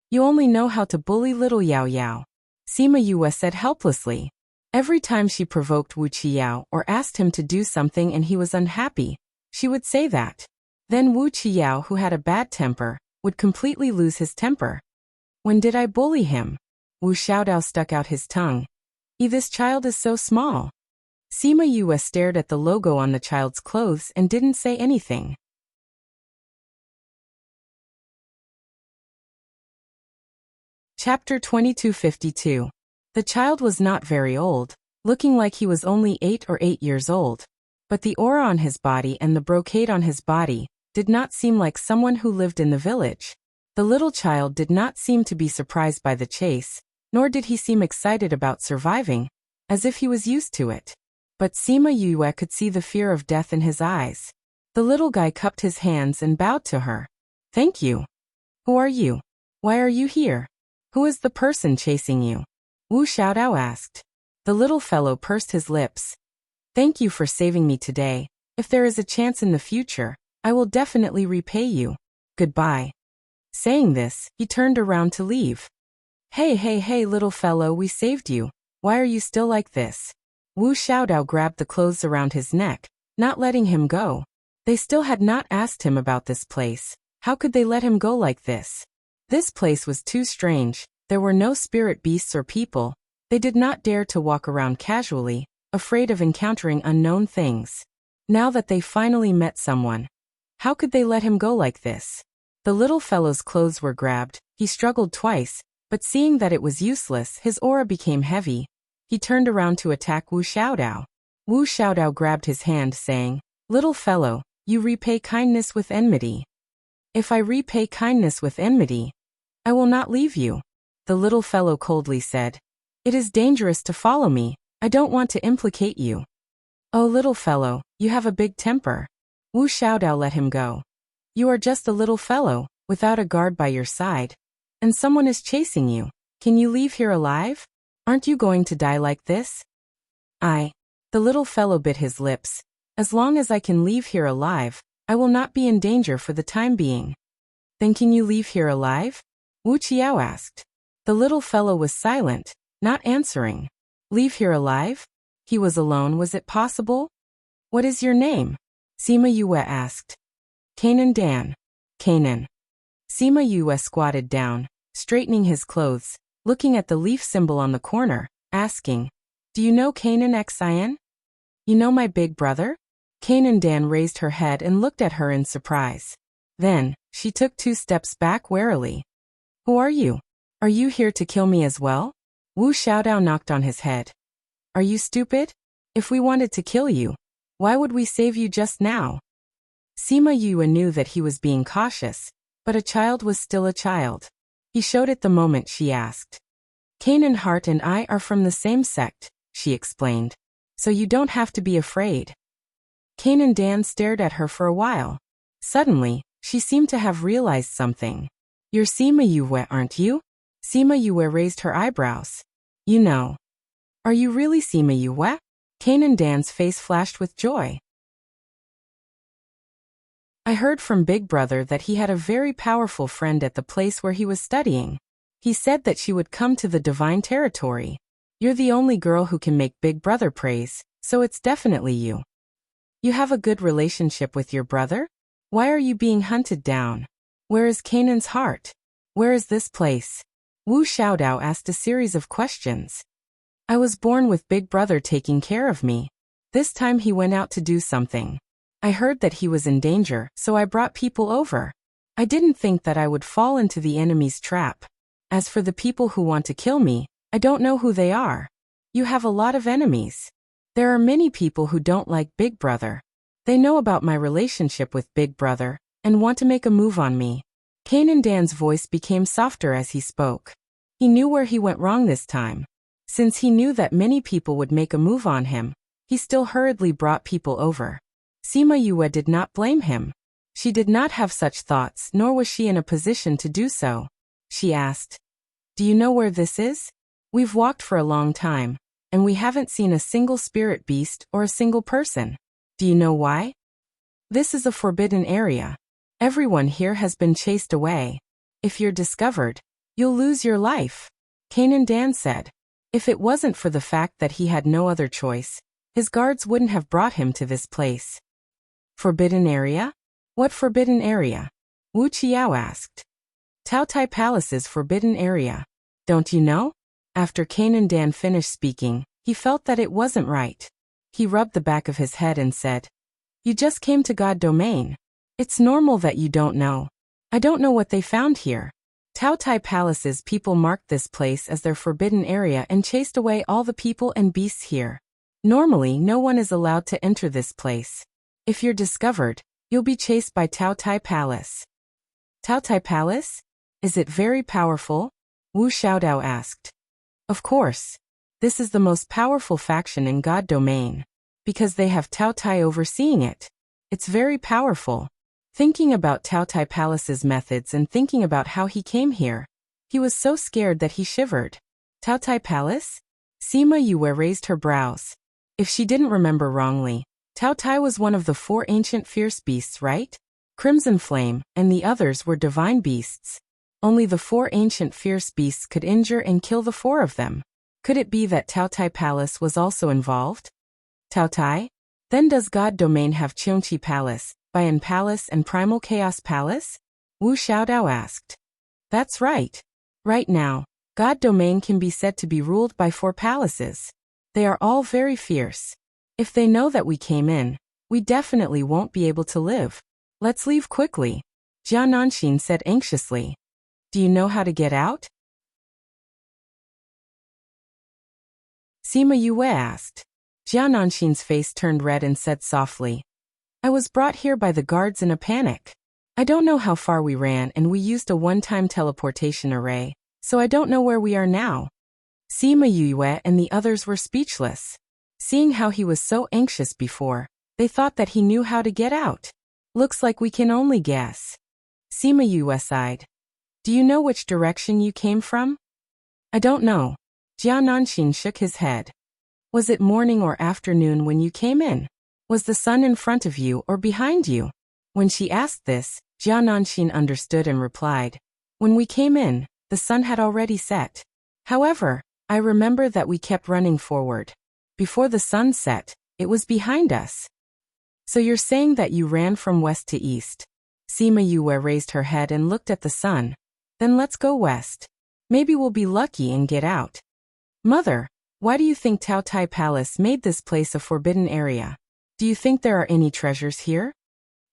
You only know how to bully little Yao Yao. Sima Yue said helplessly. Every time she provoked Wu Qiao or asked him to do something and he was unhappy, she would say that. Then Wu Qiao, who had a bad temper, would completely lose his temper. When did I bully him? Wu Xiaodao stuck out his tongue. This child is so small. Sima Yue stared at the logo on the child's clothes and didn't say anything. Chapter 2252. The child was not very old, looking like he was only 8 or 8 years old. But the aura on his body and the brocade on his body did not seem like someone who lived in the village. The little child did not seem to be surprised by the chase, nor did he seem excited about surviving, as if he was used to it. But Sima Yue could see the fear of death in his eyes. The little guy cupped his hands and bowed to her. Thank you. Who are you? Why are you here? Who is the person chasing you? Wu Xiaodao asked. The little fellow pursed his lips. Thank you for saving me today. If there is a chance in the future, I will definitely repay you. Goodbye. Saying this, he turned around to leave. Hey, little fellow, we saved you. Why are you still like this? Wu Xiaodao grabbed the clothes around his neck, not letting him go. They still had not asked him about this place. How could they let him go like this? This place was too strange. There were no spirit beasts or people. They did not dare to walk around casually, afraid of encountering unknown things. Now that they finally met someone, how could they let him go like this? The little fellow's clothes were grabbed. He struggled twice, but seeing that it was useless, his aura became heavy. He turned around to attack Wu Xiaodao. Wu Xiaodao grabbed his hand, saying, Little fellow, you repay kindness with enmity. If I repay kindness with enmity, I will not leave you. The little fellow coldly said, It is dangerous to follow me. I don't want to implicate you. Oh, little fellow, you have a big temper. Wu Xiaodao let him go. You are just a little fellow, without a guard by your side. And someone is chasing you. Can you leave here alive? Aren't you going to die like this? The little fellow bit his lips. As long as I can leave here alive, I will not be in danger for the time being. Then can you leave here alive? Wu Qiao asked. The little fellow was silent, not answering. Leave here alive? He was alone, was it possible? What is your name? Sima Yue asked. Canaan Dan. Canaan. Sima Yue squatted down, straightening his clothes, looking at the leaf symbol on the corner, asking, Do you know Canaan Xian? You know my big brother? Canaan Dan raised her head and looked at her in surprise. Then, she took 2 steps back warily. Who are you? Are you here to kill me as well? Wu Xiaodao knocked on his head. Are you stupid? If we wanted to kill you, why would we save you just now? Sima Yue knew that he was being cautious, but a child was still a child. He showed it the moment she asked. Canaan Hart and I are from the same sect, she explained. So you don't have to be afraid. Canaan Dan stared at her for a while. Suddenly, she seemed to have realized something. You're Sima Yue, aren't you? Sima Yue raised her eyebrows. You know. Are you really Sima Yue? Canaan Dan's face flashed with joy. I heard from Big Brother that he had a very powerful friend at the place where he was studying. He said that she would come to the divine territory. You're the only girl who can make Big Brother praise, so it's definitely you. You have a good relationship with your brother? Why are you being hunted down? Where is Canaan's heart? Where is this place? Wu Xiaodao asked a series of questions. I was born with Big Brother taking care of me. This time he went out to do something. I heard that he was in danger, so I brought people over. I didn't think that I would fall into the enemy's trap. As for the people who want to kill me, I don't know who they are. You have a lot of enemies. There are many people who don't like Big Brother. They know about my relationship with Big Brother and want to make a move on me. Canaan Dan's voice became softer as he spoke. He knew where he went wrong this time. Since he knew that many people would make a move on him, he still hurriedly brought people over. Sima Yue did not blame him. She did not have such thoughts, nor was she in a position to do so. She asked, Do you know where this is? We've walked for a long time, and we haven't seen a single spirit beast or a single person. Do you know why? This is a forbidden area. Everyone here has been chased away. If you're discovered, you'll lose your life. Canaan Dan said. If it wasn't for the fact that he had no other choice, his guards wouldn't have brought him to this place. Forbidden area? What forbidden area? Wu Qiao asked. Taotai Palace's forbidden area. Don't you know? After Canaan Dan finished speaking, he felt that it wasn't right. He rubbed the back of his head and said, You just came to God Domain. It's normal that you don't know. I don't know what they found here. Taotai Palace's people marked this place as their forbidden area and chased away all the people and beasts here. Normally, no one is allowed to enter this place. If you're discovered, you'll be chased by Taotai Palace. Taotai Palace? Is it very powerful? Wu Xiaodao asked. Of course. This is the most powerful faction in God Domain. Because they have Taotai overseeing it. It's very powerful. Thinking about Tao Tai Palace's methods and thinking about how he came here, he was so scared that he shivered. Tao Tai Palace? Sima Yue raised her brows. If she didn't remember wrongly, Tao Tai was one of the 4 ancient fierce beasts, right? Crimson Flame, and the others were divine beasts. Only the 4 ancient fierce beasts could injure and kill the 4 of them. Could it be that Tao Tai Palace was also involved? Tao Tai? Then does God Domain have Cheongqi Palace, Bayan Palace and Primal Chaos Palace? Wu Xiaodao asked. That's right. Right now, God Domain can be said to be ruled by 4 palaces. They are all very fierce. If they know that we came in, we definitely won't be able to live. Let's leave quickly, Jia Nanxin said anxiously. Do you know how to get out? Sima Yue asked. Jia Nanxin's face turned red and said softly, I was brought here by the guards in a panic. I don't know how far we ran and we used a one-time teleportation array, so I don't know where we are now. Sima Yue and the others were speechless. Seeing how he was so anxious before, they thought that he knew how to get out. Looks like we can only guess. Sima Yue sighed. Do you know which direction you came from? I don't know. Jia Nanxin shook his head. Was it morning or afternoon when you came in? Was the sun in front of you or behind you? When she asked this, Jia Nanxin understood and replied, When we came in, the sun had already set. However, I remember that we kept running forward. Before the sun set, it was behind us. So you're saying that you ran from west to east? Sima Yue raised her head and looked at the sun. Then let's go west. Maybe we'll be lucky and get out. Mother, why do you think Tao Tai Palace made this place a forbidden area? Do you think there are any treasures here?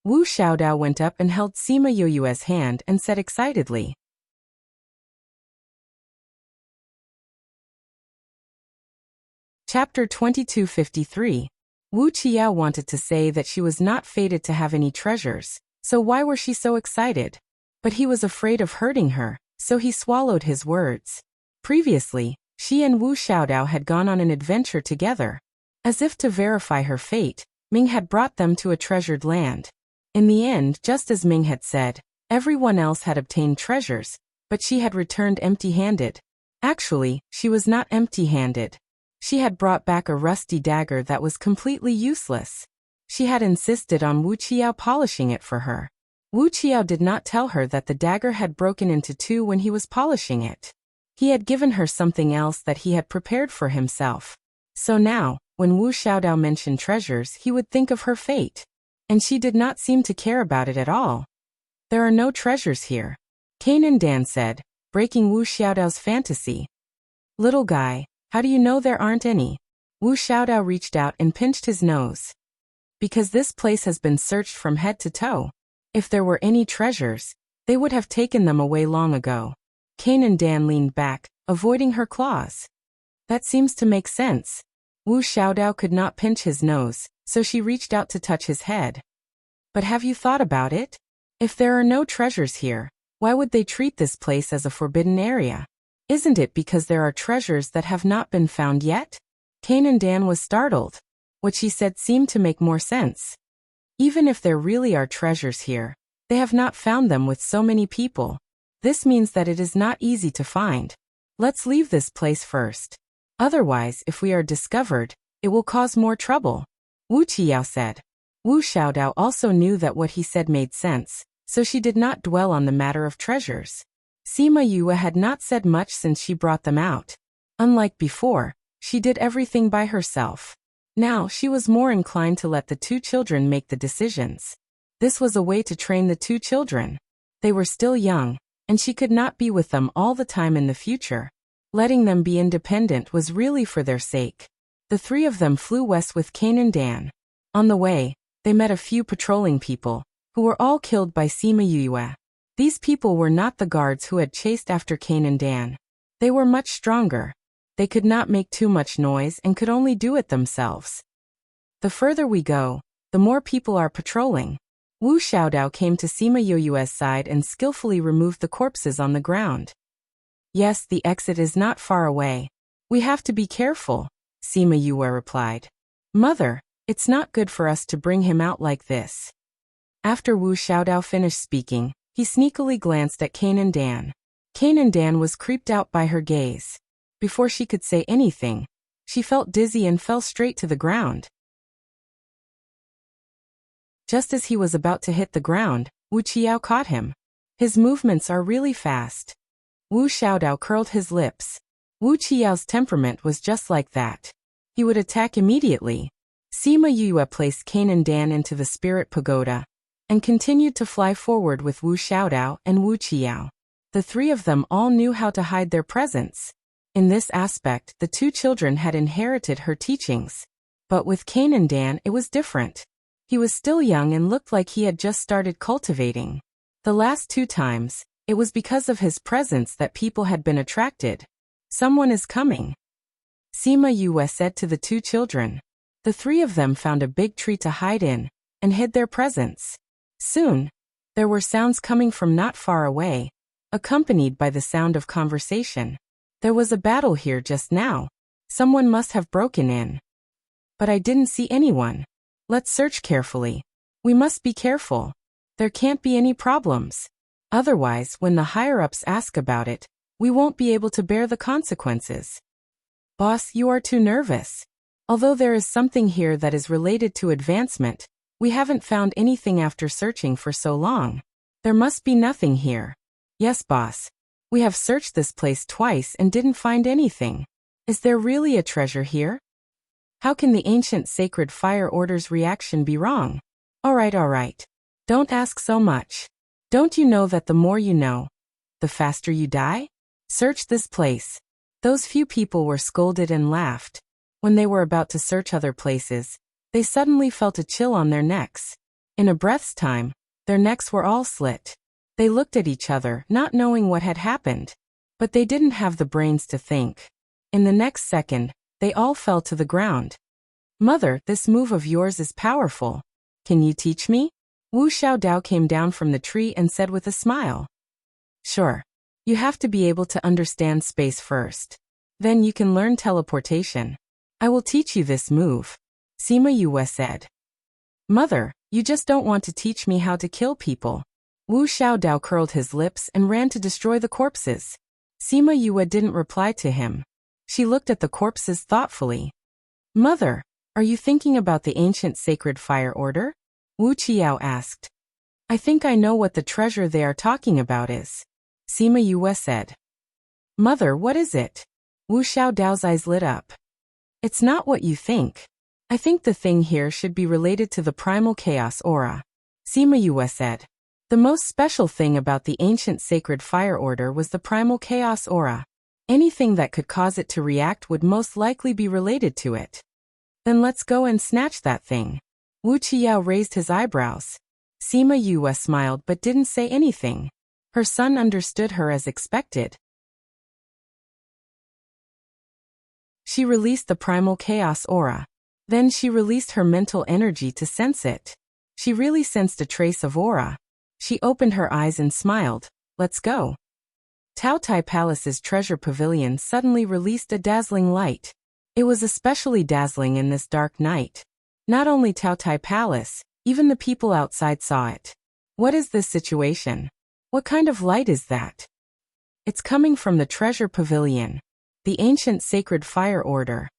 Wu Xiaodao went up and held Sima Yue's hand and said excitedly. Chapter 2253. Wu Qiao wanted to say that she was not fated to have any treasures, so why were she so excited? But he was afraid of hurting her, so he swallowed his words. Previously, she and Wu Xiaodao had gone on an adventure together. As if to verify her fate, Ming had brought them to a treasured land. In the end, just as Ming had said, everyone else had obtained treasures, but she had returned empty-handed. Actually, she was not empty-handed. She had brought back a rusty dagger that was completely useless. She had insisted on Wu Qiao polishing it for her. Wu Qiao did not tell her that the dagger had broken into 2 when he was polishing it. He had given her something else that he had prepared for himself. So now, when Wu Xiaodao mentioned treasures, he would think of her fate. And she did not seem to care about it at all. There are no treasures here, Kanan Dan said, breaking Wu Xiaodao's fantasy. Little guy, how do you know there aren't any? Wu Xiaodao reached out and pinched his nose. Because this place has been searched from head to toe. If there were any treasures, they would have taken them away long ago. Kanan Dan leaned back, avoiding her claws. That seems to make sense. Wu Xiaodao could not pinch his nose, so she reached out to touch his head. But have you thought about it? If there are no treasures here, why would they treat this place as a forbidden area? Isn't it because there are treasures that have not been found yet? Kanan Dan was startled. What she said seemed to make more sense. Even if there really are treasures here, they have not found them with so many people. This means that it is not easy to find. Let's leave this place first. Otherwise, if we are discovered, it will cause more trouble, Wu Qiao said. Wu Xiaodao also knew that what he said made sense, so she did not dwell on the matter of treasures. Sima Yue had not said much since she brought them out. Unlike before, she did everything by herself. Now she was more inclined to let the 2 children make the decisions. This was a way to train the 2 children. They were still young, and she could not be with them all the time in the future. Letting them be independent was really for their sake. The 3 of them flew west with Kanan Dan. On the way, they met a few patrolling people, who were all killed by Sima Yue. These people were not the guards who had chased after Kanan Dan. They were much stronger. They could not make too much noise and could only do it themselves. The further we go, the more people are patrolling. Wu Xiaodao came to Sima Yue's side and skillfully removed the corpses on the ground. Yes, the exit is not far away. We have to be careful, Sima Yue replied. Mother, it's not good for us to bring him out like this. After Wu Xiaodao finished speaking, he sneakily glanced at Kainan Dan. Kainan Dan was creeped out by her gaze. Before she could say anything, she felt dizzy and fell straight to the ground. Just as he was about to hit the ground, Wu Qiao caught him. His movements are really fast. Wu Xiaodao curled his lips. Wu Qiao's temperament was just like that. He would attack immediately. Sima Yue placed Kainan Dan into the spirit pagoda and continued to fly forward with Wu Xiaodao and Wu Qiao. The three of them all knew how to hide their presence. In this aspect, the two children had inherited her teachings. But with Kainan Dan, it was different. He was still young and looked like he had just started cultivating. The last two times, it was because of his presence that people had been attracted. Someone is coming, Sima Yue said to the two children. The three of them found a big tree to hide in and hid their presence. Soon, there were sounds coming from not far away, accompanied by the sound of conversation. There was a battle here just now. Someone must have broken in. But I didn't see anyone. Let's search carefully. We must be careful. There can't be any problems. Otherwise, when the higher-ups ask about it, we won't be able to bear the consequences. Boss, you are too nervous. Although there is something here that is related to advancement, we haven't found anything after searching for so long. There must be nothing here. Yes, boss. We have searched this place twice and didn't find anything. Is there really a treasure here? How can the ancient sacred fire order's reaction be wrong? All right. Don't ask so much. Don't you know that the more you know, the faster you die? Search this place. Those few people were scolded and laughed. When they were about to search other places, they suddenly felt a chill on their necks. In a breath's time, their necks were all slit. They looked at each other, not knowing what had happened. But they didn't have the brains to think. In the next second, they all fell to the ground. Mother, this move of yours is powerful. Can you teach me? Wu Xiaodao came down from the tree and said with a smile. Sure. You have to be able to understand space first. Then you can learn teleportation. I will teach you this move, Sima Yue said. Mother, you just don't want to teach me how to kill people. Wu Xiaodao curled his lips and ran to destroy the corpses. Sima Yue didn't reply to him. She looked at the corpses thoughtfully. Mother, are you thinking about the ancient sacred fire order? Wu Qiao asked. I think I know what the treasure they are talking about is, Sima Yue said. Mother, what is it? Wu Xiaodao's eyes lit up. It's not what you think. I think the thing here should be related to the primal chaos aura, Sima Yue said. The most special thing about the ancient sacred fire order was the primal chaos aura. Anything that could cause it to react would most likely be related to it. Then let's go and snatch that thing. Wu Qiao raised his eyebrows. Sima Yue smiled but didn't say anything. Her son understood her as expected. She released the primal chaos aura. Then she released her mental energy to sense it. She really sensed a trace of aura. She opened her eyes and smiled. Let's go. Tao Tai Palace's treasure pavilion suddenly released a dazzling light. It was especially dazzling in this dark night. Not only Tao Tai Palace, even the people outside saw it. What is this situation? What kind of light is that? It's coming from the treasure pavilion. The ancient sacred fire order.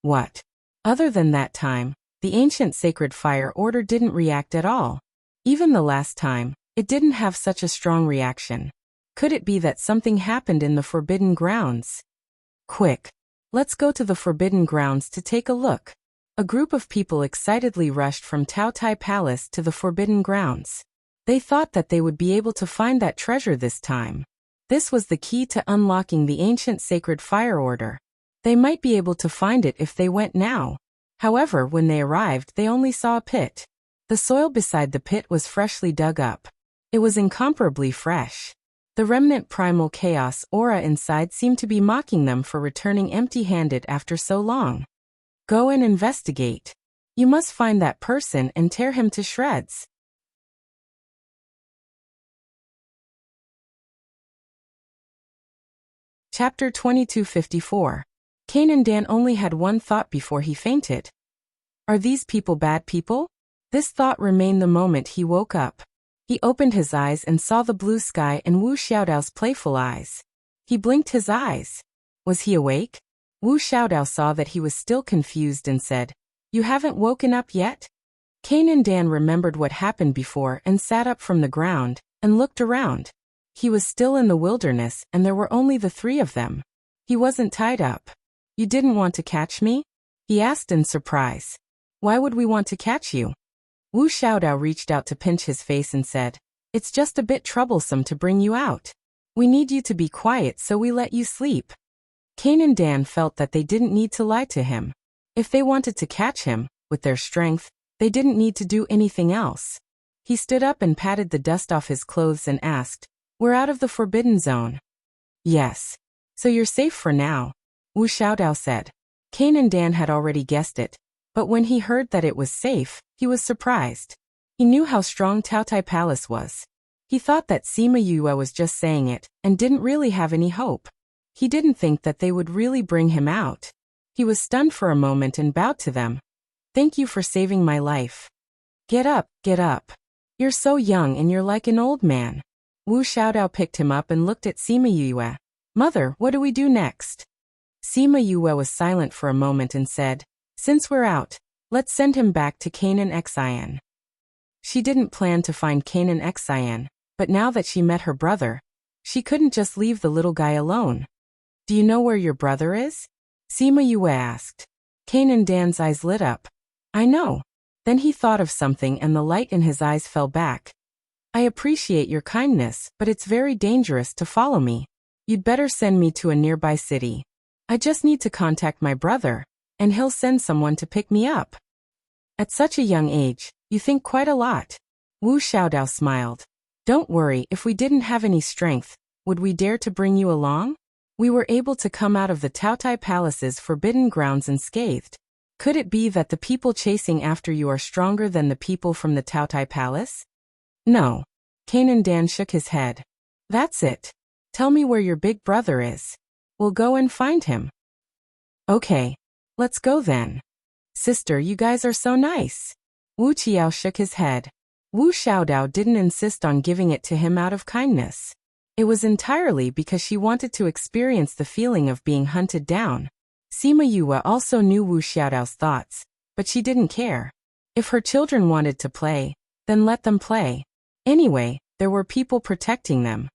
What? Other than that time, the ancient sacred fire order didn't react at all. Even the last time, it didn't have such a strong reaction. Could it be that something happened in the Forbidden Grounds? Quick! Let's go to the Forbidden Grounds to take a look. A group of people excitedly rushed from Tao Tai Palace to the Forbidden Grounds. They thought that they would be able to find that treasure this time. This was the key to unlocking the ancient sacred fire order. They might be able to find it if they went now. However, when they arrived, they only saw a pit. The soil beside the pit was freshly dug up. It was incomparably fresh. The remnant primal chaos aura inside seemed to be mocking them for returning empty-handed after so long. Go and investigate. You must find that person and tear him to shreds. Chapter 2254. Kainan Dan only had one thought before he fainted. Are these people bad people? This thought remained the moment he woke up. He opened his eyes and saw the blue sky and Wu Xiaodao's playful eyes. He blinked his eyes. Was he awake? Wu Xiaodao saw that he was still confused and said, "You haven't woken up yet?" Kanan Dan remembered what happened before and sat up from the ground and looked around. He was still in the wilderness and there were only the three of them. He wasn't tied up. "You didn't want to catch me?" he asked in surprise. "Why would we want to catch you?" Wu Xiaodao reached out to pinch his face and said, "It's just a bit troublesome to bring you out. We need you to be quiet so we let you sleep." Kanan Dan felt that they didn't need to lie to him. If they wanted to catch him, with their strength, they didn't need to do anything else. He stood up and patted the dust off his clothes and asked, "We're out of the forbidden zone?" "Yes. So you're safe for now," Wu Xiaodao said. Kanan Dan had already guessed it, but when he heard that it was safe, he was surprised. He knew how strong Taotai Palace was. He thought that Sima Yue was just saying it, and didn't really have any hope. He didn't think that they would really bring him out. He was stunned for a moment and bowed to them. "Thank you for saving my life." Get up, get up. You're so young and you're like an old man." Wu Xiaodao picked him up and looked at Sima Yue. "Mother, what do we do next?" Sima Yue was silent for a moment and said, "Since we're out, let's send him back to Canaan Xian." She didn't plan to find Canaan Xian, but now that she met her brother, she couldn't just leave the little guy alone. "Do you know where your brother is?" Sima Yue asked. Kanan Dan's eyes lit up. "I know." Then he thought of something and the light in his eyes fell back. "I appreciate your kindness, but it's very dangerous to follow me. You'd better send me to a nearby city. I just need to contact my brother, and he'll send someone to pick me up." "At such a young age, you think quite a lot." Wu Xiaodao smiled. "Don't worry, if we didn't have any strength, would we dare to bring you along? We were able to come out of the Taotai Palace's forbidden grounds unscathed. Could it be that the people chasing after you are stronger than the people from the Taotai Palace?" "No." Kanan Dan shook his head. "That's it. Tell me where your big brother is. We'll go and find him." "Okay. Let's go then." "Sister, you guys are so nice." Wu Qiao shook his head. Wu Xiaodao didn't insist on giving it to him out of kindness. It was entirely because she wanted to experience the feeling of being hunted down. Sima Yue also knew Wu Xiaodao's thoughts, but she didn't care. If her children wanted to play, then let them play. Anyway, there were people protecting them.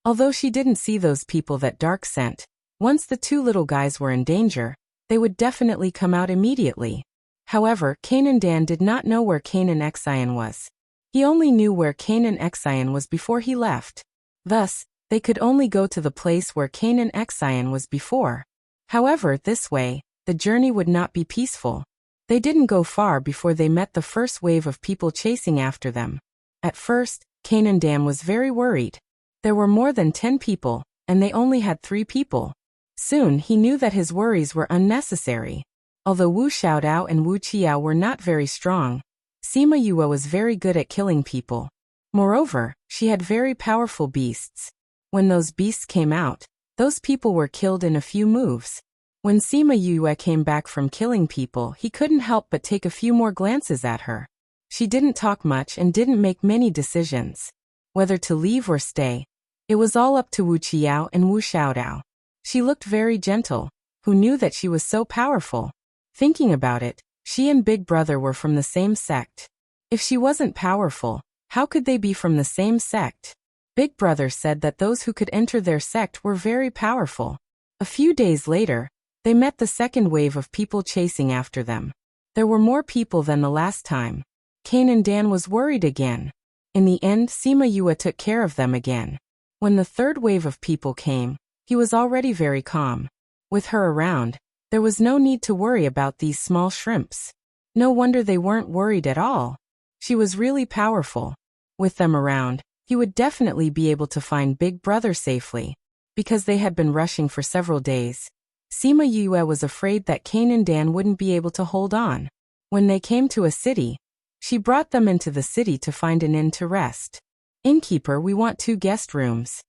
Although she didn't see those people that dark sent, once the two little guys were in danger, they would definitely come out immediately. However, Kanan Dan did not know where Canaan Xian was. He only knew where Canaan Xian was before he left. Thus, they could only go to the place where Canaan Xian was before. However, this way, the journey would not be peaceful. They didn't go far before they met the first wave of people chasing after them. At first, Kanan Dan was very worried. There were more than 10 people, and they only had 3 people. Soon he knew that his worries were unnecessary. Although Wu Xiaodao and Wu Qiao were not very strong, Sima Yue was very good at killing people. Moreover, she had very powerful beasts. When those beasts came out, those people were killed in a few moves. When Sima Yue came back from killing people, he couldn't help but take a few more glances at her. She didn't talk much and didn't make many decisions. Whether to leave or stay, it was all up to Wu Qiao and Wu Xiaodao. She looked very gentle. Who knew that she was so powerful? Thinking about it, she and Big Brother were from the same sect. If she wasn't powerful, how could they be from the same sect? Big Brother said that those who could enter their sect were very powerful. A few days later, they met the second wave of people chasing after them. There were more people than the last time. Kanan Dan was worried again. In the end, Sima Yue took care of them again. When the third wave of people came, he was already very calm. With her around, there was no need to worry about these small shrimps. No wonder they weren't worried at all. She was really powerful. With them around, he would definitely be able to find Big Brother safely. Because they had been rushing for several days, Sima Yue was afraid that Kanan Dan wouldn't be able to hold on. When they came to a city, she brought them into the city to find an inn to rest. "Innkeeper, we want 2 guest rooms."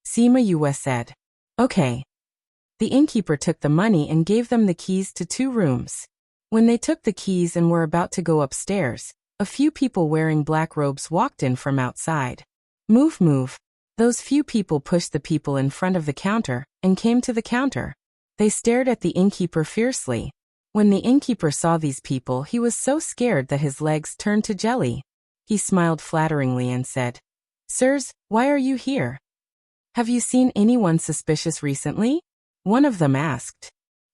Sima Yue said. "Okay." The innkeeper took the money and gave them the keys to 2 rooms. When they took the keys and were about to go upstairs, a few people wearing black robes walked in from outside. Move, move. Those few people pushed the people in front of the counter and came to the counter. They stared at the innkeeper fiercely. When the innkeeper saw these people, he was so scared that his legs turned to jelly. He smiled flatteringly and said, "Sirs, why are you here? Have you seen anyone suspicious recently?" One of them asked.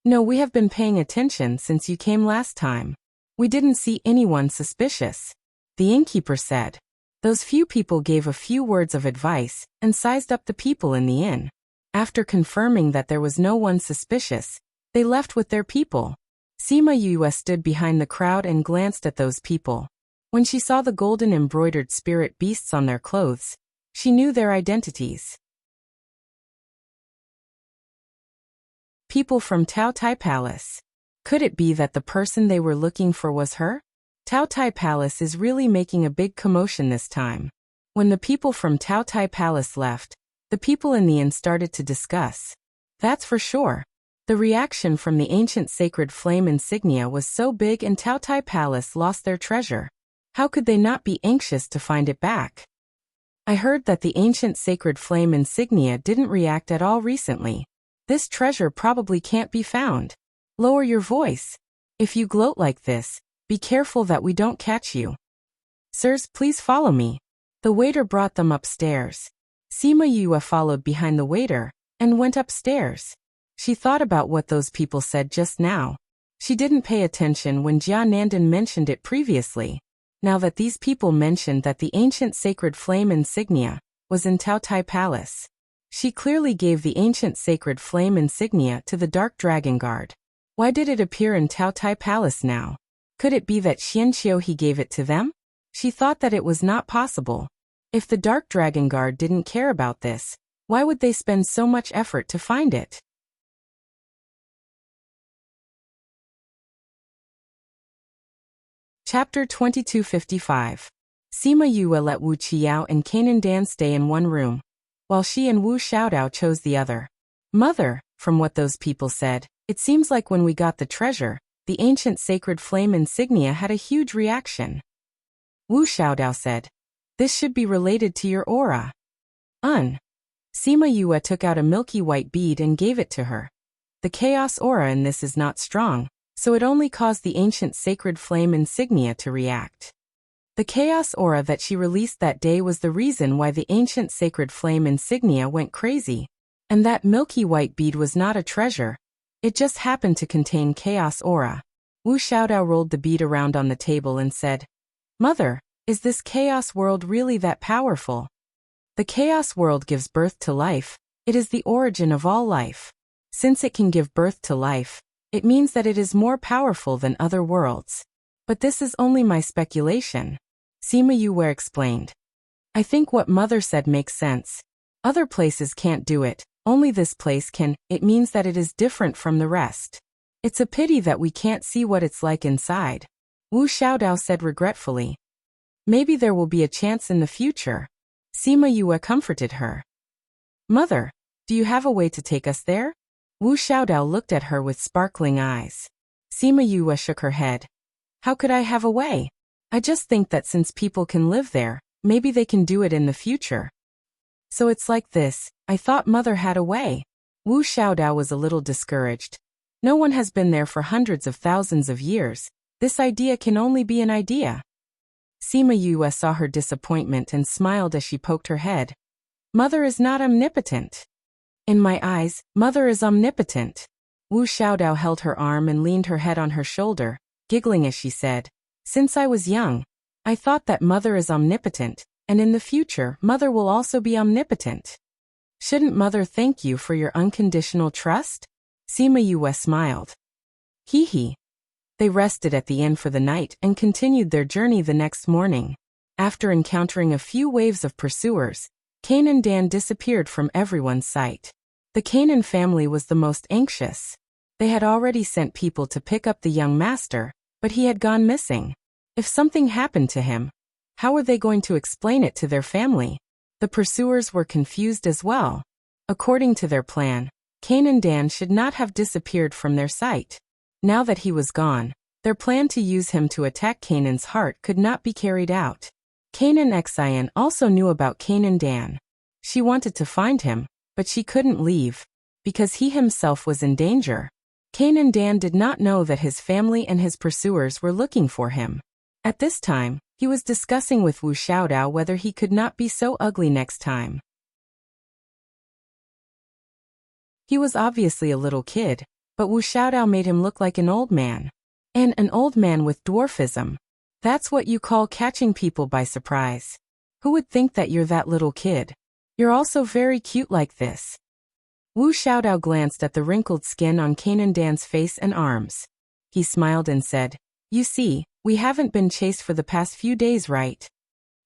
"No, we have been paying attention since you came last time. We didn't see anyone suspicious," the innkeeper said. Those few people gave a few words of advice and sized up the people in the inn. After confirming that there was no one suspicious, they left with their people. Sima Yue stood behind the crowd and glanced at those people. When she saw the golden embroidered spirit beasts on their clothes, she knew their identities. People from Tao Tai Palace. Could it be that the person they were looking for was her? Tao Tai Palace is really making a big commotion this time. When the people from Tao Tai Palace left, the people in the inn started to discuss. That's for sure. The reaction from the ancient sacred flame insignia was so big and Tao Tai Palace lost their treasure. How could they not be anxious to find it back? I heard that the ancient sacred flame insignia didn't react at all recently. This treasure probably can't be found. Lower your voice. If you gloat like this, be careful that we don't catch you. Sirs, please follow me. The waiter brought them upstairs. Sima Yue followed behind the waiter and went upstairs. She thought about what those people said just now. She didn't pay attention when Jia Nandan mentioned it previously. Now that these people mentioned that the ancient sacred flame insignia was in Tao Tai Palace, she clearly gave the ancient sacred flame insignia to the Dark Dragon Guard. Why did it appear in Tao Tai Palace now? Could it be that Xianqiu he gave it to them? She thought that it was not possible. If the Dark Dragon Guard didn't care about this, why would they spend so much effort to find it? Chapter 2255. Sima Yue let Wu Qiao and Canaan Dan stay in one room, while she and Wu Xiaodao chose the other. Mother, from what those people said, it seems like when we got the treasure, the ancient sacred flame insignia had a huge reaction. Wu Xiaodao said, "This should be related to your aura." Sima Yue took out a milky white bead and gave it to her. The chaos aura in this is not strong, so it only caused the ancient sacred flame insignia to react. The chaos aura that she released that day was the reason why the ancient sacred flame insignia went crazy. And that milky white bead was not a treasure. It just happened to contain chaos aura. Wu Xiaodao rolled the bead around on the table and said, "Mother, is this chaos world really that powerful?" The chaos world gives birth to life. It is the origin of all life. Since it can give birth to life, it means that it is more powerful than other worlds. But this is only my speculation, Sima Yue explained. I think what Mother said makes sense. Other places can't do it, only this place can. It means that it is different from the rest. It's a pity that we can't see what it's like inside, Wu Xiaodao said regretfully. Maybe there will be a chance in the future. Sima Yue comforted her. Mother, do you have a way to take us there? Wu Xiaodao looked at her with sparkling eyes. Sima Yue shook her head. How could I have a way? I just think that since people can live there, maybe they can do it in the future. So it's like this. I thought Mother had a way. Wu Xiaodao was a little discouraged. No one has been there for hundreds of thousands of years. This idea can only be an idea. Sima Yue saw her disappointment and smiled as she poked her head. Mother is not omnipotent. In my eyes, Mother is omnipotent. Wu Xiaodao held her arm and leaned her head on her shoulder, giggling as she said, Since I was young, I thought that Mother is omnipotent, and in the future Mother will also be omnipotent. Shouldn't Mother thank you for your unconditional trust? Sima Yue smiled. Hee hee. They rested at the inn for the night and continued their journey the next morning. After encountering a few waves of pursuers, Canaan Dan disappeared from everyone's sight. The Canaan family was the most anxious. They had already sent people to pick up the young master, but he had gone missing. If something happened to him, how were they going to explain it to their family? The pursuers were confused as well. According to their plan, Canaan Dan should not have disappeared from their sight. Now that he was gone, Their plan to use him to attack Canaan's heart could not be carried out. Canaan Xian also knew about Canaan Dan. She wanted to find him, but she couldn't leave, because he himself was in danger. Canaan Dan did not know that his family and his pursuers were looking for him. At this time, he was discussing with Wu Xiaodao whether he could not be so ugly next time. He was obviously a little kid, but Wu Xiaodao made him look like an old man. And an old man with dwarfism. That's what you call catching people by surprise. Who would think that you're that little kid? You're also very cute like this. Wu Xiaodao glanced at the wrinkled skin on Canaan Dan's face and arms. He smiled and said, "You see, we haven't been chased for the past few days, right?"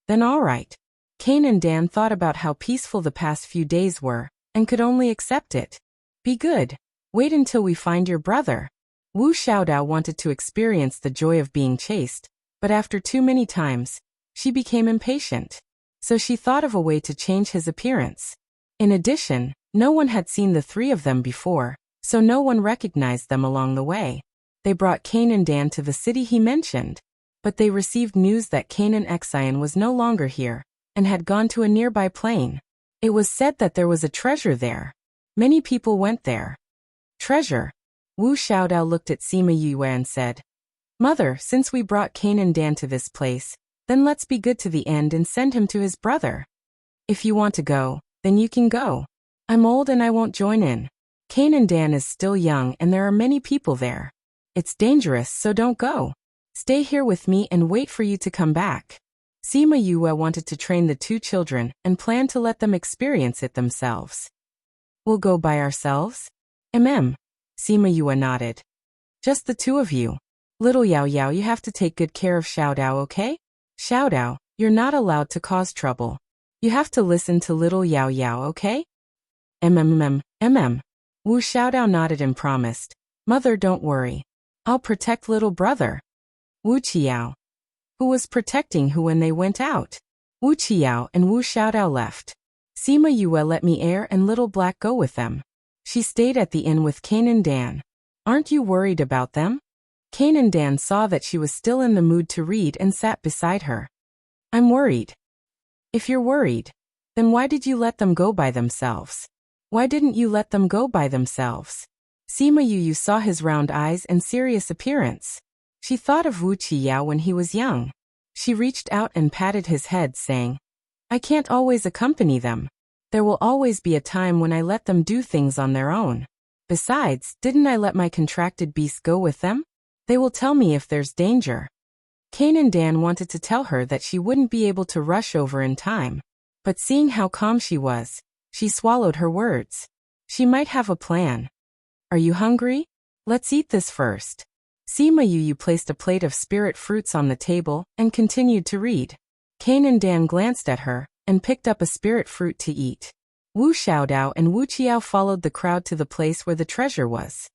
Then all right. Canaan Dan thought about how peaceful the past few days were, and could only accept it. Be good. Wait until we find your brother. Wu Xiaodao wanted to experience the joy of being chased, but after too many times, she became impatient. So she thought of a way to change his appearance. In addition, no one had seen the three of them before, so no one recognized them along the way. They brought Canaan Dan to the city he mentioned, but they received news that Canaan Xian was no longer here, and had gone to a nearby plain. It was said that there was a treasure there. Many people went there. Treasure? Wu Xiaodao looked at Sima Yue and said, "Mother, since we brought Canaan Dan to this place, then let's be good to the end and send him to his brother. If you want to go, then you can go. I'm old and I won't join in. Canaan Dan is still young and there are many people there. It's dangerous, so don't go. Stay here with me and wait for you to come back." Sima Yue wanted to train the two children and planned to let them experience it themselves. "We'll go by ourselves?" Sima Yue nodded. "Just the two of you. Little Yao Yao, you have to take good care of Xiaodao, okay? Xiaodao, you're not allowed to cause trouble. You have to listen to little Yao Yao, okay?" Wu Xiaodao nodded and promised, "Mother, don't worry. I'll protect little brother." Wu Qiao. Who was protecting who when they went out? Wu Qiao and Wu Xiaodao left. Sima Yue let Me Air and Little Black go with them. She stayed at the inn with Canaan Dan. "Aren't you worried about them?" Canaan Dan saw that she was still in the mood to read and sat beside her. "I'm worried." "If you're worried, then why did you let them go by themselves? Why didn't you let them go by themselves?" Sima Yue saw his round eyes and serious appearance. She thought of Wu Qiao when he was young. She reached out and patted his head, saying, "I can't always accompany them. There will always be a time when I let them do things on their own. Besides, didn't I let my contracted beasts go with them? They will tell me if there's danger." Canaan Dan wanted to tell her that she wouldn't be able to rush over in time, but seeing how calm she was, she swallowed her words. She might have a plan. "Are you hungry? Let's eat this first." Sima Yue placed a plate of spirit fruits on the table and continued to read. Canaan Dan glanced at her and picked up a spirit fruit to eat. Wu Xiaodao and Wu Qiao followed the crowd to the place where the treasure was.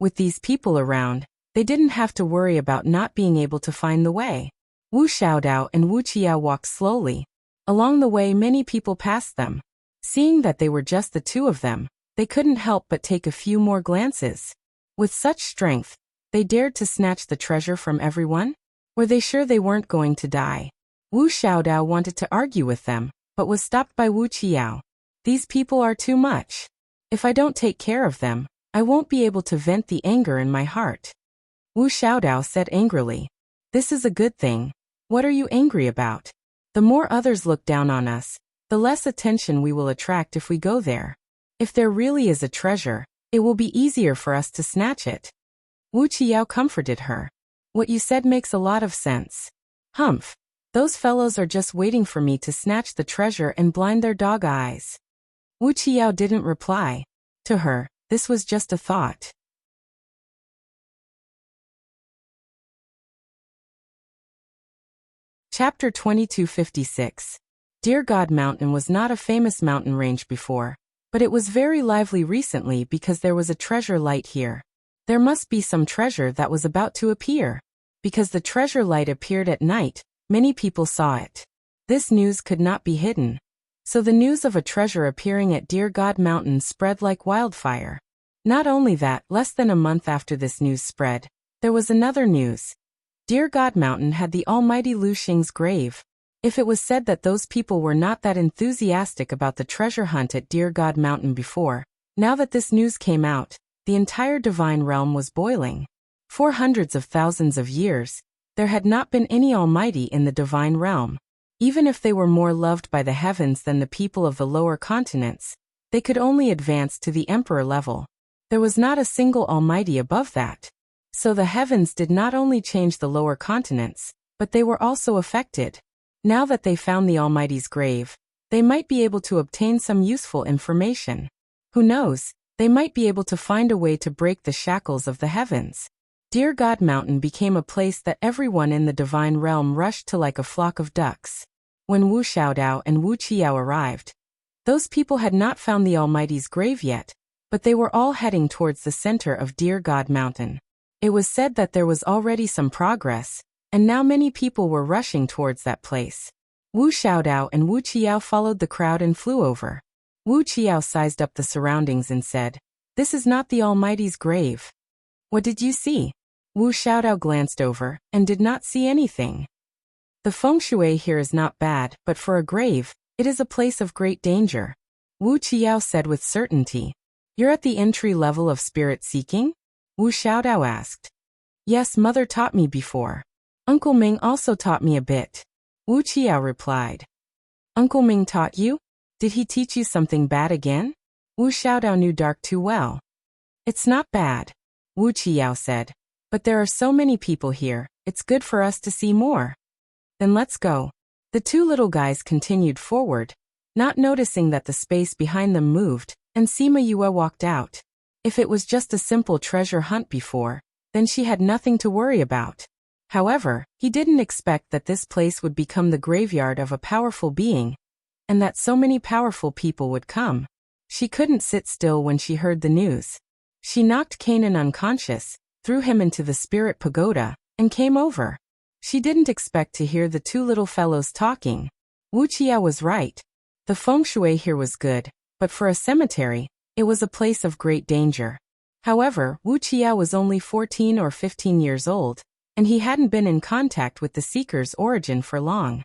With these people around, they didn't have to worry about not being able to find the way. Wu Xiaodao and Wu Qiao walked slowly. Along the way, many people passed them. Seeing that they were just the two of them, they couldn't help but take a few more glances. With such strength, they dared to snatch the treasure from everyone? Were they sure they weren't going to die? Wu Xiaodao wanted to argue with them, but was stopped by Wu Qiao. "These people are too much. If I don't take care of them, I won't be able to vent the anger in my heart." Wu Xiaodao said angrily, "This is a good thing. What are you angry about? The more others look down on us, the less attention we will attract if we go there. If there really is a treasure, it will be easier for us to snatch it." Wu Qiao comforted her. "What you said makes a lot of sense. Humph. Those fellows are just waiting for me to snatch the treasure and blind their dog eyes." Wu Qiao didn't reply. To her, this was just a thought. Chapter 2256. Dear God Mountain was not a famous mountain range before, but it was very lively recently because there was a treasure light here. There must be some treasure that was about to appear. Because the treasure light appeared at night, many people saw it. This news could not be hidden. So the news of a treasure appearing at Dear God Mountain spread like wildfire. Not only that, less than a month after this news spread, there was another news. Dear God Mountain had the almighty Lu Xing's grave. If it was said that those people were not that enthusiastic about the treasure hunt at Dear God Mountain before, now that this news came out, the entire divine realm was boiling. For hundreds of thousands of years, there had not been any almighty in the divine realm. Even if they were more loved by the heavens than the people of the lower continents, they could only advance to the emperor level. There was not a single almighty above that. So the heavens did not only change the lower continents, but they were also affected. Now that they found the almighty's grave, they might be able to obtain some useful information. Who knows, they might be able to find a way to break the shackles of the heavens. Dear God Mountain became a place that everyone in the divine realm rushed to like a flock of ducks. When Wu Xiaodao and Wu Qiao arrived, those people had not found the almighty's grave yet, but they were all heading towards the center of Dear God Mountain. It was said that there was already some progress, and now many people were rushing towards that place. Wu Xiaodao and Wu Qiao followed the crowd and flew over. Wu Qiao sized up the surroundings and said, "This is not the almighty's grave." "What did you see?" Wu Xiaodao glanced over, and did not see anything. "The feng shui here is not bad, but for a grave, it is a place of great danger," Wu Qiao said with certainty. "You're at the entry level of spirit seeking?" Wu Xiaodao asked. "Yes, mother taught me before. Uncle Ming also taught me a bit," Wu Qiao replied. "Uncle Ming taught you? Did he teach you something bad again?" Wu Xiaodao knew dark too well. "It's not bad," Wu Qiao said. "But there are so many people here, it's good for us to see more." "Then let's go." The two little guys continued forward, not noticing that the space behind them moved, and Sima Yue walked out. If it was just a simple treasure hunt before, then she had nothing to worry about. However, he didn't expect that this place would become the graveyard of a powerful being, and that so many powerful people would come. She couldn't sit still when she heard the news. She knocked Kanan unconscious, threw him into the spirit pagoda, and came over. She didn't expect to hear the two little fellows talking. Wu Qia was right. The feng shui here was good, but for a cemetery, it was a place of great danger. However, Wu Qia was only 14 or 15 years old, and he hadn't been in contact with the Seeker's origin for long.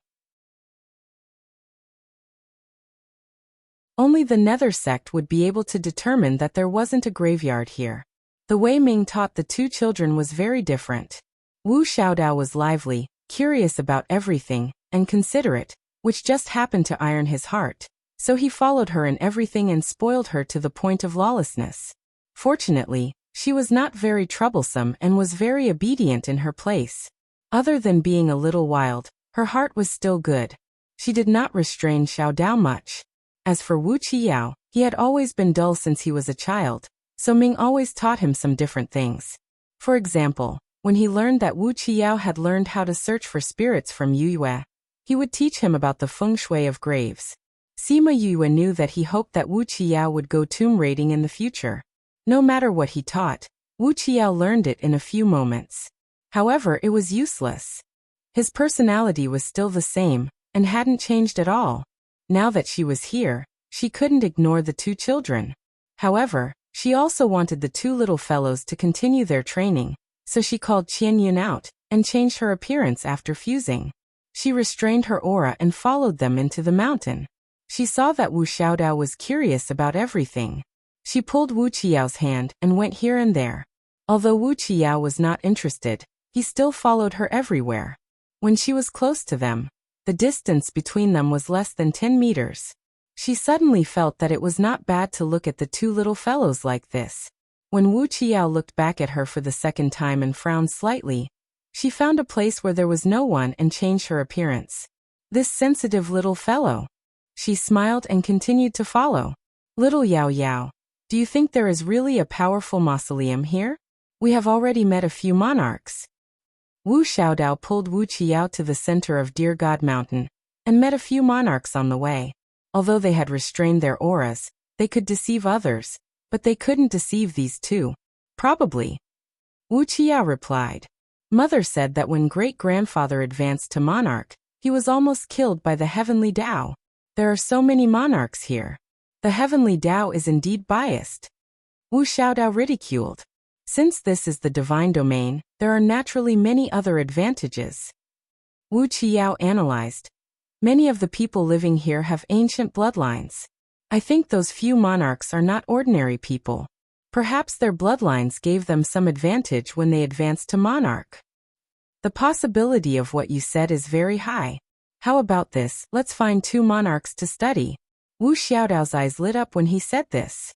Only the Nether sect would be able to determine that there wasn't a graveyard here. The way Ming taught the two children was very different. Wu Xiaodao was lively, curious about everything, and considerate, which just happened to iron his heart, so he followed her in everything and spoiled her to the point of lawlessness. Fortunately, she was not very troublesome and was very obedient in her place. Other than being a little wild, her heart was still good. She did not restrain Xiaodao much. As for Wu Qiao, he had always been dull since he was a child, so Ming always taught him some different things. For example, when he learned that Wu Qiao had learned how to search for spirits from Yue, he would teach him about the feng shui of graves. Sima Yue knew that he hoped that Wu Qiao would go tomb raiding in the future. No matter what he taught, Wu Qiao learned it in a few moments. However, it was useless. His personality was still the same, and hadn't changed at all. Now that she was here, she couldn't ignore the two children. However, she also wanted the two little fellows to continue their training, so she called Qian Yun out, and changed her appearance after fusing. She restrained her aura and followed them into the mountain. She saw that Wu Xiaodao was curious about everything. She pulled Wu Qiao's hand and went here and there. Although Wu Qiao was not interested, he still followed her everywhere. When she was close to them, the distance between them was less than 10 meters. She suddenly felt that it was not bad to look at the two little fellows like this. When Wu Qiao looked back at her for the second time and frowned slightly, she found a place where there was no one and changed her appearance. This sensitive little fellow. She smiled and continued to follow. Little Yao Yao, do you think there is really a powerful mausoleum here? We have already met a few monarchs. Wu Xiaodao pulled Wu Qiao to the center of Dear God Mountain, and met a few monarchs on the way. Although they had restrained their auras, they could deceive others, but they couldn't deceive these two. Probably. Wu Qiao replied. Mother said that when great-grandfather advanced to monarch, he was almost killed by the heavenly Tao. There are so many monarchs here. The heavenly Tao is indeed biased. Wu Xiaodao ridiculed. Since this is the divine domain, there are naturally many other advantages. Wu Qiao analyzed. Many of the people living here have ancient bloodlines. I think those few monarchs are not ordinary people. Perhaps their bloodlines gave them some advantage when they advanced to monarch. The possibility of what you said is very high. How about this? Let's find 2 monarchs to study. Wu Xiaodao's eyes lit up when he said this.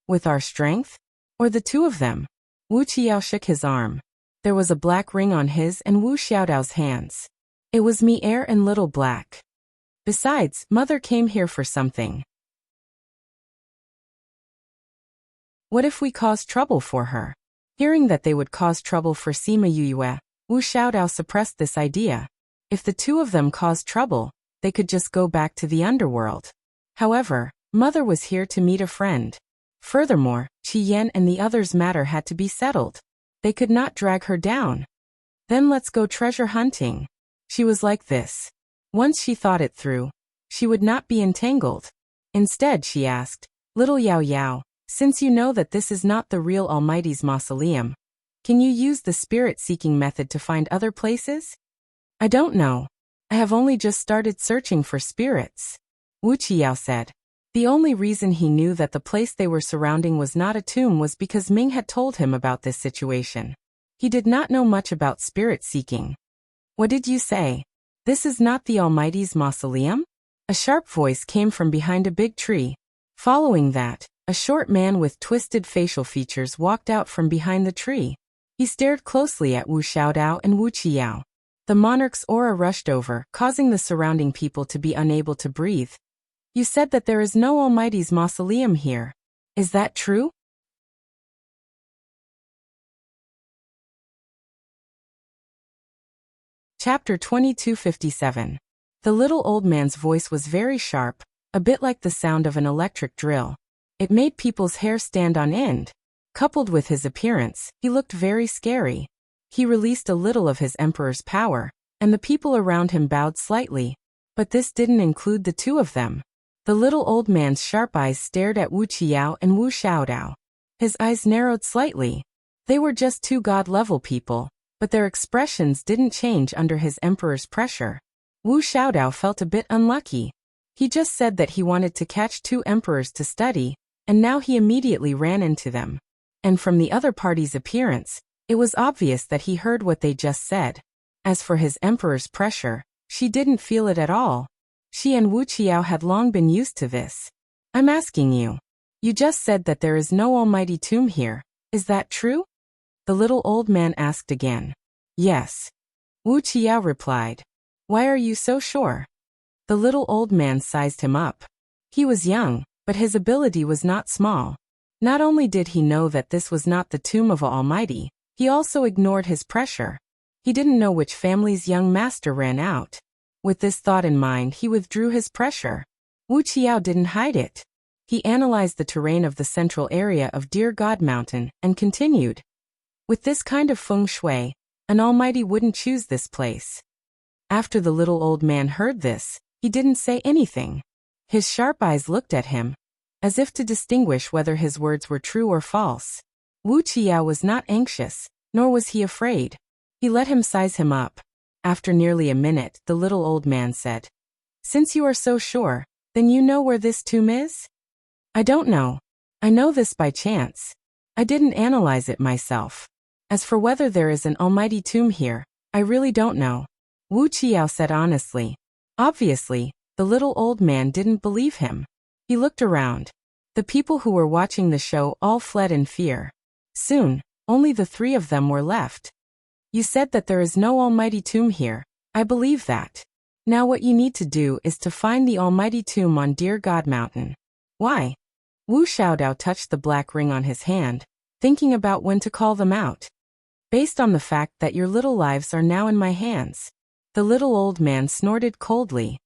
With our strength? Or the 2 of them? Wu Qiao shook his arm. There was a black ring on his and Wu Xiaodao's hands. It was me heir and little black. Besides, mother came here for something. What if we caused trouble for her? Hearing that they would cause trouble for Sima Yuyue, Wu Xiaodao suppressed this idea. If the 2 of them caused trouble, they could just go back to the underworld. However, mother was here to meet a friend. Furthermore, Qi Yan and the others' matter had to be settled. They could not drag her down. Then let's go treasure hunting. She was like this. Once she thought it through, she would not be entangled. Instead, she asked, Little Yao Yao, since you know that this is not the real Almighty's mausoleum, can you use the spirit-seeking method to find other places? I don't know. I have only just started searching for spirits. Wu Qiao said. The only reason he knew that the place they were surrounding was not a tomb was because Ming had told him about this situation. He did not know much about spirit-seeking. What did you say? This is not the Almighty's mausoleum? A sharp voice came from behind a big tree. Following that, a short man with twisted facial features walked out from behind the tree. He stared closely at Wu Xiaodao and Wu Qiao. The monarch's aura rushed over, causing the surrounding people to be unable to breathe. You said that there is no Almighty's mausoleum here. Is that true? Chapter 2257. The little old man's voice was very sharp, a bit like the sound of an electric drill. It made people's hair stand on end. Coupled with his appearance, he looked very scary. He released a little of his emperor's power, and the people around him bowed slightly. But this didn't include the 2 of them. The little old man's sharp eyes stared at Wu Qiao and Wu Xiaodao. His eyes narrowed slightly. They were just 2 god-level people, but their expressions didn't change under his emperor's pressure. Wu Xiaodao felt a bit unlucky. He just said that he wanted to catch 2 emperors to study, and now he immediately ran into them. And from the other party's appearance, it was obvious that he heard what they just said. As for his emperor's pressure, she didn't feel it at all. She and Wu Qiao had long been used to this. I'm asking you. You just said that there is no almighty tomb here. Is that true? The little old man asked again. Yes. Wu Qiao replied. Why are you so sure? The little old man sized him up. He was young, but his ability was not small. Not only did he know that this was not the tomb of Almighty, he also ignored his pressure. He didn't know which family's young master ran out. With this thought in mind, he withdrew his pressure. Wu Qiao didn't hide it. He analyzed the terrain of the central area of Dear God Mountain and continued. With this kind of feng shui, an almighty wouldn't choose this place. After the little old man heard this, he didn't say anything. His sharp eyes looked at him, as if to distinguish whether his words were true or false. Wu Qiao was not anxious, nor was he afraid. He let him size him up. After nearly a minute, the little old man said, Since you are so sure, then you know where this tomb is? I don't know. I know this by chance. I didn't analyze it myself. As for whether there is an almighty tomb here, I really don't know. Wu Qiao said honestly. Obviously, the little old man didn't believe him. He looked around. The people who were watching the show all fled in fear. Soon, only the 3 of them were left. You said that there is no almighty tomb here. I believe that. Now what you need to do is to find the almighty tomb on Dear God Mountain. Why? Wu Xiaodao touched the black ring on his hand, thinking about when to call them out. Based on the fact that your little lives are now in my hands. The little old man snorted coldly.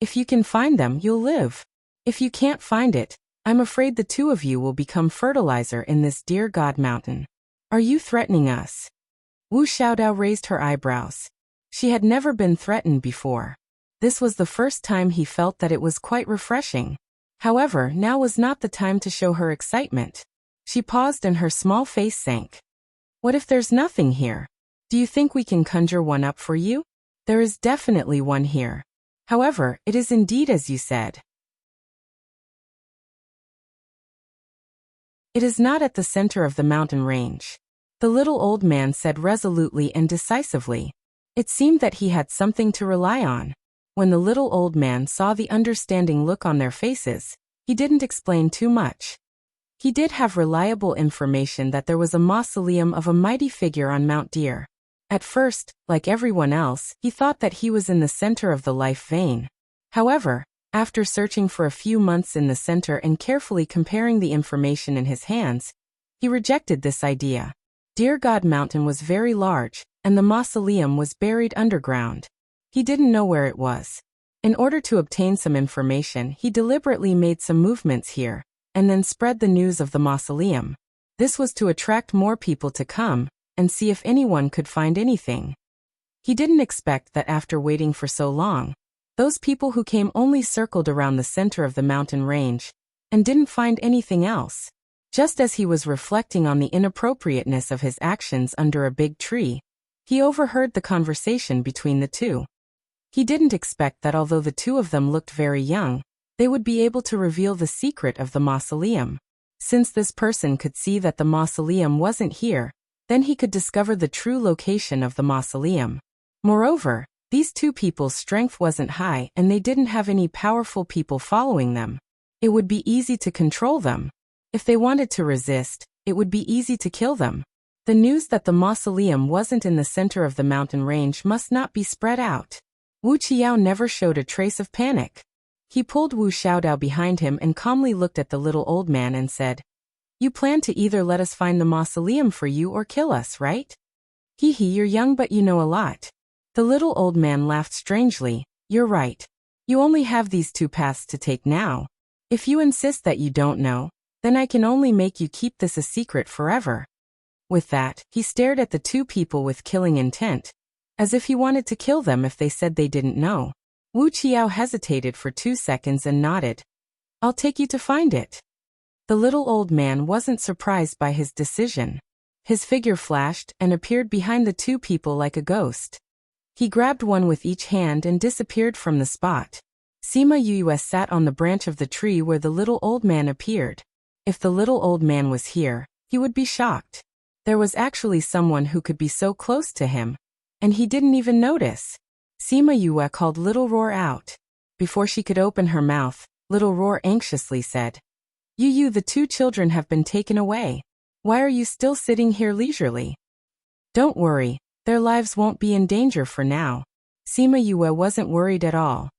If you can find them, you'll live. If you can't find it, I'm afraid the 2 of you will become fertilizer in this Dear God Mountain. Are you threatening us? Wu Xiaodao raised her eyebrows. She had never been threatened before. This was the first time he felt that it was quite refreshing. However, now was not the time to show her excitement. She paused and her small face sank. What if there's nothing here? Do you think we can conjure one up for you? There is definitely one here. However, it is indeed as you said. It is not at the center of the mountain range. The little old man said resolutely and decisively. It seemed that he had something to rely on. When the little old man saw the understanding look on their faces, he didn't explain too much. He did have reliable information that there was a mausoleum of a mighty figure on Mount Deer. At first, like everyone else, he thought that he was in the center of the life vein. However, after searching for a few months in the center and carefully comparing the information in his hands, he rejected this idea. Deer God Mountain was very large, and the mausoleum was buried underground. He didn't know where it was. In order to obtain some information, he deliberately made some movements here, and then spread the news of the mausoleum. This was to attract more people to come, and see if anyone could find anything. He didn't expect that after waiting for so long, those people who came only circled around the center of the mountain range, and didn't find anything else. Just as he was reflecting on the inappropriateness of his actions under a big tree, he overheard the conversation between the two. He didn't expect that although the two of them looked very young, they would be able to reveal the secret of the mausoleum. Since this person could see that the mausoleum wasn't here, then he could discover the true location of the mausoleum. Moreover, these two people's strength wasn't high and they didn't have any powerful people following them. It would be easy to control them. If they wanted to resist, it would be easy to kill them. The news that the mausoleum wasn't in the center of the mountain range must not be spread out. Wu Qiao never showed a trace of panic. He pulled Wu Xiaodao behind him and calmly looked at the little old man and said, "You plan to either let us find the mausoleum for you or kill us, right? Hee hee, you're young but you know a lot." The little old man laughed strangely. "You're right. You only have these two paths to take now. If you insist that you don't know, then I can only make you keep this a secret forever." With that, he stared at the two people with killing intent, as if he wanted to kill them if they said they didn't know. Wu Qiao hesitated for 2 seconds and nodded. "I'll take you to find it." The little old man wasn't surprised by his decision. His figure flashed and appeared behind the two people like a ghost. He grabbed one with each hand and disappeared from the spot. Sima Yuyue sat on the branch of the tree where the little old man appeared. If the little old man was here, he would be shocked. There was actually someone who could be so close to him, and he didn't even notice. Sima Yue called Little Roar out. Before she could open her mouth, Little Roar anxiously said, "Yu, the two children have been taken away. Why are you still sitting here leisurely?" "Don't worry, their lives won't be in danger for now." Sima Yue wasn't worried at all.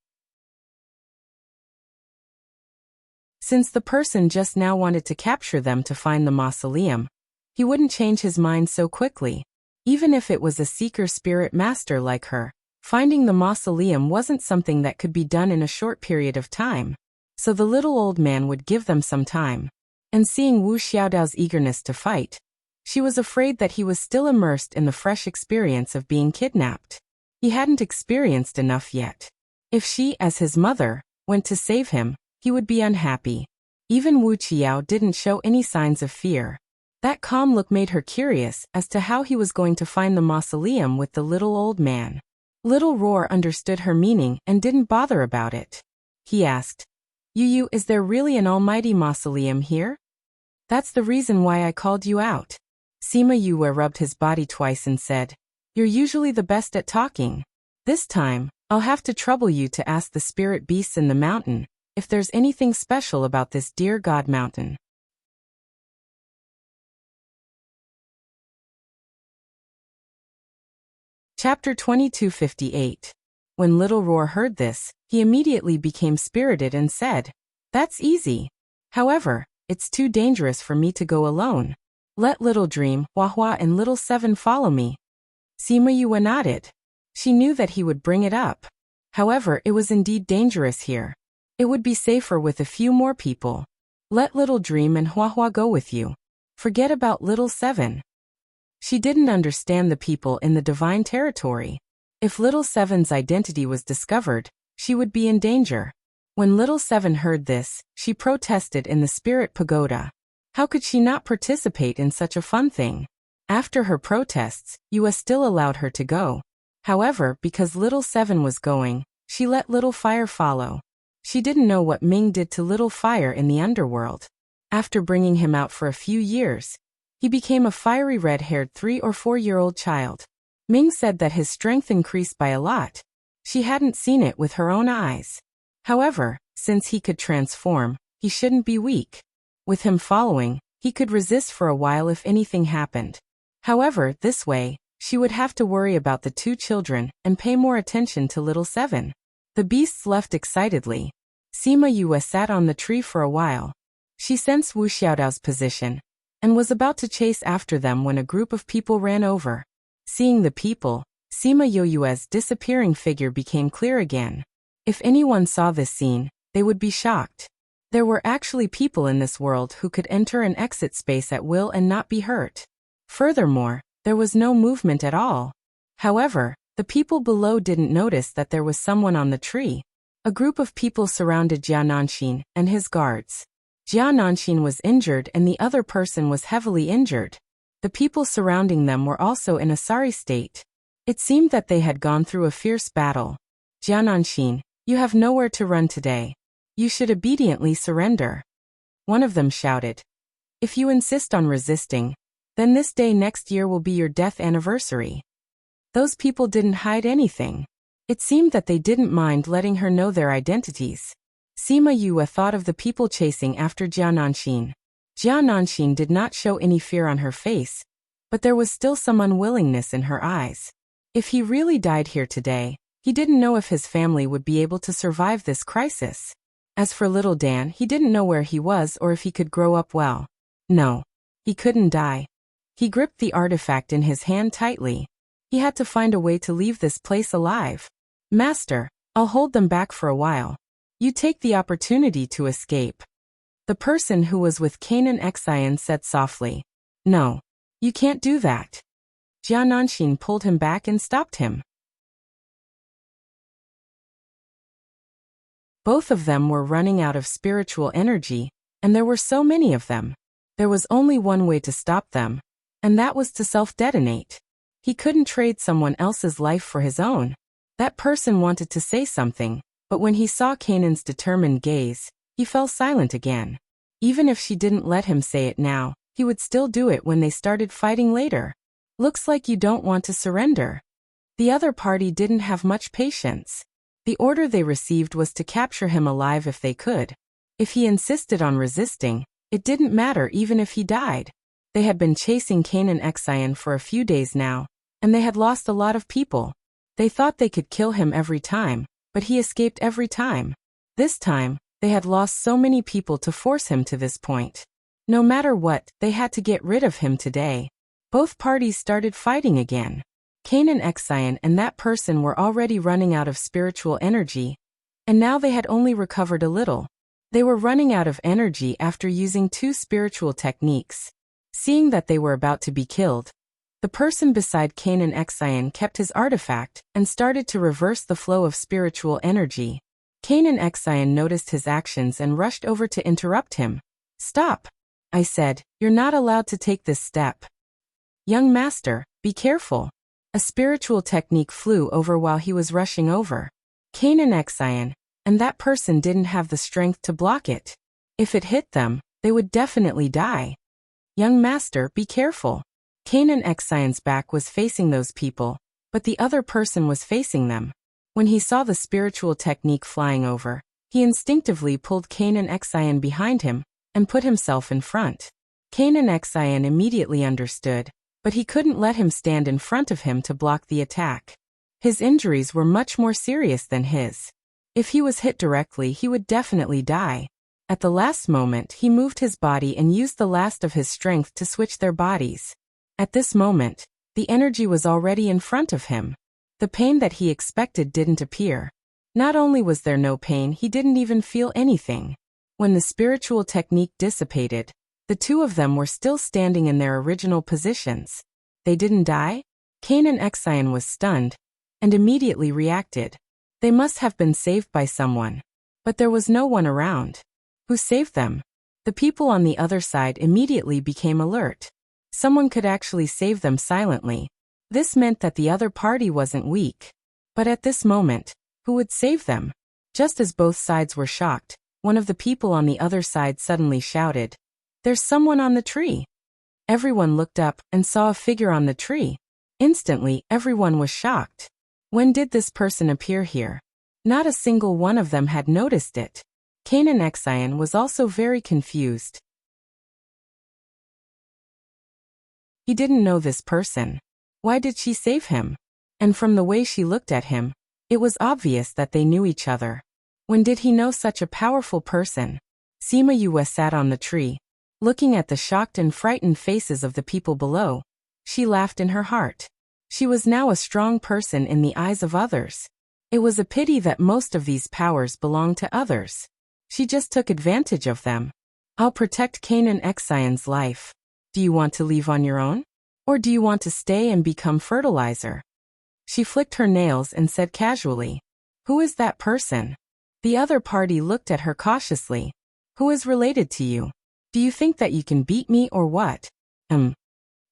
Since the person just now wanted to capture them to find the mausoleum, he wouldn't change his mind so quickly. Even if it was a seeker spirit master like her, finding the mausoleum wasn't something that could be done in a short period of time. So the little old man would give them some time. And seeing Wu Xiaodao's eagerness to fight, she was afraid that he was still immersed in the fresh experience of being kidnapped. He hadn't experienced enough yet. If she, as his mother, went to save him, he would be unhappy. Even Wu Qiao didn't show any signs of fear. That calm look made her curious as to how he was going to find the mausoleum with the little old man. Little Roar understood her meaning and didn't bother about it. He asked, "Yu, is there really an almighty mausoleum here?" "That's the reason why I called you out." Sima Yue rubbed his body twice and said, "You're usually the best at talking. This time, I'll have to trouble you to ask the spirit beasts in the mountain if there's anything special about this Deer God Mountain." Chapter 2258. When Little Roar heard this, he immediately became spirited and said, "That's easy. However, it's too dangerous for me to go alone. Let Little Dream, Hua Hua and Little Seven follow me." Sima Yue nodded. She knew that he would bring it up. However, it was indeed dangerous here. It would be safer with a few more people. Let Little Dream and Hua Hua go with you. Forget about Little Seven. She didn't understand the people in the divine territory. If Little Seven's identity was discovered, she would be in danger. When Little Seven heard this, she protested in the spirit pagoda. How could she not participate in such a fun thing? After her protests, Yue still allowed her to go. However, because little Seven was going, she let little Fire follow. She didn't know what Ming did to little Fire in the underworld. After bringing him out for a few years, he became a fiery red-haired 3 or 4-year-old child. Ming said that his strength increased by a lot. She hadn't seen it with her own eyes. However, since he could transform, he shouldn't be weak. With him following, he could resist for a while if anything happened. However, this way, she would have to worry about the 2 children and pay more attention to little Seven. The beasts left excitedly. Sima Yue sat on the tree for a while. She sensed Wu Xiaodao's position and was about to chase after them when a group of people ran over. Seeing the people, Sima Yue's disappearing figure became clear again. If anyone saw this scene, they would be shocked. There were actually people in this world who could enter and exit space at will and not be hurt. Furthermore, there was no movement at all. However, the people below didn't notice that there was someone on the tree. A group of people surrounded Jia Nanxin and his guards. Jia Nanxin was injured and the other person was heavily injured. The people surrounding them were also in a sorry state. It seemed that they had gone through a fierce battle. Jia Nanxin, you have nowhere to run today. You should obediently surrender. One of them shouted. If you insist on resisting, then this day next year will be your death anniversary. Those people didn't hide anything. It seemed that they didn't mind letting her know their identities. Sima Yue thought of the people chasing after Jia Nanxin. Jia Nanxin did not show any fear on her face, but there was still some unwillingness in her eyes. If he really died here today, he didn't know if his family would be able to survive this crisis. As for little Dan, he didn't know where he was or if he could grow up well. No, he couldn't die. He gripped the artifact in his hand tightly. He had to find a way to leave this place alive. Master, I'll hold them back for a while. You take the opportunity to escape. The person who was with Kanan Xian said softly. No, you can't do that. Jia Nanxin pulled him back and stopped him. Both of them were running out of spiritual energy, and there were so many of them. There was only one way to stop them, and that was to self-detonate. He couldn't trade someone else's life for his own. That person wanted to say something, but when he saw Kanan's determined gaze, he fell silent again. Even if she didn't let him say it now, he would still do it when they started fighting later. Looks like you don't want to surrender. The other party didn't have much patience. The order they received was to capture him alive if they could. If he insisted on resisting, it didn't matter even if he died. They had been chasing Kanan Xian for a few days now, and they had lost a lot of people. They thought they could kill him every time, but he escaped every time. This time, they had lost so many people to force him to this point. No matter what, they had to get rid of him today. Both parties started fighting again. Kanan Xian and that person were already running out of spiritual energy, and now they had only recovered a little. They were running out of energy after using 2 spiritual techniques. Seeing that they were about to be killed, the person beside Kanan Xian kept his artifact and started to reverse the flow of spiritual energy. Kanan Xian noticed his actions and rushed over to interrupt him. Stop! I said, you're not allowed to take this step. Young master, be careful. A spiritual technique flew over while he was rushing over. Kanan Xian, and that person didn't have the strength to block it. If it hit them, they would definitely die. Young master, be careful. Kanan Xian's back was facing those people, but the other person was facing them. When he saw the spiritual technique flying over, he instinctively pulled Kanan Xian behind him and put himself in front. Kanan Xian immediately understood, but he couldn't let him stand in front of him to block the attack. His injuries were much more serious than his. If he was hit directly, he would definitely die. At the last moment, he moved his body and used the last of his strength to switch their bodies. At this moment, the energy was already in front of him. The pain that he expected didn't appear. Not only was there no pain, he didn't even feel anything. When the spiritual technique dissipated, the 2 of them were still standing in their original positions. They didn't die? Kanan Xian was stunned and immediately reacted. They must have been saved by someone. But there was no one around. Who saved them? The people on the other side immediately became alert. Someone could actually save them silently. This meant that the other party wasn't weak. But at this moment, who would save them? Just as both sides were shocked, one of the people on the other side suddenly shouted, "There's someone on the tree!" Everyone looked up and saw a figure on the tree. Instantly, everyone was shocked. When did this person appear here? Not a single one of them had noticed it. Kanan Xian was also very confused. He didn't know this person. Why did she save him? And from the way she looked at him, it was obvious that they knew each other. When did he know such a powerful person? Sima Yue sat on the tree, looking at the shocked and frightened faces of the people below. She laughed in her heart. She was now a strong person in the eyes of others. It was a pity that most of these powers belonged to others. She just took advantage of them. I'll protect Kanan Xian's life. Do you want to leave on your own? Or do you want to stay and become fertilizer? She flicked her nails and said casually, "Who is that person?" The other party looked at her cautiously. "Who is related to you? Do you think that you can beat me or what?"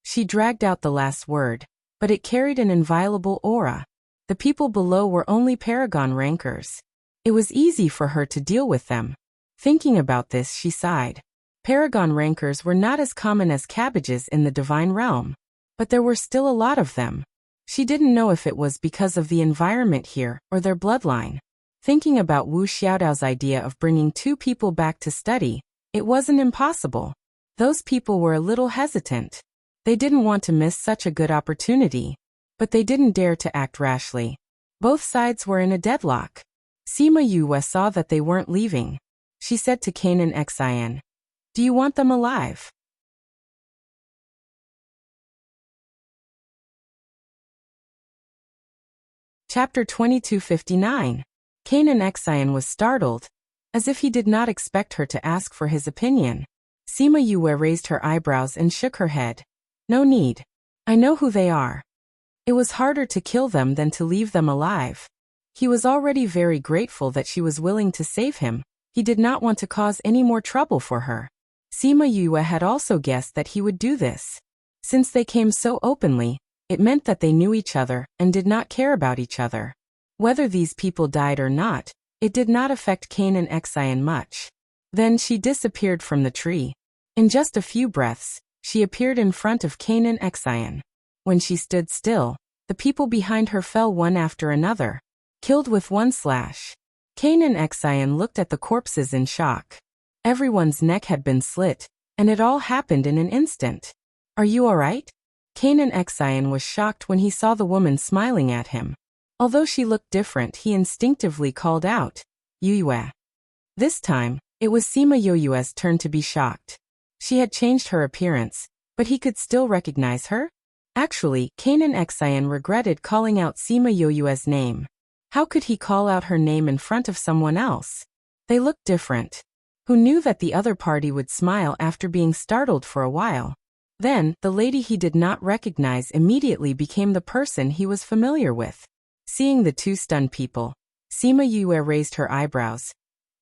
She dragged out the last word, but it carried an inviolable aura. The people below were only Paragon rankers. It was easy for her to deal with them. Thinking about this, she sighed. Paragon rankers were not as common as cabbages in the divine realm, but there were still a lot of them. She didn't know if it was because of the environment here or their bloodline. Thinking about Wu Xiaodao's idea of bringing two people back to study, it wasn't impossible. Those people were a little hesitant. They didn't want to miss such a good opportunity, but they didn't dare to act rashly. Both sides were in a deadlock. Sima Yue saw that they weren't leaving. She said to Kanan Xian, "Do you want them alive?" Chapter 2259. Kanan Xian was startled, as if he did not expect her to ask for his opinion. Sima Yue raised her eyebrows and shook her head. "No need. I know who they are." It was harder to kill them than to leave them alive. He was already very grateful that she was willing to save him. He did not want to cause any more trouble for her. Sima Yue had also guessed that he would do this. Since they came so openly, it meant that they knew each other and did not care about each other. Whether these people died or not, it did not affect Kanan Xian much. Then she disappeared from the tree. In just a few breaths, she appeared in front of Kanan Xian. When she stood still, the people behind her fell one after another, killed with one slash. Kanan Xian looked at the corpses in shock. Everyone's neck had been slit, and it all happened in an instant. "Are you alright?" Kanan Xian was shocked when he saw the woman smiling at him. Although she looked different, he instinctively called out, "Yue." This time, it was Sima Yue's turn to be shocked. She had changed her appearance, but he could still recognize her? Actually, Kanan Xian regretted calling out Sima Yue's name. How could he call out her name in front of someone else? They looked different. Who knew that the other party would smile after being startled for a while? Then, the lady he did not recognize immediately became the person he was familiar with. Seeing the two stunned people, Sima Yue raised her eyebrows.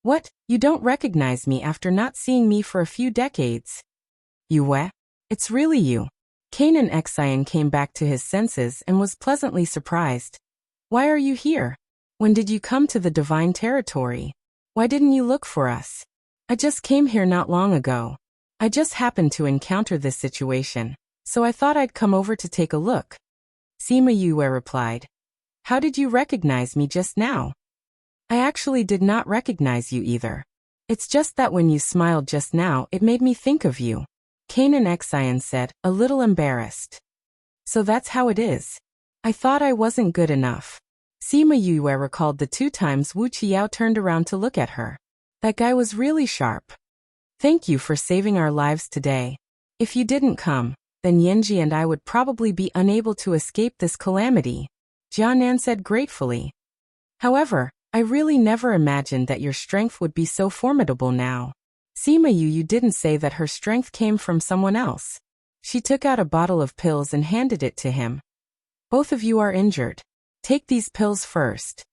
"What, you don't recognize me after not seeing me for a few decades?" "Yue? It's really you." Kanan Xian came back to his senses and was pleasantly surprised. "Why are you here? When did you come to the divine territory? Why didn't you look for us?" "I just came here not long ago. I just happened to encounter this situation, so I thought I'd come over to take a look." Sima Yue replied. "How did you recognize me just now?" "I actually did not recognize you either. It's just that when you smiled just now, it made me think of you," Kanan Xian said, a little embarrassed. "So that's how it is. I thought I wasn't good enough." Sima Yue recalled the 2 times Wu Qiao turned around to look at her. That guy was really sharp. "Thank you for saving our lives today. If you didn't come, then Yanji and I would probably be unable to escape this calamity," Jianan said gratefully. "However, I really never imagined that your strength would be so formidable now." Sima Yue didn't say that her strength came from someone else. She took out a bottle of pills and handed it to him. "Both of you are injured. Take these pills first."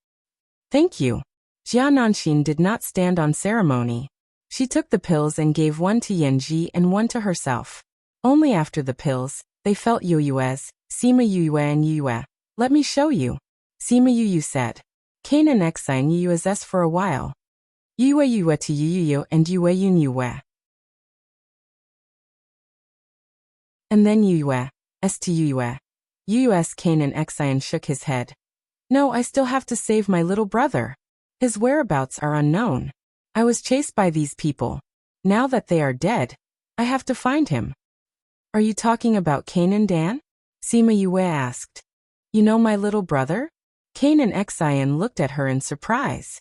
"Thank you." Jia Nanshin did not stand on ceremony. She took the pills and gave one to Yanji and one to herself. Only after the pills, they felt Yuyue's, Sima Yuyue and Yuyue. Let me show you. Sima Yuyu said. Kanan Xine Yuyue's for a while. Yue Yue to Yuyu and Yue Yun Yue. And then Yue, S to Yue. Yu's Kanan Xine shook his head. No, I still have to save my little brother. His whereabouts are unknown. I was chased by these people. Now that they are dead, I have to find him. Are you talking about Kanan Dan? Sima Yue asked. You know my little brother? Kanan Xine looked at her in surprise.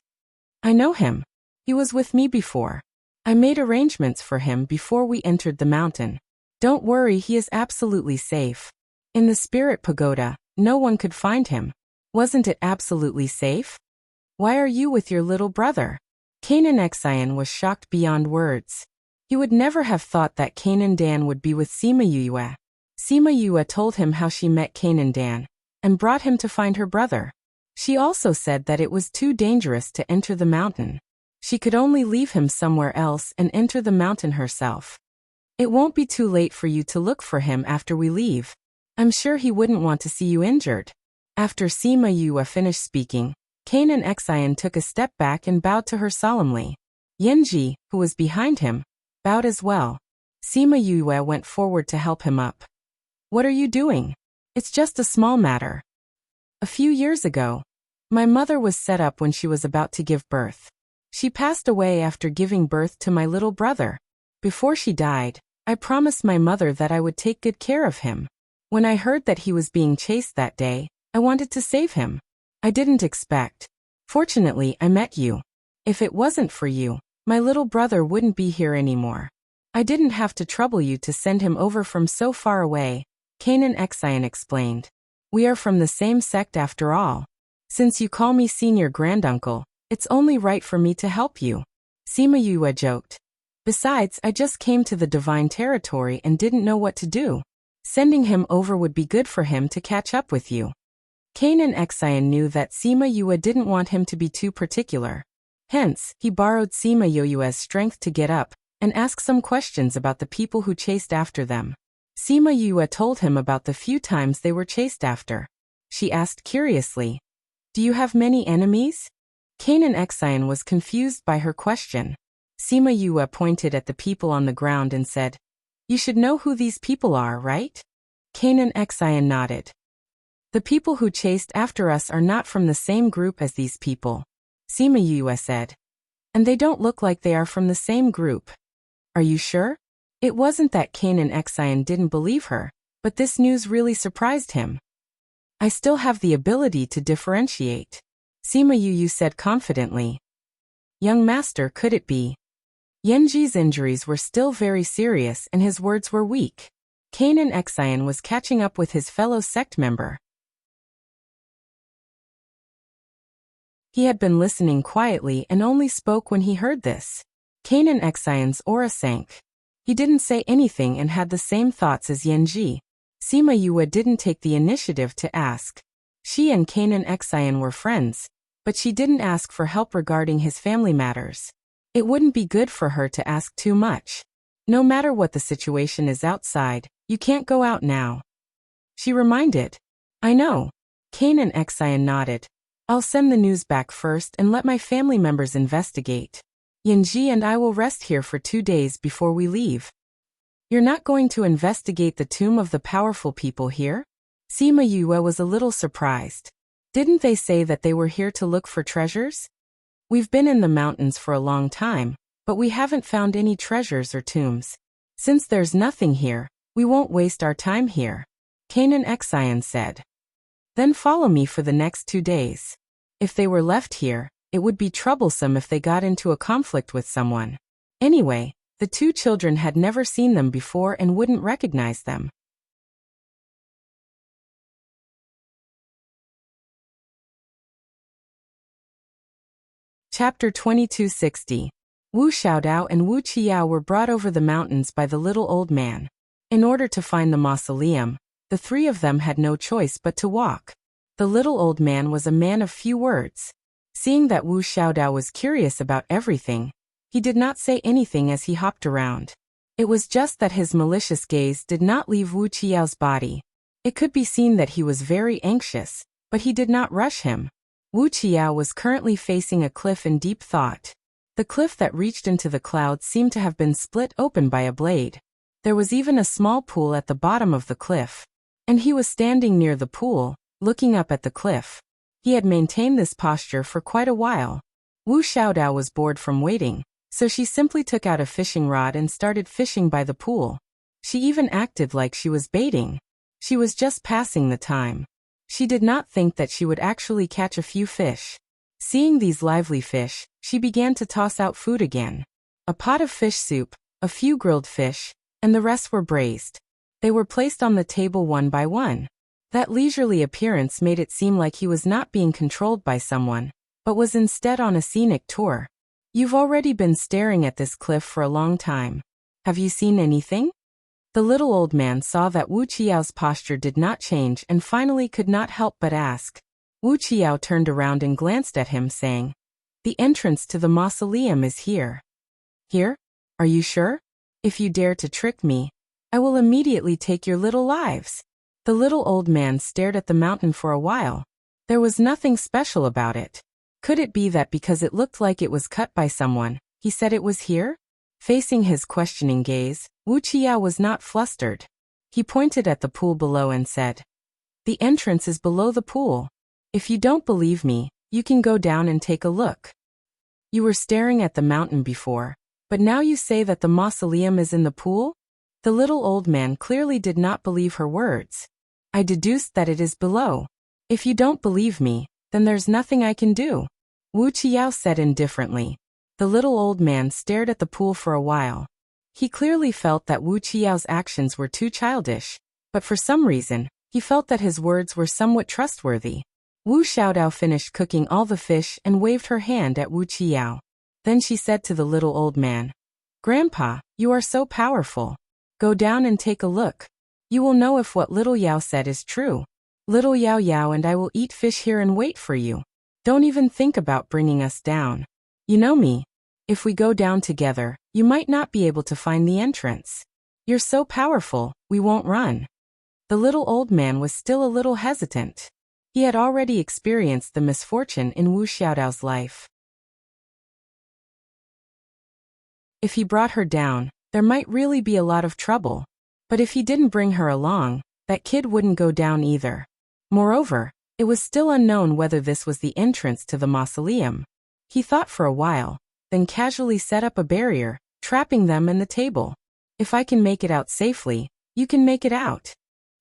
I know him. He was with me before. I made arrangements for him before we entered the mountain. Don't worry, he is absolutely safe. In the spirit pagoda, no one could find him. Wasn't it absolutely safe? Why are you with your little brother? Kanan Xine was shocked beyond words. He would never have thought that Kanan Dan would be with Sima Yue. Sima Yue told him how she met Kanan Dan and brought him to find her brother. She also said that it was too dangerous to enter the mountain. She could only leave him somewhere else and enter the mountain herself. It won't be too late for you to look for him after we leave. I'm sure he wouldn't want to see you injured. After Sima Yue finished speaking, Kanan Xine took a step back and bowed to her solemnly. Yanji, who was behind him, bowed as well. Sima Yue went forward to help him up. What are you doing? It's just a small matter. A few years ago, my mother was set up when she was about to give birth. She passed away after giving birth to my little brother. Before she died, I promised my mother that I would take good care of him. When I heard that he was being chased that day, I wanted to save him. I didn't expect. Fortunately, I met you. If it wasn't for you, my little brother wouldn't be here anymore. I didn't have to trouble you to send him over from so far away, Kanan Xine explained. We are from the same sect after all. Since you call me senior granduncle, it's only right for me to help you. Sima Yue joked. Besides, I just came to the divine territory and didn't know what to do. Sending him over would be good for him to catch up with you. Kanan Xine knew that Sima Yue didn't want him to be too particular. Hence, he borrowed Sima Yue's strength to get up and ask some questions about the people who chased after them. Sima Yue told him about the few times they were chased after. She asked curiously, Do you have many enemies? Kanan Xine was confused by her question. Sima Yue pointed at the people on the ground and said, You should know who these people are, right? Kanan Xine nodded. The people who chased after us are not from the same group as these people, Sima Yue said. And they don't look like they are from the same group. Are you sure? It wasn't that Kanan Xine didn't believe her, but this news really surprised him. I still have the ability to differentiate, Sima Yue said confidently. Young master, could it be? Yanji's injuries were still very serious and his words were weak. Kanan Xine was catching up with his fellow sect member. He had been listening quietly and only spoke when he heard this. Kanan Xine's aura sank. He didn't say anything and had the same thoughts as Yanji. Sima Yue didn't take the initiative to ask. She and Kanan Xine were friends, but she didn't ask for help regarding his family matters. It wouldn't be good for her to ask too much. No matter what the situation is outside, you can't go out now. She reminded. I know. Kanan Xine nodded. I'll send the news back first and let my family members investigate. Yanji and I will rest here for 2 days before we leave. You're not going to investigate the tomb of the powerful people here? Sima Yue was a little surprised. Didn't they say that they were here to look for treasures? We've been in the mountains for a long time, but we haven't found any treasures or tombs. Since there's nothing here, we won't waste our time here, Kanan Xine said. Then follow me for the next 2 days. If they were left here, it would be troublesome if they got into a conflict with someone. Anyway, the 2 children had never seen them before and wouldn't recognize them. Chapter 2260. Wu Xiaodao and Wu Qiao were brought over the mountains by the little old man. In order to find the mausoleum, the 3 of them had no choice but to walk. The little old man was a man of few words. Seeing that Wu Xiaodao was curious about everything, He did not say anything as he hopped around. It was just that his malicious gaze did not leave Wu Qiao's body. It could be seen that he was very anxious, but he did not rush him. Wu Qiao was currently facing a cliff in deep thought. The cliff that reached into the clouds seemed to have been split open by a blade. There was even a small pool at the bottom of the cliff. And he was standing near the pool, looking up at the cliff. He had maintained this posture for quite a while. Wu Xiaodao was bored from waiting, so she simply took out a fishing rod and started fishing by the pool. She even acted like she was baiting. She was just passing the time. She did not think that she would actually catch a few fish. Seeing these lively fish, she began to toss out food again. A pot of fish soup, a few grilled fish, and the rest were braised. They were placed on the table one by one. That leisurely appearance made it seem like he was not being controlled by someone, but was instead on a scenic tour. You've already been staring at this cliff for a long time. Have you seen anything? The little old man saw that Wu Qiao's posture did not change and finally could not help but ask. Wu Qiao turned around and glanced at him, saying, "The entrance to the mausoleum is here." "Here? Are you sure? If you dare to trick me, I will immediately take your little lives." The little old man stared at the mountain for a while. There was nothing special about it. Could it be that because it looked like it was cut by someone, he said it was here? Facing his questioning gaze, Wu Qiao was not flustered. He pointed at the pool below and said, "The entrance is below the pool. If you don't believe me, you can go down and take a look. You were staring at the mountain before, but now you say that the mausoleum is in the pool?" The little old man clearly did not believe her words. "I deduced that it is below. If you don't believe me, then there's nothing I can do," Wu Qiao said indifferently. The little old man stared at the pool for a while. He clearly felt that Wu Qiao's actions were too childish, but for some reason, he felt that his words were somewhat trustworthy. Wu Xiaodao finished cooking all the fish and waved her hand at Wu Qiao. Then she said to the little old man, "Grandpa, you are so powerful. Go down and take a look. You will know if what little Yao said is true. Little Yao Yao and I will eat fish here and wait for you. Don't even think about bringing us down. You know me. If we go down together, you might not be able to find the entrance. You're so powerful, we won't run." The little old man was still a little hesitant. He had already experienced the misfortune in Wu Xiaodao's life. If he brought her down, there might really be a lot of trouble. But if he didn't bring her along, that kid wouldn't go down either. Moreover, it was still unknown whether this was the entrance to the mausoleum. He thought for a while, then casually set up a barrier, trapping them and the table. "If I can make it out safely, you can make it out."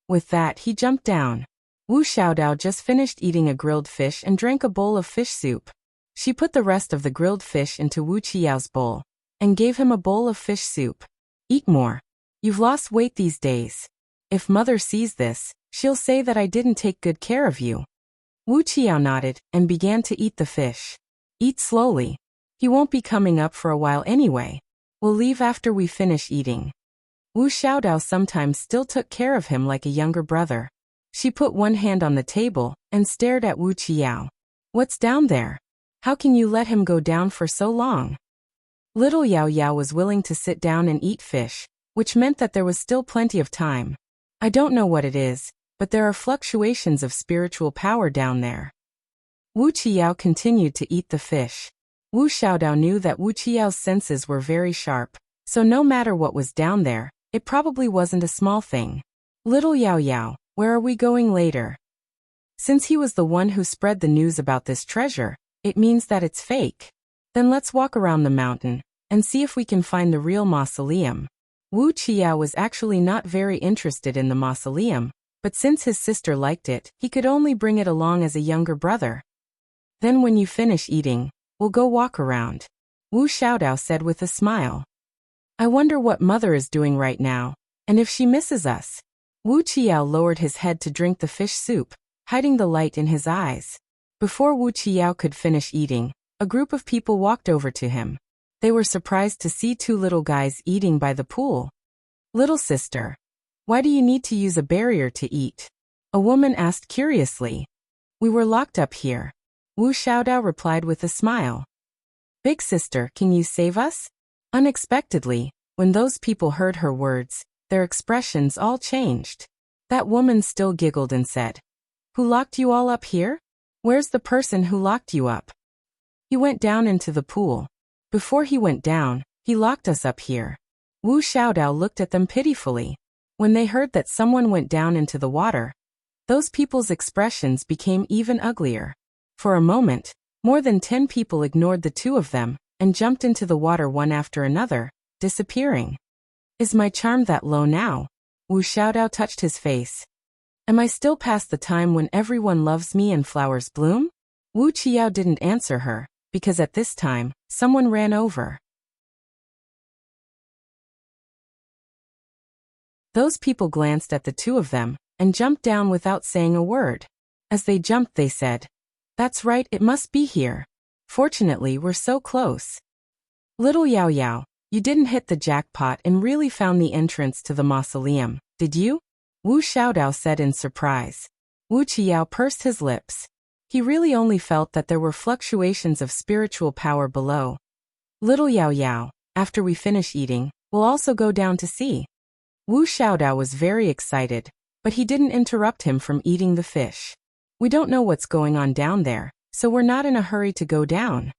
With that, he jumped down. Wu Xiaodao just finished eating a grilled fish and drank a bowl of fish soup. She put the rest of the grilled fish into Wu Qiao's bowl, and gave him a bowl of fish soup. "Eat more. You've lost weight these days. If mother sees this, she'll say that I didn't take good care of you." Wu Qiao nodded and began to eat the fish. "Eat slowly. He won't be coming up for a while anyway. We'll leave after we finish eating." Wu Xiaodao sometimes still took care of him like a younger brother. She put one hand on the table and stared at Wu Qiao. "What's down there? How can you let him go down for so long?" Little Yao Yao was willing to sit down and eat fish, which meant that there was still plenty of time. "I don't know what it is, but there are fluctuations of spiritual power down there." Wu Qiao continued to eat the fish. Wu Xiaodao knew that Wu Qiao's senses were very sharp, so no matter what was down there, it probably wasn't a small thing. "Little Yao Yao, where are we going later?" Since he was the one who spread the news about this treasure, it means that it's fake. "Then let's walk around the mountain and see if we can find the real mausoleum." Wu Qiao was actually not very interested in the mausoleum, but since his sister liked it, he could only bring it along as a younger brother. "Then when you finish eating, we'll go walk around," Wu Xiaodao said with a smile. "I wonder what mother is doing right now, and if she misses us." Wu Qiao lowered his head to drink the fish soup, hiding the light in his eyes. Before Wu Qiao could finish eating, a group of people walked over to him. They were surprised to see two little guys eating by the pool. "Little sister, why do you need to use a barrier to eat?" a woman asked curiously. "We were locked up here," Wu Xiaodao replied with a smile. Big sister, can you save us? Unexpectedly, when those people heard her words, their expressions all changed. That woman still giggled and said, "Who locked you all up here? Where's the person who locked you up?" "He went down into the pool. Before he went down, he locked us up here." Wu Xiaodao looked at them pitifully. When they heard that someone went down into the water, those people's expressions became even uglier. For a moment, more than 10 people ignored the two of them and jumped into the water one after another, disappearing. "Is my charm that low now?" Wu Xiaodao touched his face. "Am I still past the time when everyone loves me and flowers bloom?" Wu Qiao didn't answer her, because at this time, someone ran over. Those people glanced at the two of them and jumped down without saying a word. As they jumped, they said, "That's right, it must be here. Fortunately, we're so close." "Little Yao Yao, you didn't hit the jackpot and really found the entrance to the mausoleum, did you?" Wu Xiaodao said in surprise. Wu Qiao pursed his lips. He really only felt that there were fluctuations of spiritual power below. "Little Yao Yao, after we finish eating, we'll also go down to see." Wu Xiaodao was very excited, but he didn't interrupt him from eating the fish. "We don't know what's going on down there, so we're not in a hurry to go down."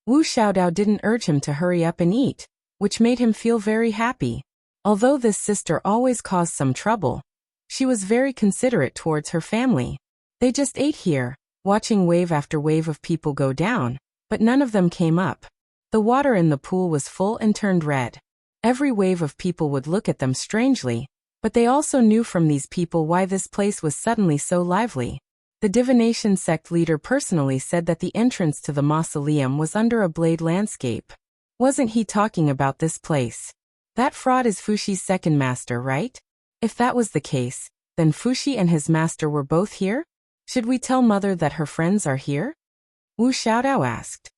Wu Xiaodao didn't urge him to hurry up and eat, which made him feel very happy. Although this sister always caused some trouble, she was very considerate towards her family. They just ate here, watching wave after wave of people go down, but none of them came up. The water in the pool was full and turned red. Every wave of people would look at them strangely, but they also knew from these people why this place was suddenly so lively. The divination sect leader personally said that the entrance to the mausoleum was under a blade landscape. Wasn't he talking about this place? That fraud is Fushi's second master, right? If that was the case, then Fushi and his master were both here? Should we tell mother that her friends are here? Wu Xiaodao asked.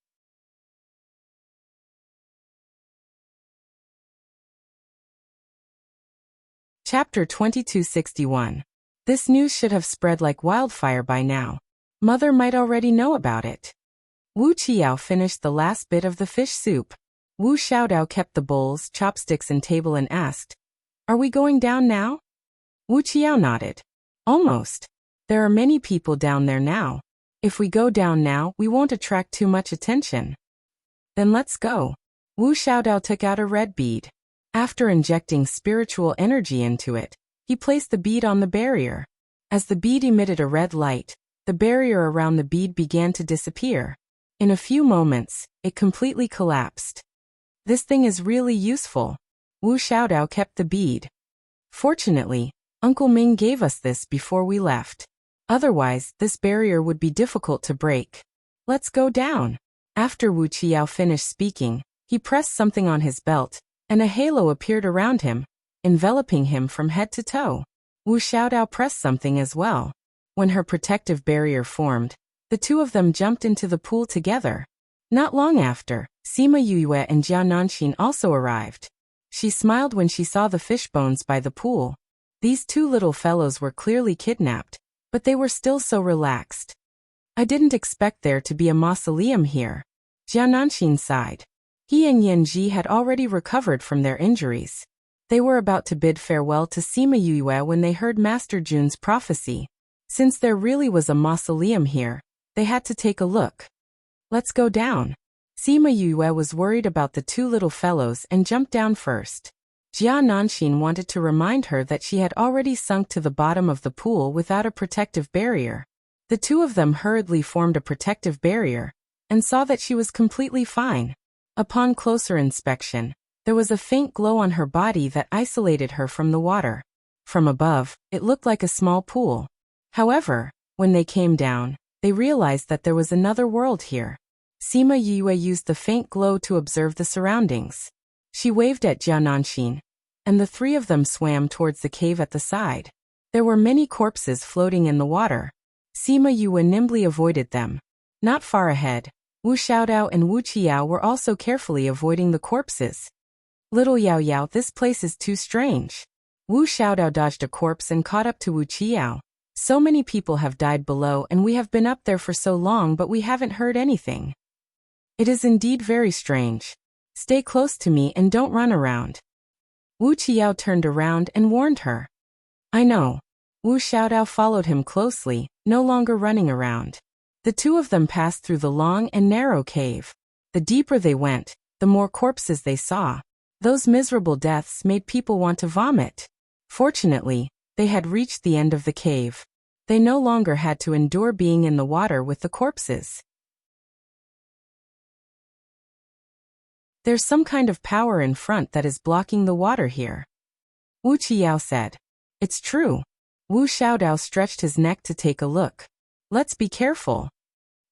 Chapter 2261. This news should have spread like wildfire by now. Mother might already know about it. Wu Qiao finished the last bit of the fish soup. Wu Xiaodao kept the bowls, chopsticks and table and asked, "Are we going down now?" Wu Qiao nodded. "Almost. There are many people down there now. If we go down now, we won't attract too much attention." "Then let's go." Wu Xiaodao took out a red bead. After injecting spiritual energy into it, he placed the bead on the barrier. As the bead emitted a red light, the barrier around the bead began to disappear. In a few moments, it completely collapsed. "This thing is really useful." Wu Xiaodao kept the bead. "Fortunately, Uncle Ming gave us this before we left. Otherwise, this barrier would be difficult to break. Let's go down." After Wu Qiao finished speaking, he pressed something on his belt, and a halo appeared around him, enveloping him from head to toe. Wu Xiaodao pressed something as well. When her protective barrier formed, the two of them jumped into the pool together. Not long after, Sima Yuyue and Jia Nanxin also arrived. She smiled when she saw the fish bones by the pool. These two little fellows were clearly kidnapped, but they were still so relaxed. "I didn't expect there to be a mausoleum here." Jia Nanxin sighed. He and Yanji had already recovered from their injuries. They were about to bid farewell to Sima Yuyue when they heard Master Jun's prophecy. Since there really was a mausoleum here, they had to take a look. "Let's go down." Sima Yuyue was worried about the two little fellows and jumped down first. Jia Nanxin wanted to remind her that she had already sunk to the bottom of the pool without a protective barrier. The two of them hurriedly formed a protective barrier and saw that she was completely fine. Upon closer inspection, there was a faint glow on her body that isolated her from the water. From above, it looked like a small pool. However, when they came down, they realized that there was another world here. Sima Yue used the faint glow to observe the surroundings. She waved at Jia Nanxin, and the three of them swam towards the cave at the side. There were many corpses floating in the water. Sima Yue nimbly avoided them. Not far ahead, Wu Xiaodao and Wu Qiao were also carefully avoiding the corpses. "Little Yao Yao, this place is too strange." Wu Xiaodao dodged a corpse and caught up to Wu Qiao. "So many people have died below and we have been up there for so long but we haven't heard anything." It is indeed very strange. Stay close to me and don't run around. Wu Qiao turned around and warned her. I know. Wu Xiaodao followed him closely, no longer running around. The two of them passed through the long and narrow cave. The deeper they went, the more corpses they saw. Those miserable deaths made people want to vomit. Fortunately, they had reached the end of the cave. They no longer had to endure being in the water with the corpses. There's some kind of power in front that is blocking the water here. Wu Qiao said. It's true. Wu Xiaodao stretched his neck to take a look. Let's be careful.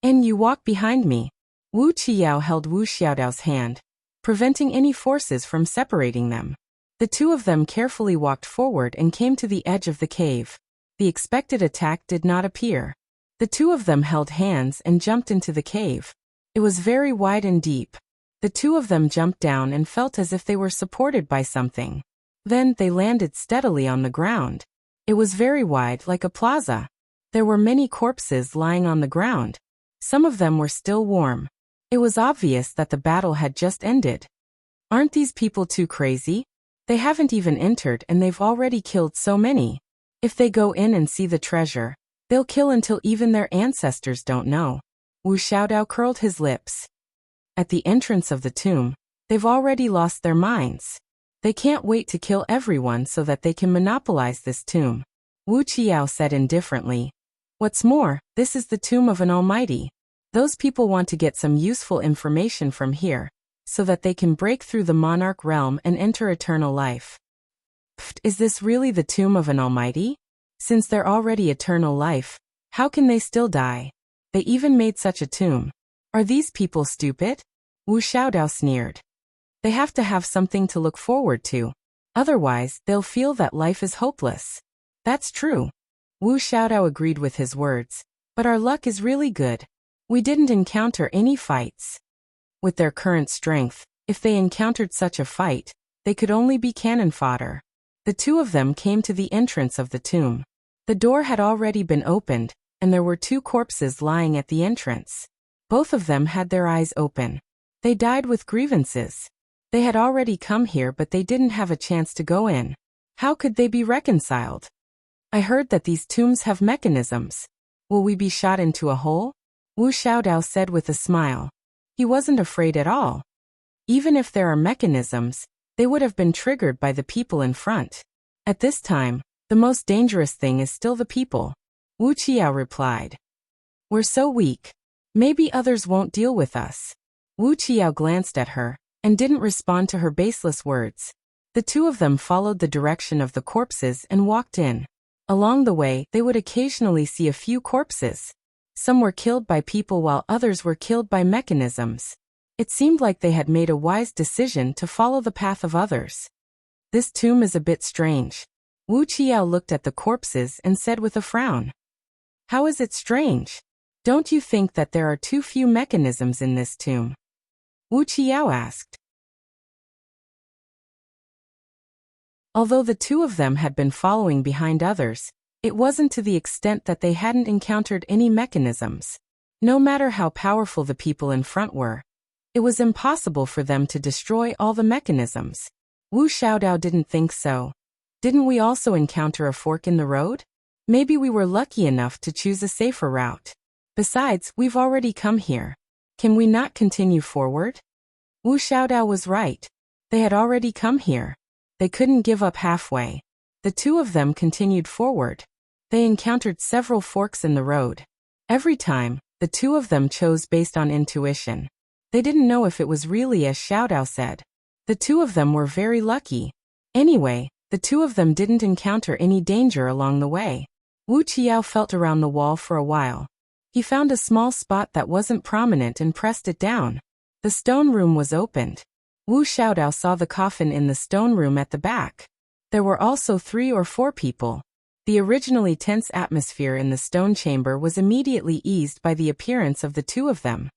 And you walk behind me. Wu Qiao held Wu Xiaodao's hand, preventing any forces from separating them. The two of them carefully walked forward and came to the edge of the cave. The expected attack did not appear. The two of them held hands and jumped into the cave. It was very wide and deep. The two of them jumped down and felt as if they were supported by something. Then they landed steadily on the ground. It was very wide, like a plaza. There were many corpses lying on the ground. Some of them were still warm. It was obvious that the battle had just ended. Aren't these people too crazy? They haven't even entered and they've already killed so many. If they go in and see the treasure, they'll kill until even their ancestors don't know. Wu Xiaodao curled his lips. At the entrance of the tomb, they've already lost their minds. They can't wait to kill everyone so that they can monopolize this tomb. Wu Qiao said indifferently. What's more, this is the tomb of an almighty. Those people want to get some useful information from here, so that they can break through the monarch realm and enter eternal life. Pfft, is this really the tomb of an almighty? Since they're already eternal life, how can they still die? They even made such a tomb. Are these people stupid? Wu Xiaodao sneered. They have to have something to look forward to. Otherwise, they'll feel that life is hopeless. That's true. Wu Xiaodao agreed with his words. But our luck is really good. We didn't encounter any fights. With their current strength, if they encountered such a fight, they could only be cannon fodder. The two of them came to the entrance of the tomb. The door had already been opened, and there were two corpses lying at the entrance. Both of them had their eyes open. They died with grievances. They had already come here but they didn't have a chance to go in. How could they be reconciled? I heard that these tombs have mechanisms. Will we be shot into a hole? Wu Xiaodao said with a smile. He wasn't afraid at all. Even if there are mechanisms, they would have been triggered by the people in front. At this time, the most dangerous thing is still the people. Wu Qiao replied. We're so weak. Maybe others won't deal with us. Wu Qiao glanced at her, and didn't respond to her baseless words. The two of them followed the direction of the corpses and walked in. Along the way, they would occasionally see a few corpses. Some were killed by people while others were killed by mechanisms. It seemed like they had made a wise decision to follow the path of others. This tomb is a bit strange. Wu Qiao looked at the corpses and said with a frown. How is it strange? Don't you think that there are too few mechanisms in this tomb? Wu Qiao asked. Although the two of them had been following behind others, it wasn't to the extent that they hadn't encountered any mechanisms. No matter how powerful the people in front were, it was impossible for them to destroy all the mechanisms. Wu Xiaodao didn't think so. Didn't we also encounter a fork in the road? Maybe we were lucky enough to choose a safer route. Besides, we've already come here. Can we not continue forward? Wu Xiaodao was right. They had already come here. They couldn't give up halfway. The two of them continued forward. They encountered several forks in the road. Every time, the two of them chose based on intuition. They didn't know if it was really as Xiaodao said. The two of them were very lucky. Anyway, the two of them didn't encounter any danger along the way. Wu Qiao felt around the wall for a while. He found a small spot that wasn't prominent and pressed it down. The stone room was opened. Wu Xiaodao saw the coffin in the stone room at the back. There were also 3 or 4 people. The originally tense atmosphere in the stone chamber was immediately eased by the appearance of the two of them.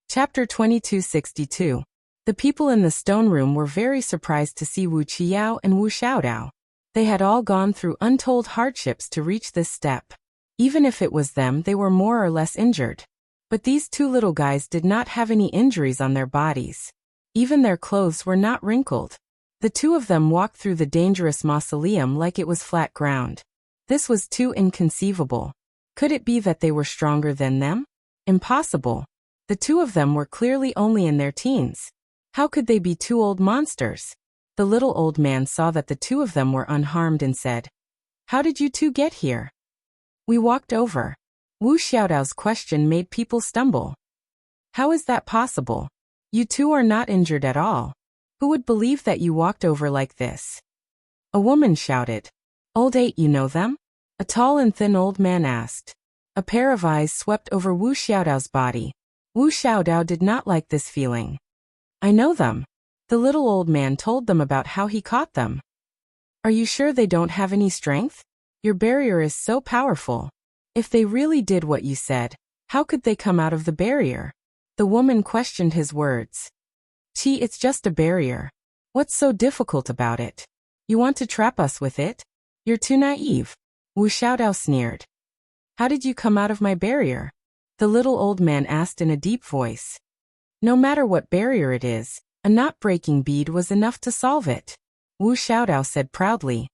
Chapter 2262. The people in the stone room were very surprised to see Wu Qiao and Wu Xiaodao. They had all gone through untold hardships to reach this step. Even if it was them, they were more or less injured. But these two little guys did not have any injuries on their bodies. Even their clothes were not wrinkled. The two of them walked through the dangerous mausoleum like it was flat ground. This was too inconceivable. Could it be that they were stronger than them? Impossible. The two of them were clearly only in their teens. How could they be two old monsters? The little old man saw that the two of them were unharmed and said, "How did you two get here?" "We walked over." Wu Xiaodao's question made people stumble. "How is that possible? You two are not injured at all. Who would believe that you walked over like this?" A woman shouted. "Old Eight, you know them?" A tall and thin old man asked. A pair of eyes swept over Wu Xiaodao's body. Wu Xiaodao did not like this feeling. "I know them." The little old man told them about how he caught them. "Are you sure they don't have any strength? Your barrier is so powerful. If they really did what you said, how could they come out of the barrier?" The woman questioned his words. "Gee, it's just a barrier. What's so difficult about it? You want to trap us with it? You're too naive." Wu Xiaodao sneered. "How did you come out of my barrier?" The little old man asked in a deep voice. "No matter what barrier it is, a knot-breaking bead was enough to solve it," Wu Xiaodao said proudly.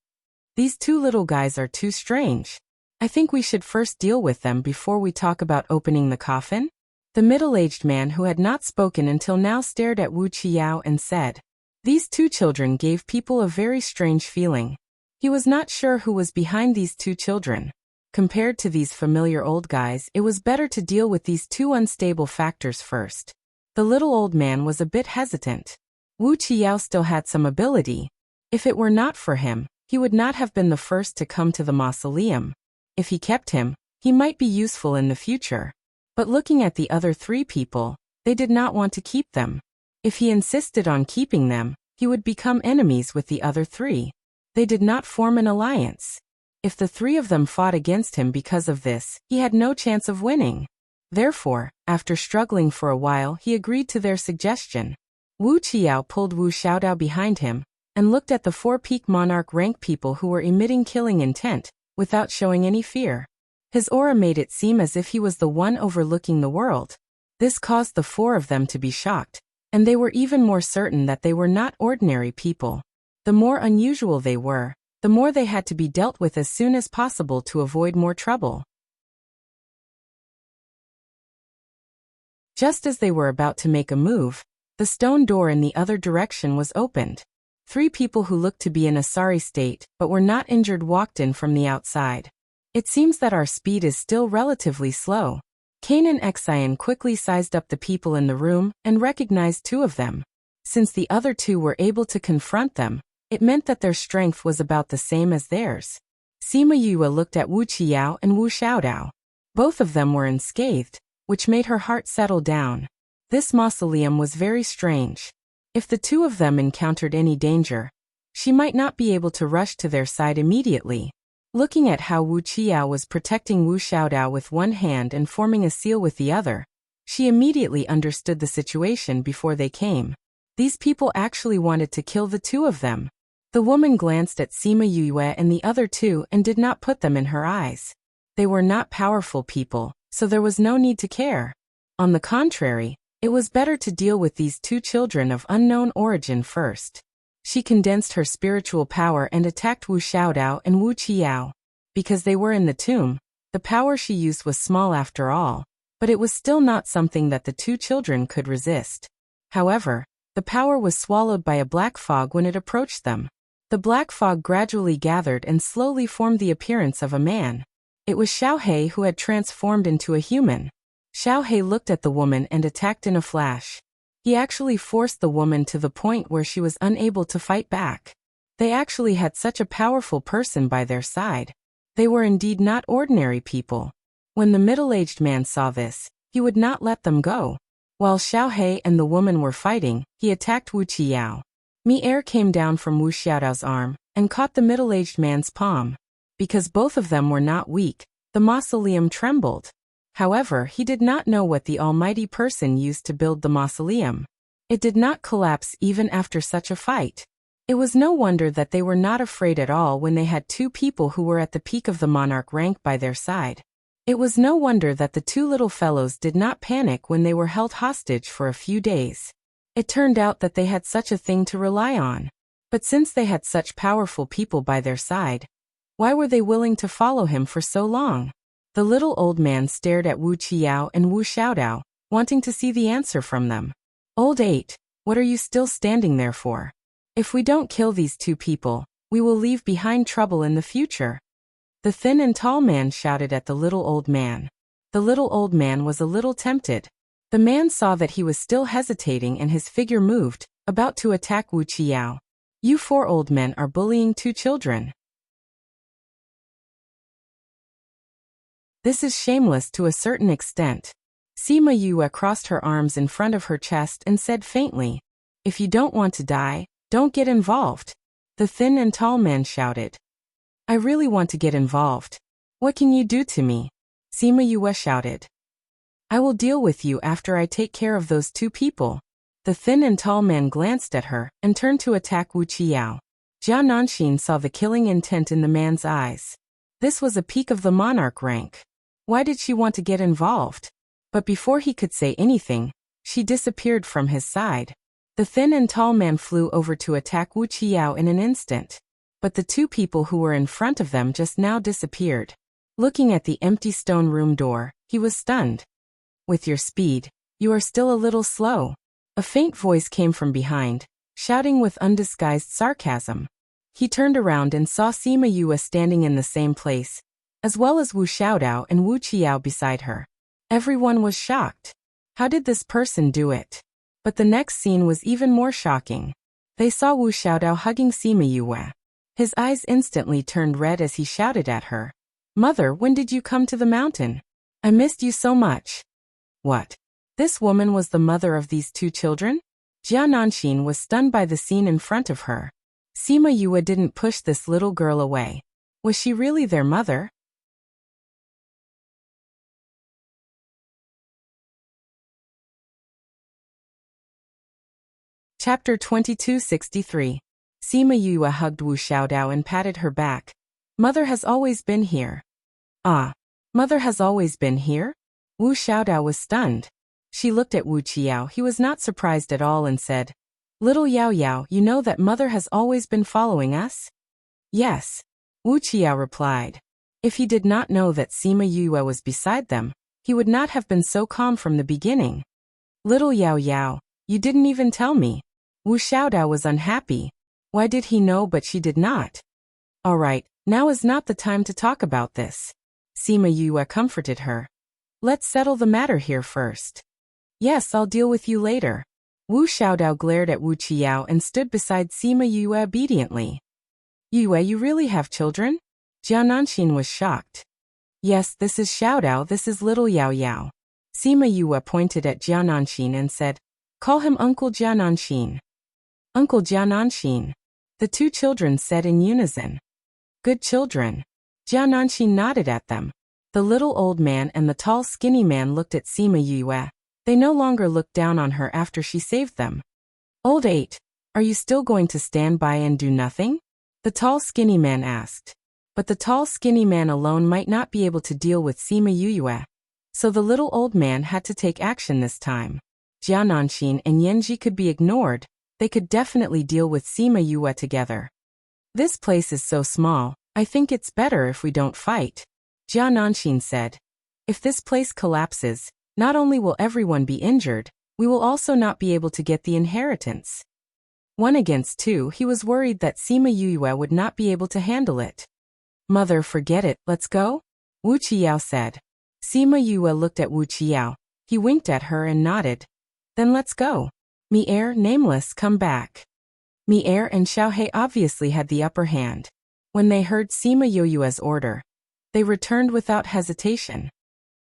"These two little guys are too strange. I think we should first deal with them before we talk about opening the coffin." The middle-aged man who had not spoken until now stared at Wu Qiao and said, "These two children gave people a very strange feeling." He was not sure who was behind these two children. Compared to these familiar old guys, it was better to deal with these two unstable factors first. The little old man was a bit hesitant. Wu Qiao still had some ability. If it were not for him, he would not have been the first to come to the mausoleum. If he kept him, he might be useful in the future. But looking at the other three people, they did not want to keep them. If he insisted on keeping them, he would become enemies with the other three. They did not form an alliance. If the three of them fought against him because of this, he had no chance of winning. Therefore, after struggling for a while, he agreed to their suggestion. Wu Qiao pulled Wu Xiaodao behind him and looked at the four peak monarch rank people who were emitting killing intent, without showing any fear. His aura made it seem as if he was the one overlooking the world. This caused the four of them to be shocked, and they were even more certain that they were not ordinary people. The more unusual they were, the more they had to be dealt with as soon as possible to avoid more trouble. Just as they were about to make a move, the stone door in the other direction was opened. Three people who looked to be in a sorry state but were not injured walked in from the outside. "It seems that our speed is still relatively slow." Kanan Xian quickly sized up the people in the room and recognized two of them. Since the other two were able to confront them, it meant that their strength was about the same as theirs. Sima Yue looked at Wu Qiao and Wu Xiaodao. Both of them were unscathed, which made her heart settle down. This mausoleum was very strange. If the two of them encountered any danger, she might not be able to rush to their side immediately. Looking at how Wu Qiao was protecting Wu Xiaodao with one hand and forming a seal with the other, she immediately understood the situation before they came. These people actually wanted to kill the two of them. The woman glanced at Sima Yue and the other two and did not put them in her eyes. They were not powerful people, so there was no need to care. On the contrary, it was better to deal with these two children of unknown origin first. She condensed her spiritual power and attacked Wu Xiaodao and Wu Qiao. Because they were in the tomb, the power she used was small after all, but it was still not something that the two children could resist. However, the power was swallowed by a black fog when it approached them. The black fog gradually gathered and slowly formed the appearance of a man. It was Xiaohei who had transformed into a human. Xiaohei looked at the woman and attacked in a flash. He actually forced the woman to the point where she was unable to fight back. They actually had such a powerful person by their side. They were indeed not ordinary people. When the middle-aged man saw this, he would not let them go. While Xiaohei and the woman were fighting, he attacked Wu Qiao. Mi-air came down from Wu Xiaodao's arm and caught the middle-aged man's palm. Because both of them were not weak, the mausoleum trembled. However, he did not know what the almighty person used to build the mausoleum. It did not collapse even after such a fight. It was no wonder that they were not afraid at all when they had two people who were at the peak of the monarch rank by their side. It was no wonder that the two little fellows did not panic when they were held hostage for a few days. It turned out that they had such a thing to rely on. But since they had such powerful people by their side, why were they willing to follow him for so long? The little old man stared at Wu Qiao and Wu Xiaodao, wanting to see the answer from them. Old 8, what are you still standing there for? If we don't kill these two people, we will leave behind trouble in the future. The thin and tall man shouted at the little old man. The little old man was a little tempted. The man saw that he was still hesitating and his figure moved, about to attack Wu Qiao. You 4 old men are bullying 2 children. This is shameless to a certain extent. Sima Yue crossed her arms in front of her chest and said faintly, if you don't want to die, don't get involved. The thin and tall man shouted. I really want to get involved. What can you do to me? Sima Yue shouted. I will deal with you after I take care of those 2 people. The thin and tall man glanced at her and turned to attack Wu Qiao. Jia Nanxin saw the killing intent in the man's eyes. This was a peak of the monarch rank. Why did she want to get involved? But before he could say anything, she disappeared from his side. The thin and tall man flew over to attack Wu Qiao in an instant. But the 2 people who were in front of them just now disappeared. Looking at the empty stone room door, he was stunned. With your speed, you are still a little slow. A faint voice came from behind, shouting with undisguised sarcasm. He turned around and saw Sima Yue standing in the same place, as well as Wu Xiaodao and Wu Qiao beside her. Everyone was shocked. How did this person do it? But the next scene was even more shocking. They saw Wu Xiaodao hugging Sima Yue. His eyes instantly turned red as he shouted at her. Mother, when did you come to the mountain? I missed you so much. What? This woman was the mother of these 2 children? Jia Nanxin was stunned by the scene in front of her. Sima Yue didn't push this little girl away. Was she really their mother? Chapter 2263. Sima Yue hugged Wu Xiaodao and patted her back. Mother has always been here. Ah, Mother has always been here? Wu Xiaodao was stunned. She looked at Wu Qiao. He was not surprised at all and said, Little Yao Yao, you know that Mother has always been following us? Yes. Wu Qiao replied. If he did not know that Sima Yue was beside them, he would not have been so calm from the beginning. Little Yao Yao, you didn't even tell me. Wu Xiaodao was unhappy. Why did he know but she did not? All right, now is not the time to talk about this. Sima Yue comforted her. Let's settle the matter here first. Yes, I'll deal with you later. Wu Xiaodao glared at Wu Qiao and stood beside Sima Yue obediently. Yue, you really have children? Jia Nanxin was shocked. Yes, this is Xiaodao, this is little Yao Yao. Sima Yue pointed at Jia Nanxin and said, Call him Uncle Jia Nanxin. Uncle Jia Nanxin. The 2 children said in unison. Good children. Jia Nanxin nodded at them. The little old man and the tall skinny man looked at Sima Yue. They no longer looked down on her after she saved them. Old 8, are you still going to stand by and do nothing? The tall skinny man asked. But the tall skinny man alone might not be able to deal with Sima Yue. So the little old man had to take action this time. Jia Nanxin and Yanji could be ignored. They could definitely deal with Sima Yue together. This place is so small, I think it's better if we don't fight. Jia Nanxin said. If this place collapses, not only will everyone be injured, we will also not be able to get the inheritance. 1 against 2, he was worried that Sima Yue would not be able to handle it. Mother, forget it, let's go? Wu Qiao said. Sima Yue looked at Wu Qiao. He winked at her and nodded. Then let's go. Mi-Er, Nameless, come back. Mi-Er and Xiaohei obviously had the upper hand. When they heard Sima Yue's order, they returned without hesitation.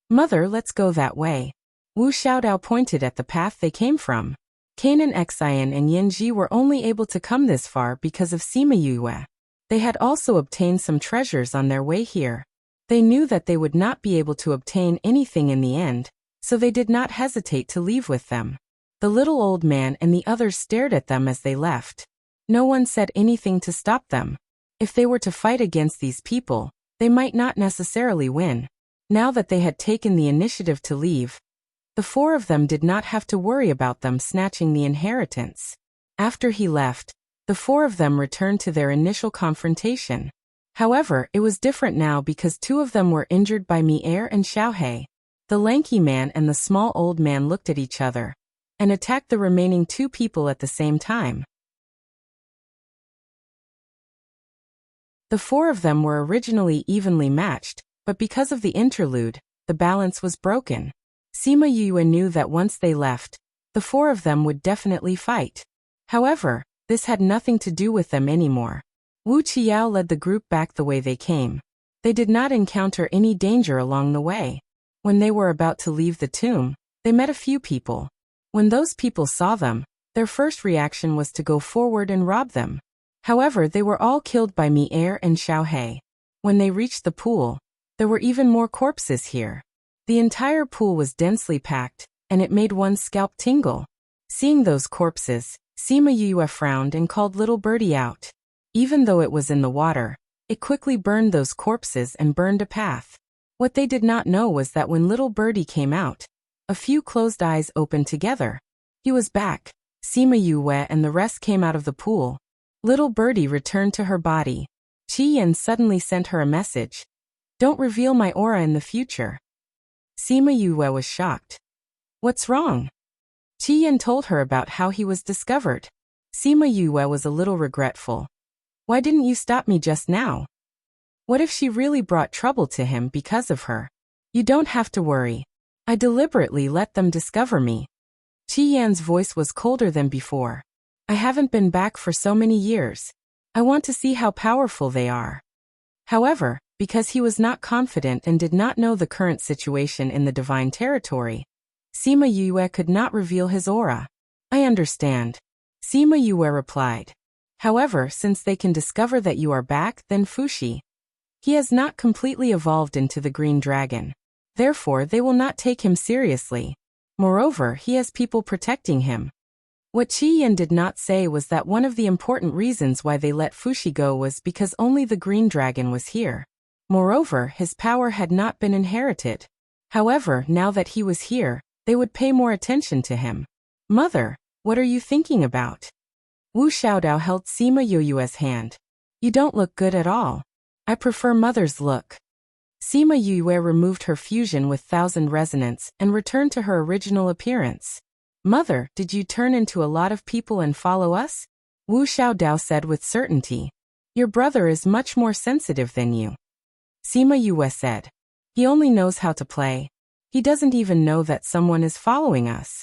Mother, let's go that way. Wu Xiaodao pointed at the path they came from. Kanan Xian and Yanji were only able to come this far because of Sima Yue. They had also obtained some treasures on their way here. They knew that they would not be able to obtain anything in the end, so they did not hesitate to leave with them. The little old man and the others stared at them as they left. No one said anything to stop them. If they were to fight against these people, they might not necessarily win. Now that they had taken the initiative to leave, the four of them did not have to worry about them snatching the inheritance. After he left, the four of them returned to their initial confrontation. However, it was different now because two of them were injured by Mi-er and Xiaohe. The lanky man and the small old man looked at each other and attacked the remaining two people at the same time. The four of them were originally evenly matched, but because of the interlude, the balance was broken. Sima Yue knew that once they left, the four of them would definitely fight. However, this had nothing to do with them anymore. Wu Qiao led the group back the way they came. They did not encounter any danger along the way. When they were about to leave the tomb, they met a few people. When those people saw them, their first reaction was to go forward and rob them. However, they were all killed by Mi-er and Xiaohe. When they reached the pool, there were even more corpses here. The entire pool was densely packed, and it made one's scalp tingle. Seeing those corpses, Sima Yue frowned and called little birdie out. Even though it was in the water, it quickly burned those corpses and burned a path. What they did not know was that when little birdie came out, a few closed eyes opened together. He was back. Sima Yue and the rest came out of the pool. Little birdie returned to her body. Qi Yan suddenly sent her a message. Don't reveal my aura in the future. Sima Yue was shocked. What's wrong? Qi Yan told her about how he was discovered. Sima Yue was a little regretful. Why didn't you stop me just now? What if she really brought trouble to him because of her? You don't have to worry. I deliberately let them discover me. Qi Yan's voice was colder than before. I haven't been back for so many years. I want to see how powerful they are. However, because he was not confident and did not know the current situation in the divine territory, Sima Yue could not reveal his aura. I understand. Sima Yue replied. However, since they can discover that you are back, then Fushi. He has not completely evolved into the green dragon. Therefore, they will not take him seriously. Moreover, he has people protecting him. What Qi Yan did not say was that one of the important reasons why they let Fushi go was because only the green dragon was here. Moreover, his power had not been inherited. However, now that he was here, they would pay more attention to him. Mother, what are you thinking about? Wu Xiaodao held Sima Yue's hand. You don't look good at all. I prefer Mother's look. Sima Yue removed her fusion with Thousand Resonance and returned to her original appearance. Mother, did you turn into a lot of people and follow us? Wu Xiaodao said with certainty. Your brother is much more sensitive than you. Sima Yue said. He only knows how to play. He doesn't even know that someone is following us.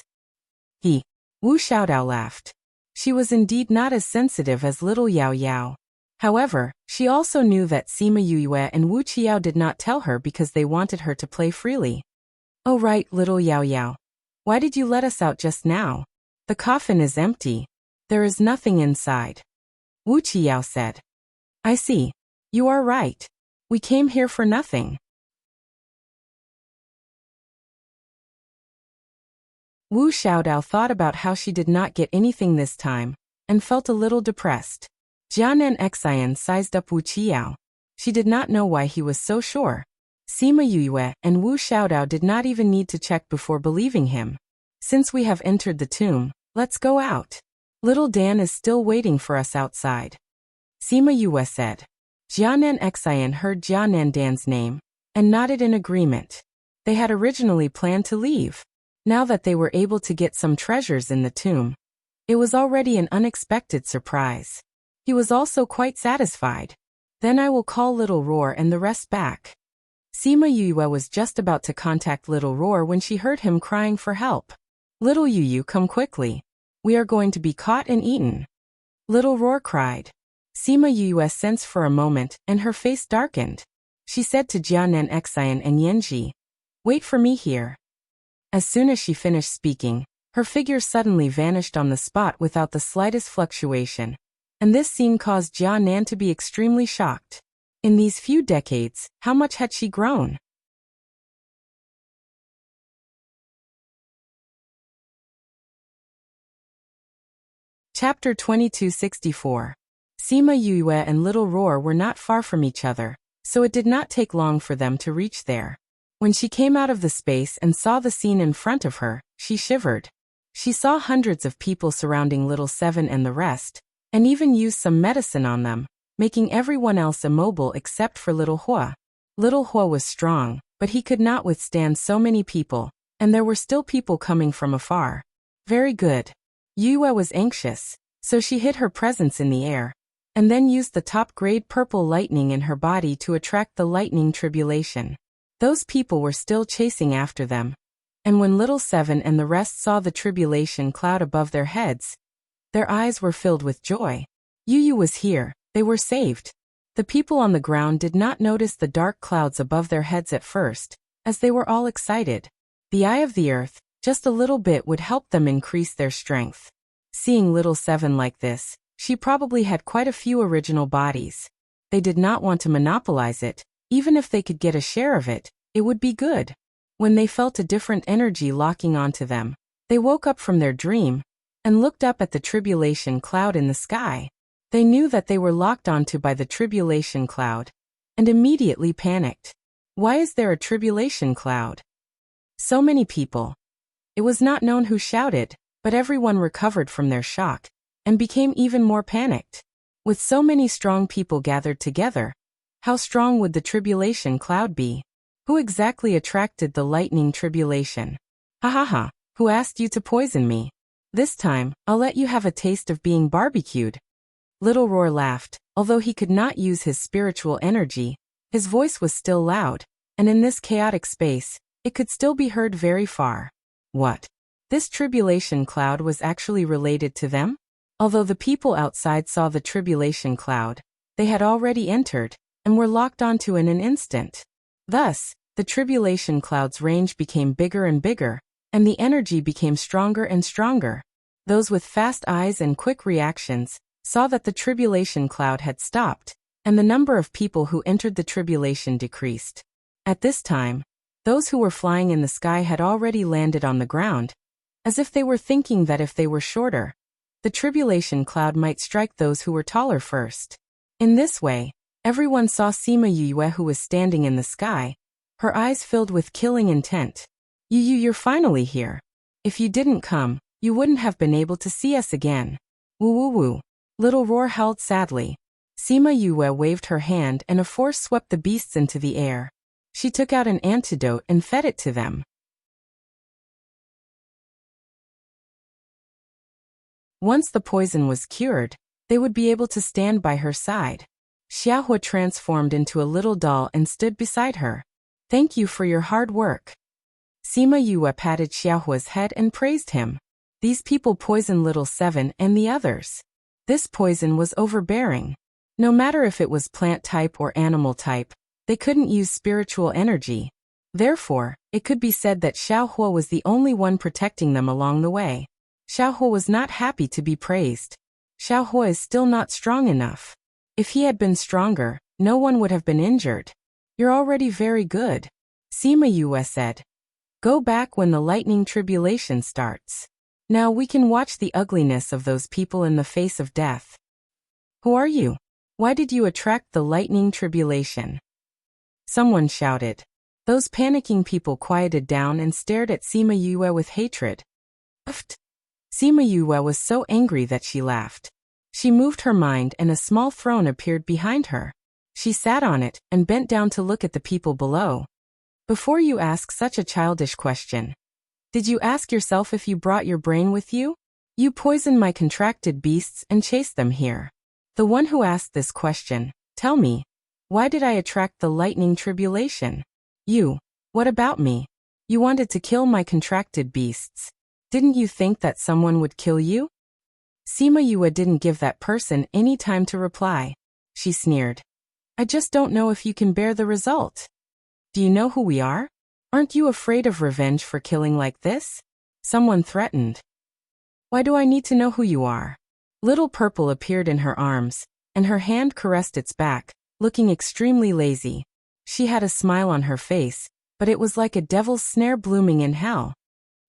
Wu Xiaodao laughed. She was indeed not as sensitive as little Yao Yao. However, she also knew that Sima Yue and Wu Qiao did not tell her because they wanted her to play freely. Oh right, little Yao Yao. Why did you let us out just now? The coffin is empty. There is nothing inside. Wu Qiao said. I see. You are right. We came here for nothing. Wu Xiaodao thought about how she did not get anything this time, and felt a little depressed. Jianan Xian sized up Wu Qiao. She did not know why he was so sure. Sima Yue and Wu Xiaodao did not even need to check before believing him. Since we have entered the tomb, let's go out. Little Dan is still waiting for us outside. Sima Yue said. Jianan Xian heard Jianan Dan's name, and nodded in agreement. They had originally planned to leave. Now that they were able to get some treasures in the tomb, it was already an unexpected surprise. He was also quite satisfied. Then I will call Little Roar and the rest back. Sima Yue was just about to contact Little Roar when she heard him crying for help. Little Yu, come quickly. We are going to be caught and eaten. Little Roar cried. Sima Yue sensed for a moment, and her face darkened. She said to Jianan Xian and Yanji, wait for me here. As soon as she finished speaking, her figure suddenly vanished on the spot without the slightest fluctuation, and this scene caused Jianan to be extremely shocked. In these few decades, how much had she grown? Chapter 2264. Sima Yue and Little Roar were not far from each other, so it did not take long for them to reach there. When she came out of the space and saw the scene in front of her, she shivered. She saw hundreds of people surrounding Little Seven and the rest, and even used some medicine on them, making everyone else immobile except for Little Hua. Little Hua was strong, but he could not withstand so many people, and there were still people coming from afar. Very good. Yue was anxious, so she hid her presence in the air, and then used the top-grade purple lightning in her body to attract the lightning tribulation. Those people were still chasing after them, and when Little Seven and the rest saw the tribulation cloud above their heads, their eyes were filled with joy. Yu was here, they were saved. The people on the ground did not notice the dark clouds above their heads at first, as they were all excited. The eye of the earth, just a little bit would help them increase their strength. Seeing Little Seven like this, she probably had quite a few original bodies. They did not want to monopolize it. Even if they could get a share of it, it would be good. When they felt a different energy locking onto them, they woke up from their dream and looked up at the tribulation cloud in the sky. They knew that they were locked onto by the tribulation cloud and immediately panicked. Why is there a tribulation cloud? So many people. It was not known who shouted, but everyone recovered from their shock and became even more panicked. With so many strong people gathered together, how strong would the tribulation cloud be? Who exactly attracted the lightning tribulation? Ha ha ha, who asked you to poison me? This time, I'll let you have a taste of being barbecued. Little Roar laughed. Although he could not use his spiritual energy, his voice was still loud, and in this chaotic space, it could still be heard very far. What? This tribulation cloud was actually related to them? Although the people outside saw the tribulation cloud, they had already entered, and were locked onto in an instant. Thus, the tribulation cloud's range became bigger and bigger, and the energy became stronger and stronger. Those with fast eyes and quick reactions saw that the tribulation cloud had stopped, and the number of people who entered the tribulation decreased. At this time, those who were flying in the sky had already landed on the ground, as if they were thinking that if they were shorter, the tribulation cloud might strike those who were taller first. In this way, everyone saw Sima Yue who was standing in the sky, her eyes filled with killing intent. You're finally here. If you didn't come, you wouldn't have been able to see us again. Woo woo woo. Little Roar howled sadly. Sima Yue waved her hand and a force swept the beasts into the air. She took out an antidote and fed it to them. Once the poison was cured, they would be able to stand by her side. Xiaohua transformed into a little doll and stood beside her. Thank you for your hard work. Sima Yue patted Xiaohua's head and praised him. These people poisoned Little Seven and the others. This poison was overbearing. No matter if it was plant type or animal type, they couldn't use spiritual energy. Therefore, it could be said that Xiaohua was the only one protecting them along the way. Xiaohua was not happy to be praised. Xiaohua is still not strong enough. If he had been stronger, no one would have been injured. You're already very good. Sima Yue said. Go back when the lightning tribulation starts. Now we can watch the ugliness of those people in the face of death. Who are you? Why did you attract the lightning tribulation? Someone shouted. Those panicking people quieted down and stared at Sima Yue with hatred. Uft. Sima Yue was so angry that she laughed. She moved her mind and a small throne appeared behind her. She sat on it and bent down to look at the people below. Before you ask such a childish question, did you ask yourself if you brought your brain with you? You poisoned my contracted beasts and chased them here. The one who asked this question, tell me, why did I attract the lightning tribulation? You. What about me? You wanted to kill my contracted beasts. Didn't you think that someone would kill you? Sima Yue didn't give that person any time to reply. She sneered. I just don't know if you can bear the result. Do you know who we are? Aren't you afraid of revenge for killing like this? Someone threatened. Why do I need to know who you are? Little Purple appeared in her arms, and her hand caressed its back, looking extremely lazy. She had a smile on her face, but it was like a devil's snare blooming in hell.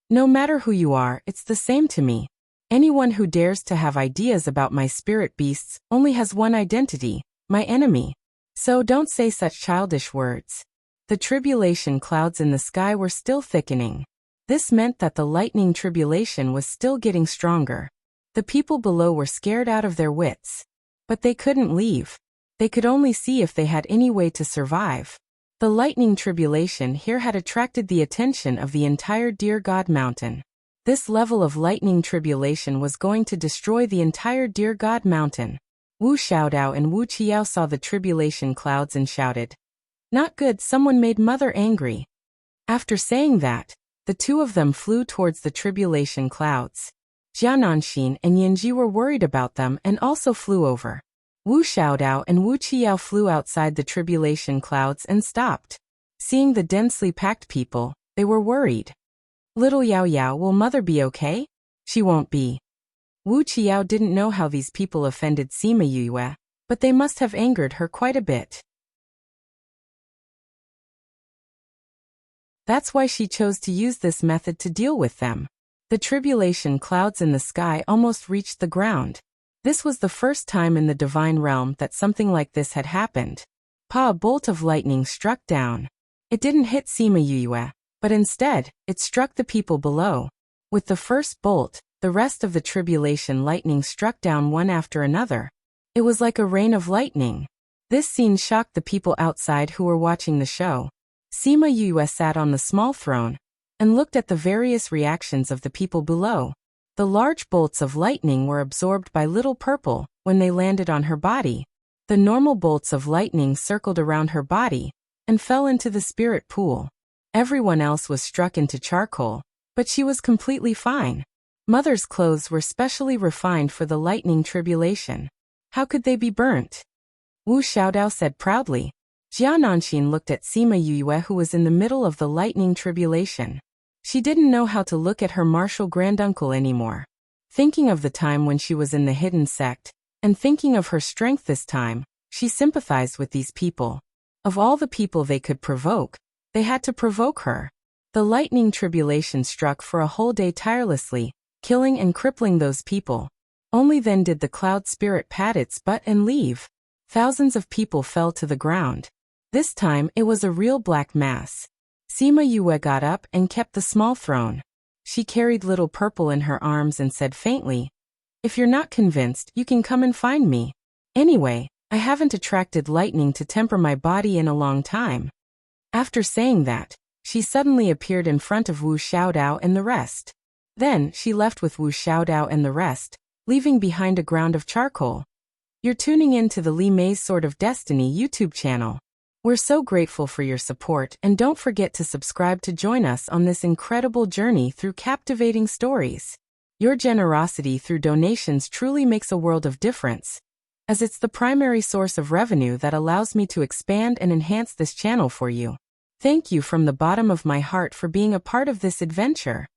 No matter who you are, it's the same to me. Anyone who dares to have ideas about my spirit beasts only has one identity, my enemy. So don't say such childish words. The tribulation clouds in the sky were still thickening. This meant that the lightning tribulation was still getting stronger. The people below were scared out of their wits. But they couldn't leave. They could only see if they had any way to survive. The lightning tribulation here had attracted the attention of the entire Dear God Mountain. This level of lightning tribulation was going to destroy the entire Dear God Mountain. Wu Xiaodao and Wu Qiao saw the tribulation clouds and shouted, "Not good, someone made mother angry." After saying that, the two of them flew towards the tribulation clouds. Jiananxin and Yanji were worried about them and also flew over. Wu Xiaodao and Wu Qiao flew outside the tribulation clouds and stopped. Seeing the densely packed people, they were worried. "Little Yao Yao, will mother be okay?" "She won't be." Wu Qiao didn't know how these people offended Sima Yue, but they must have angered her quite a bit. That's why she chose to use this method to deal with them. The tribulation clouds in the sky almost reached the ground. This was the first time in the divine realm that something like this had happened. A bolt of lightning struck down. It didn't hit Sima Yue, but instead, it struck the people below. With the first bolt, the rest of the tribulation lightning struck down one after another. It was like a rain of lightning. This scene shocked the people outside who were watching the show. Sima Yue sat on the small throne and looked at the various reactions of the people below. The large bolts of lightning were absorbed by Little Purple when they landed on her body. The normal bolts of lightning circled around her body and fell into the spirit pool. Everyone else was struck into charcoal, but she was completely fine. Mother's clothes were specially refined for the lightning tribulation. How could they be burnt? Wu Xiaodao said proudly. Jiananxin looked at Sima Yue, who was in the middle of the lightning tribulation. She didn't know how to look at her martial granduncle anymore. Thinking of the time when she was in the hidden sect, and thinking of her strength this time, she sympathized with these people. Of all the people they could provoke, they had to provoke her. The lightning tribulation struck for a whole day tirelessly, killing and crippling those people. Only then did the cloud spirit pat its butt and leave. Thousands of people fell to the ground. This time it was a real black mass. Sima Yue got up and kept the small throne. She carried Little Purple in her arms and said faintly, "If you're not convinced, you can come and find me. Anyway, I haven't attracted lightning to temper my body in a long time." After saying that, she suddenly appeared in front of Wu Xiaodao and the rest. Then she left with Wu Xiaodao and the rest, leaving behind a ground of charcoal. You're tuning in to the Li Mei's Sword of Destiny YouTube channel. We're so grateful for your support, and don't forget to subscribe to join us on this incredible journey through captivating stories. Your generosity through donations truly makes a world of difference, as it's the primary source of revenue that allows me to expand and enhance this channel for you. Thank you from the bottom of my heart for being a part of this adventure.